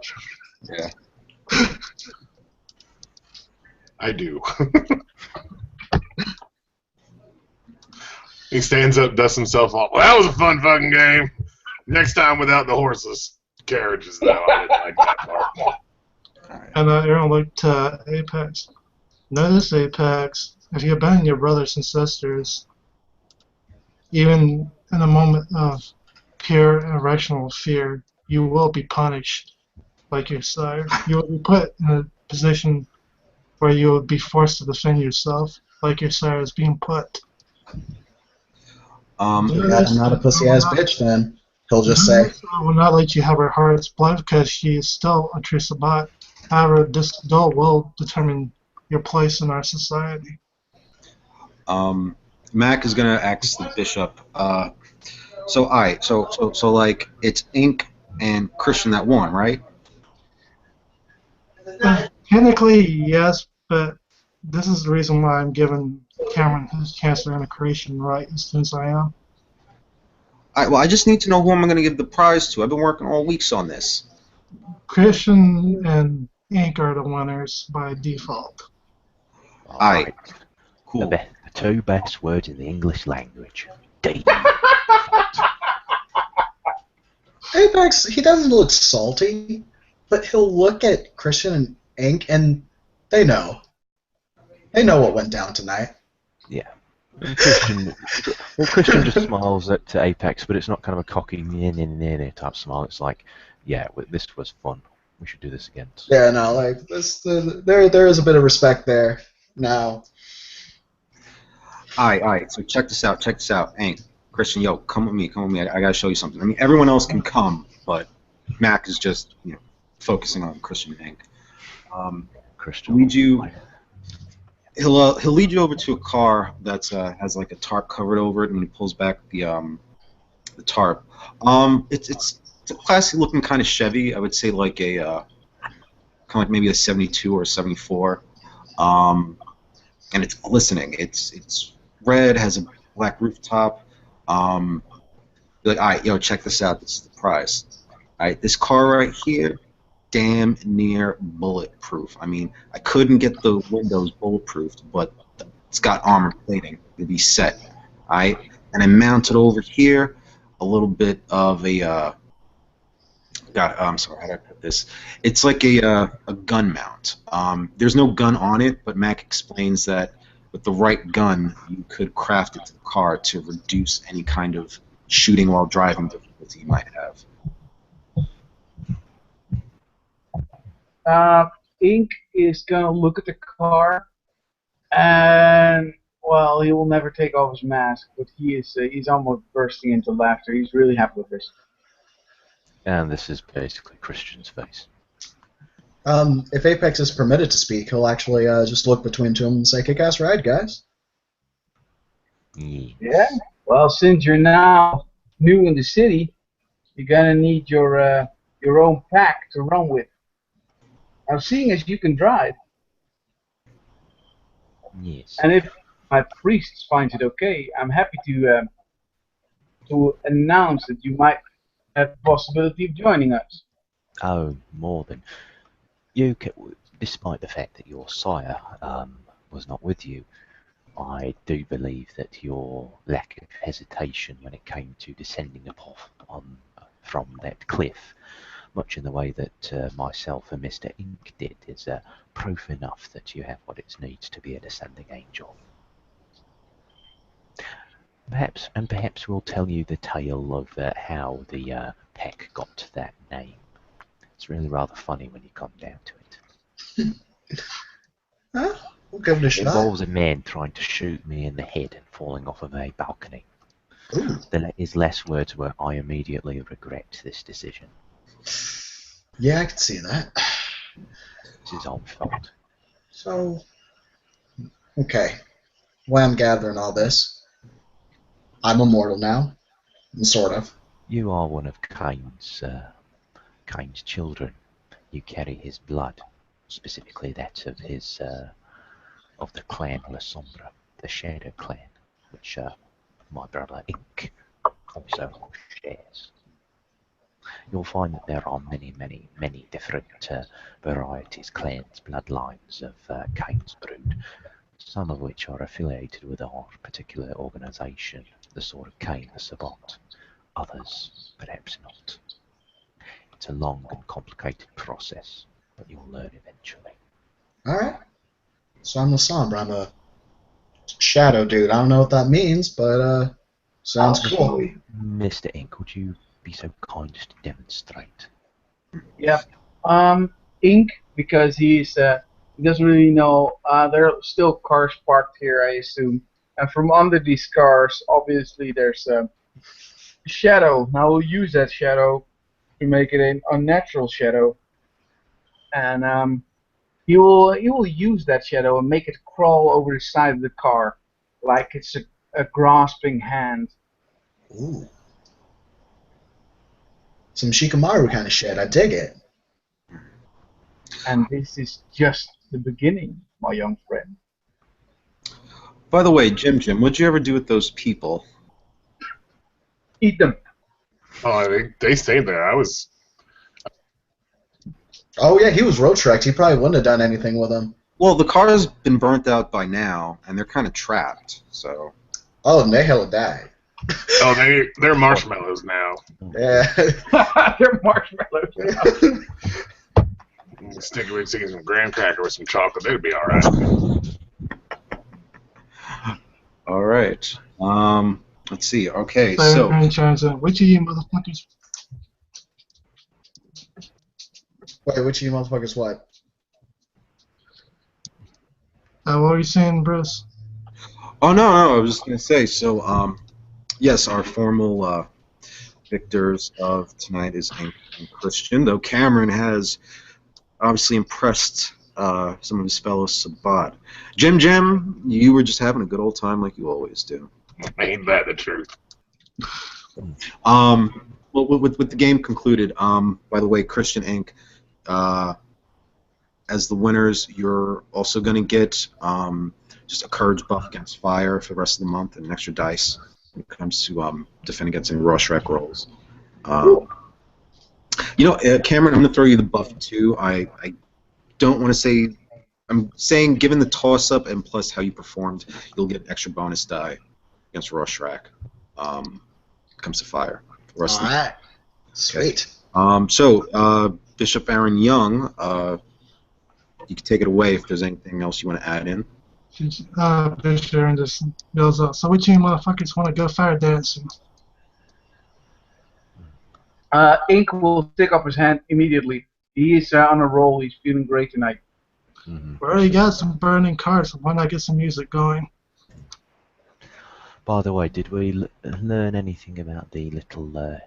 Yeah. I do. He stands up, dusts himself off. Well, that was a fun fucking game. Next time without the horses. Carriages, though. I didn't like that part. And Aaron looked to Apex. Notice, Apex, if you abandon your brothers and sisters, even in a moment of pure irrational fear, you will be punished like your sire. You will be put in a position where you will be forced to defend yourself like your sire is being put. Too bad I'm not a pussy-ass bitch, then. He'll just say, I will not let you have her heart's blood because she is still a true Sabbat. However, this duel will determine your place in our society. Mac is gonna ask the bishop. So like it's Ink and Christian that won, right? Technically, yes, but this is the reason why I'm giving Cameron has cast her in a creation right as soon as I am. Well, I just need to know who I'm going to give the prize to. I've been working all weeks on this. Christian and Ink are the winners by default. Alright. Cool. The two best words in the English language. D. Apex, he doesn't look salty, but he'll look at Christian and Ink, and they know. They know what went down tonight. Yeah. And Christian just smiles at Apex, but it's not kind of a cocky type smile. It's like, yeah, this was fun. We should do this again. Yeah, no, like this. There is a bit of respect there now. Alright. So check this out. Hank, Christian, yo, come with me. I gotta show you something. I mean, everyone else can come, but Mac is just focusing on Christian and Hank. Christian. He'll lead you over to a car that's has like a tarp covered over it, and when he pulls back the tarp, it's a classy looking kind of Chevy. I would say like a kind of like maybe a 72 or a 74, and it's glistening. It's red, has a black rooftop. Be like, all right, yo, check this out. This is the prize. All right, this car right here, damn near bulletproof. I mean, I couldn't get the windows bulletproof, but it's got armor plating to be set. All right, and I mounted over here a little bit of a. I'm sorry, how do I put this? It's like a gun mount. There's no gun on it, but Mac explains that with the right gun, you could craft it to the car to reduce any kind of shooting while driving difficulty you might have. Ink is gonna look at the car, and well, he will never take off his mask, but he's almost bursting into laughter. He's really happy with this. And this is basically Christian's face. If Apex is permitted to speak, he'll actually just look between two of them and say, "Kick-ass ride, guys." Yes. Yeah. Well, since you're now new in the city, you're gonna need your own pack to run with. Now, seeing as you can drive, Yes. and if my priest finds it okay, I'm happy to announce that you might have the possibility of joining us. Oh, more than. You, despite the fact that your sire was not with you, I do believe that your lack of hesitation when it came to descending from that cliff, much in the way that myself and Mr. Ink did, is proof enough that you have what it needs to be a descending angel. Perhaps we'll tell you the tale of how the pack got that name. It's really rather funny when you come down to it. Huh? We'll give it a It shot. involves a man trying to shoot me in the head and falling off of a balcony. Ooh. His last words were, "I immediately regret this decision." Yeah, I can see that. It's his own fault. So, okay. Why I'm gathering all this, I'm immortal now, sort of. You are one of Cain's children. You carry his blood, specifically that of his of the clan La Sombra, the Shadow Clan, which my brother Ink also shares. You'll find that there are many different varieties, clans, bloodlines of Cain's brood, some of which are affiliated with our particular organisation, the Sword of Cain, the Sabbat. Others, perhaps not. It's a long and complicated process, but you'll learn eventually. Alright. So I'm the Sombra. I'm a shadow dude. I don't know what that means, but sounds cool. Mr. Ink, would you be so kind as to demonstrate? Yep. Ink, because he doesn't really know. There are still cars parked here, I assume. And from under these cars, obviously, there's a shadow. Now we'll use that shadow to make it an unnatural shadow, and he will use that shadow and make it crawl over the side of the car, like it's a grasping hand. Ooh. Some Shikamaru kind of shit. I dig it. And this is just the beginning, my young friend. By the way, Jim, what'd you ever do with those people? Eat them. Oh, they stayed there. I was. Oh yeah, he was road tracked. He probably wouldn't have done anything with them. Well, the car's been burnt out by now, and they're kind of trapped. So. Oh, and they hella died. Oh, they're marshmallows now. Yeah. They're marshmallows. Stick some graham cracker with some chocolate. They'd be all right. All right. Let's see. Okay, So, so in terms of which of you motherfuckers? Wait, which of you motherfuckers what? What were you saying, Bruce? oh no, I was just gonna say. So yes, our formal victors of tonight is Ink and Christian. Though Cameron has obviously impressed some of his fellow Sabbat. Jim, you were just having a good old time like you always do. Ain't that the truth? Well, with the game concluded, by the way, Christian Inc., as the winners, you're also going to get just a courage buff against fire for the rest of the month and an extra dice when it comes to defend against any Rorschach rolls. Cameron, I'm going to throw you the buff too. I don't want to say. I'm saying, given the toss-up and plus how you performed, you'll get extra bonus die against Rorschach. Comes to fire. All right. Sweet. So, Bishop Aaron Young, you can take it away if there's anything else you want to add in. Bishop Aaron just goes up. So which of you motherfuckers want to go fire dancing? Ink will stick up his hand immediately. He is on a roll. He's feeling great tonight. Mm-hmm. We already got some burning cars, so why not get some music going? By the way, did we learn anything about the little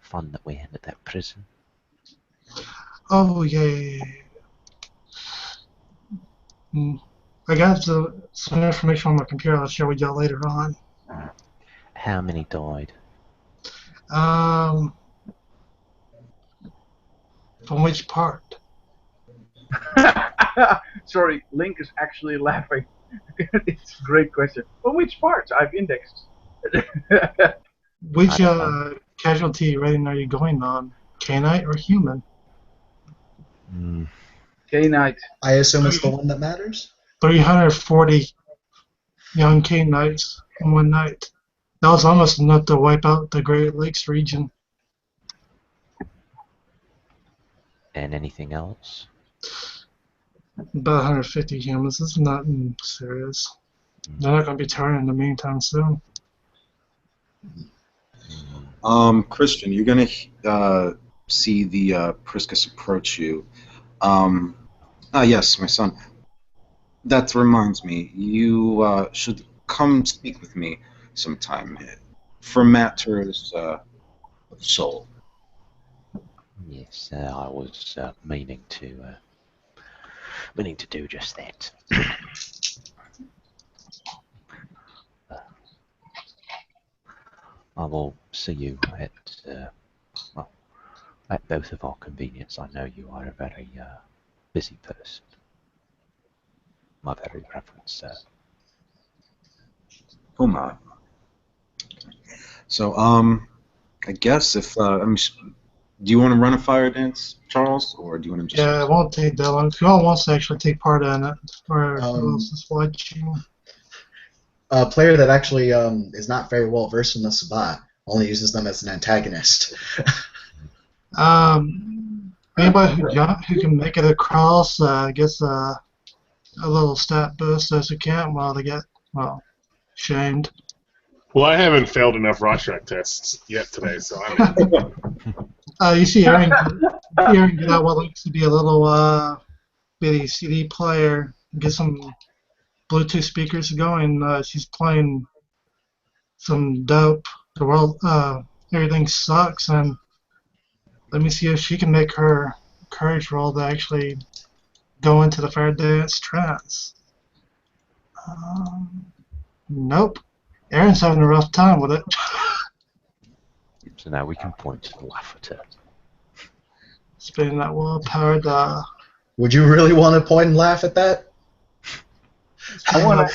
fun that we had at that prison? Oh, yeah. I got some information on my computer I'll share with y'all later on. How many died? From which part? Sorry, Link is actually laughing. It's a great question. Well, which parts? I've indexed. Which casualty rating are you going on? Canite or human? K-Knight. I assume it's the one that matters? 340 young Canaanites in one night. That was almost enough to wipe out the Great Lakes region. And anything else? About 150 humans. This is nothing serious. They're not going to be turning in the meantime soon. Christian, you're going to see the Priscus approach you. Yes, my son. That reminds me. You should come speak with me sometime for matters of the soul. Yes, I was meaning to do just that. I will see you at both of our convenience. I know you are a very busy person. My very reverend sir. Oh my. So, I guess if do you want to run a fire dance, Charles, or do you want to just? Yeah, it won't take that long. If you all wants to actually take part in it, or who else is watching? A player that actually is not very well versed in the Sabbat only uses them as an antagonist. Anybody who can make it across gets a little stat boost as you can while they get shamed. Well, I haven't failed enough Rorschach tests yet today, so I'm in. You see Erin get out what looks to be a little bitty CD player, get some Bluetooth speakers going. She's playing some dope. The world, everything sucks, and let me see if she can make her courage roll to actually go into the fire dance trance. Nope. Erin's having a rough time with it. So now we can point to the laugh at her. Spinning that well-powered. Would you really want to point and laugh at that? I wanna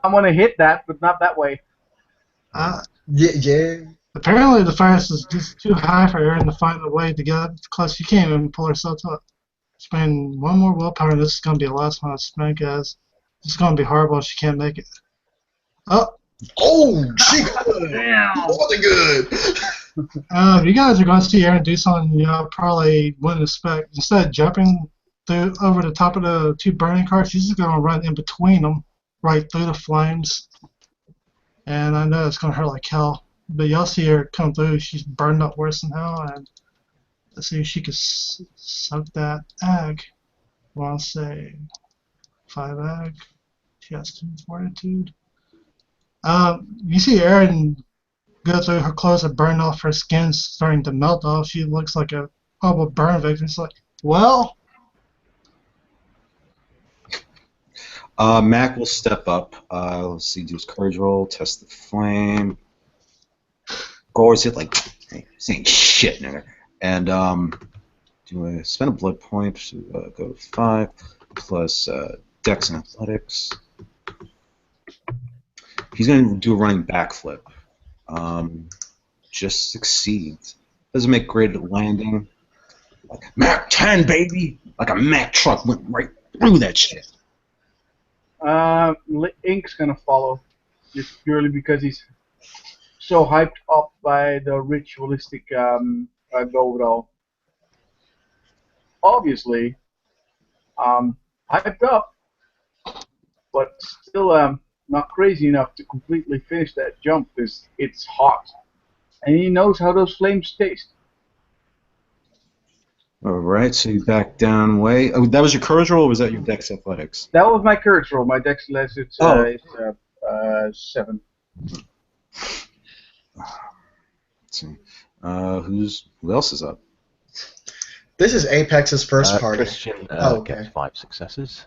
I'm gonna hit that, but not that way. Yeah. Apparently the fire is just too high for Erin to find a way to get up close. She can't even pull herself up. Spend one more willpower, and this is going to be the last one I spend, guys. This is going to be horrible if she can't make it. Oh! Oh, she good. Damn. More than good. If you guys are going to see Erin do something you probably wouldn't expect, instead of jumping through over the top of the two burning cars, she's just going to run in between them, right through the flames. And I know it's going to hurt like hell. But y'all see her come through. She's burned up worse than hell. And let's see if she could suck that egg. Well, I'll say 5 egg. She has 2 fortitude. You see Erin go through her clothes and burn off her skin, starting to melt off. She looks like a horrible burn victim. It's like, well, Mac will step up. Let's see, do his courage roll, test the flame. Gores hit like, hey, this ain't shit, nigga. And do I spend a blood point to go to 5 plus Dex and Athletics. He's going to do a running backflip. Just succeeds. Doesn't make great at landing. Like Mac 10, baby! Like a Mac truck went right through that shit. Ink's gonna follow, just purely because he's so hyped up by the ritualistic go-go. Obviously, hyped up, but still not crazy enough to completely finish that jump because it's hot, and he knows how those flames taste. All right, so you back down way. Oh, that was your courage roll, or was that your Dex Athletics? That was my courage roll. My dex is 7. Let's see. Who else is up? This is Apex's first party. Christian Okay. gets 5 successes.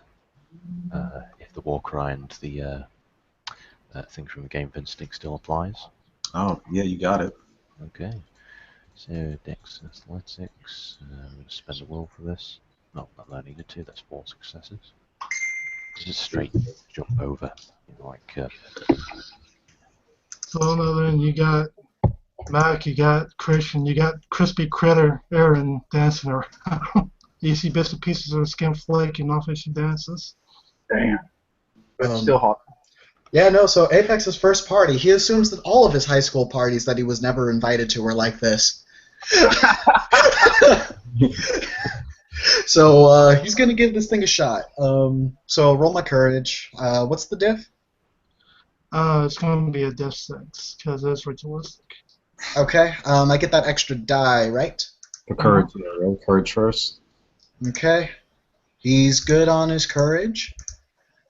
If the war cry and the thing from the game of instinct still applies. Oh, yeah, you got it. Okay. So Dex Athletics. I'm going to spend a will for this. No, not that I needed to. That's 4 successes. Just straight jump over, like. so then you got Mac, you got Christian, you got Crispy Critter, Erin dancing around. You see bits and pieces of her skin flaking off as she dances. Damn. But it's still hot. Yeah, no, so Apex's first party, he assumes that all of his high school parties that he was never invited to were like this. So he's going to give this thing a shot. So roll my courage. What's the diff? It's going to be a diff 6, because it's ritualistic. Okay, I get that extra die, right? For courage, yeah, roll courage first. Okay. He's good on his courage.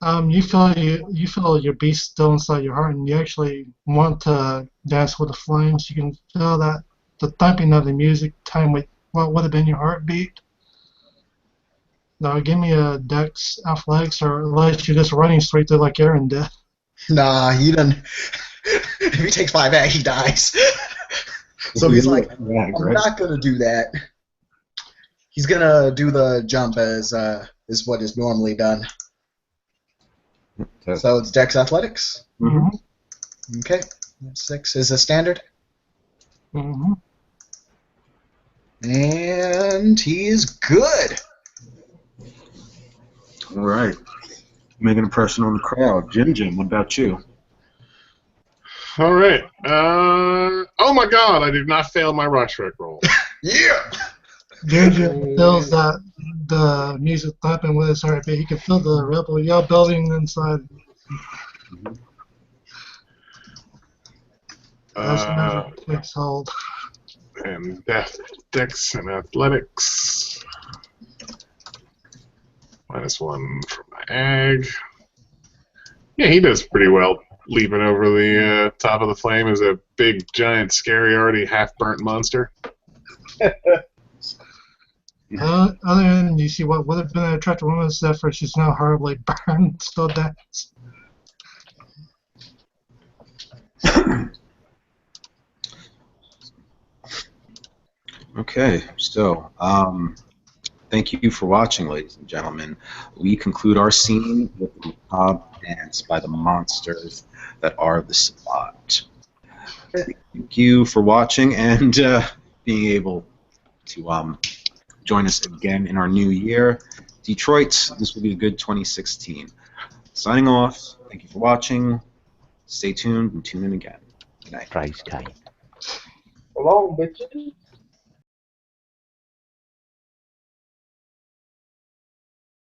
You feel your beast still inside your heart, and you actually want to dance with the flames. You can feel that the thumping of the music time with what would have been your heartbeat. Now give me a Dex Athletics, or unless you're just running straight through like Erin did. Nah, he doesn't. If he takes 5 ag, he dies. So he's like, I'm not gonna do that. He's gonna do the jump as is what is normally done. Okay. So it's Dex Athletics. Mm-hmm. Okay. 6 is a standard. Mm-hmm. And he is good. All right. Make an impression on the crowd. Jim, what about you? All right. Oh my God! I did not fail my rush trick roll. Yeah. Ginger feels that the music thumping with his heartbeat. He can feel the rebel yell building inside. As the magic takes hold. And Dex and Athletics. -1 for my ag. Yeah, he does pretty well. Leaping over the top of the flame as a big, giant, scary, already half-burnt monster. Other than you see what would have been an attractive woman's effort, she's now horribly burned, still dance. Okay, so thank you for watching, ladies and gentlemen. We conclude our scene with the macabre dance by the monsters that are the spot. Thank you for watching and being able to join us again in our new year. Detroit, this will be a good 2016. Signing off. Thank you for watching. Stay tuned and tune in again. Good night. Praise Kane. So long, bitches.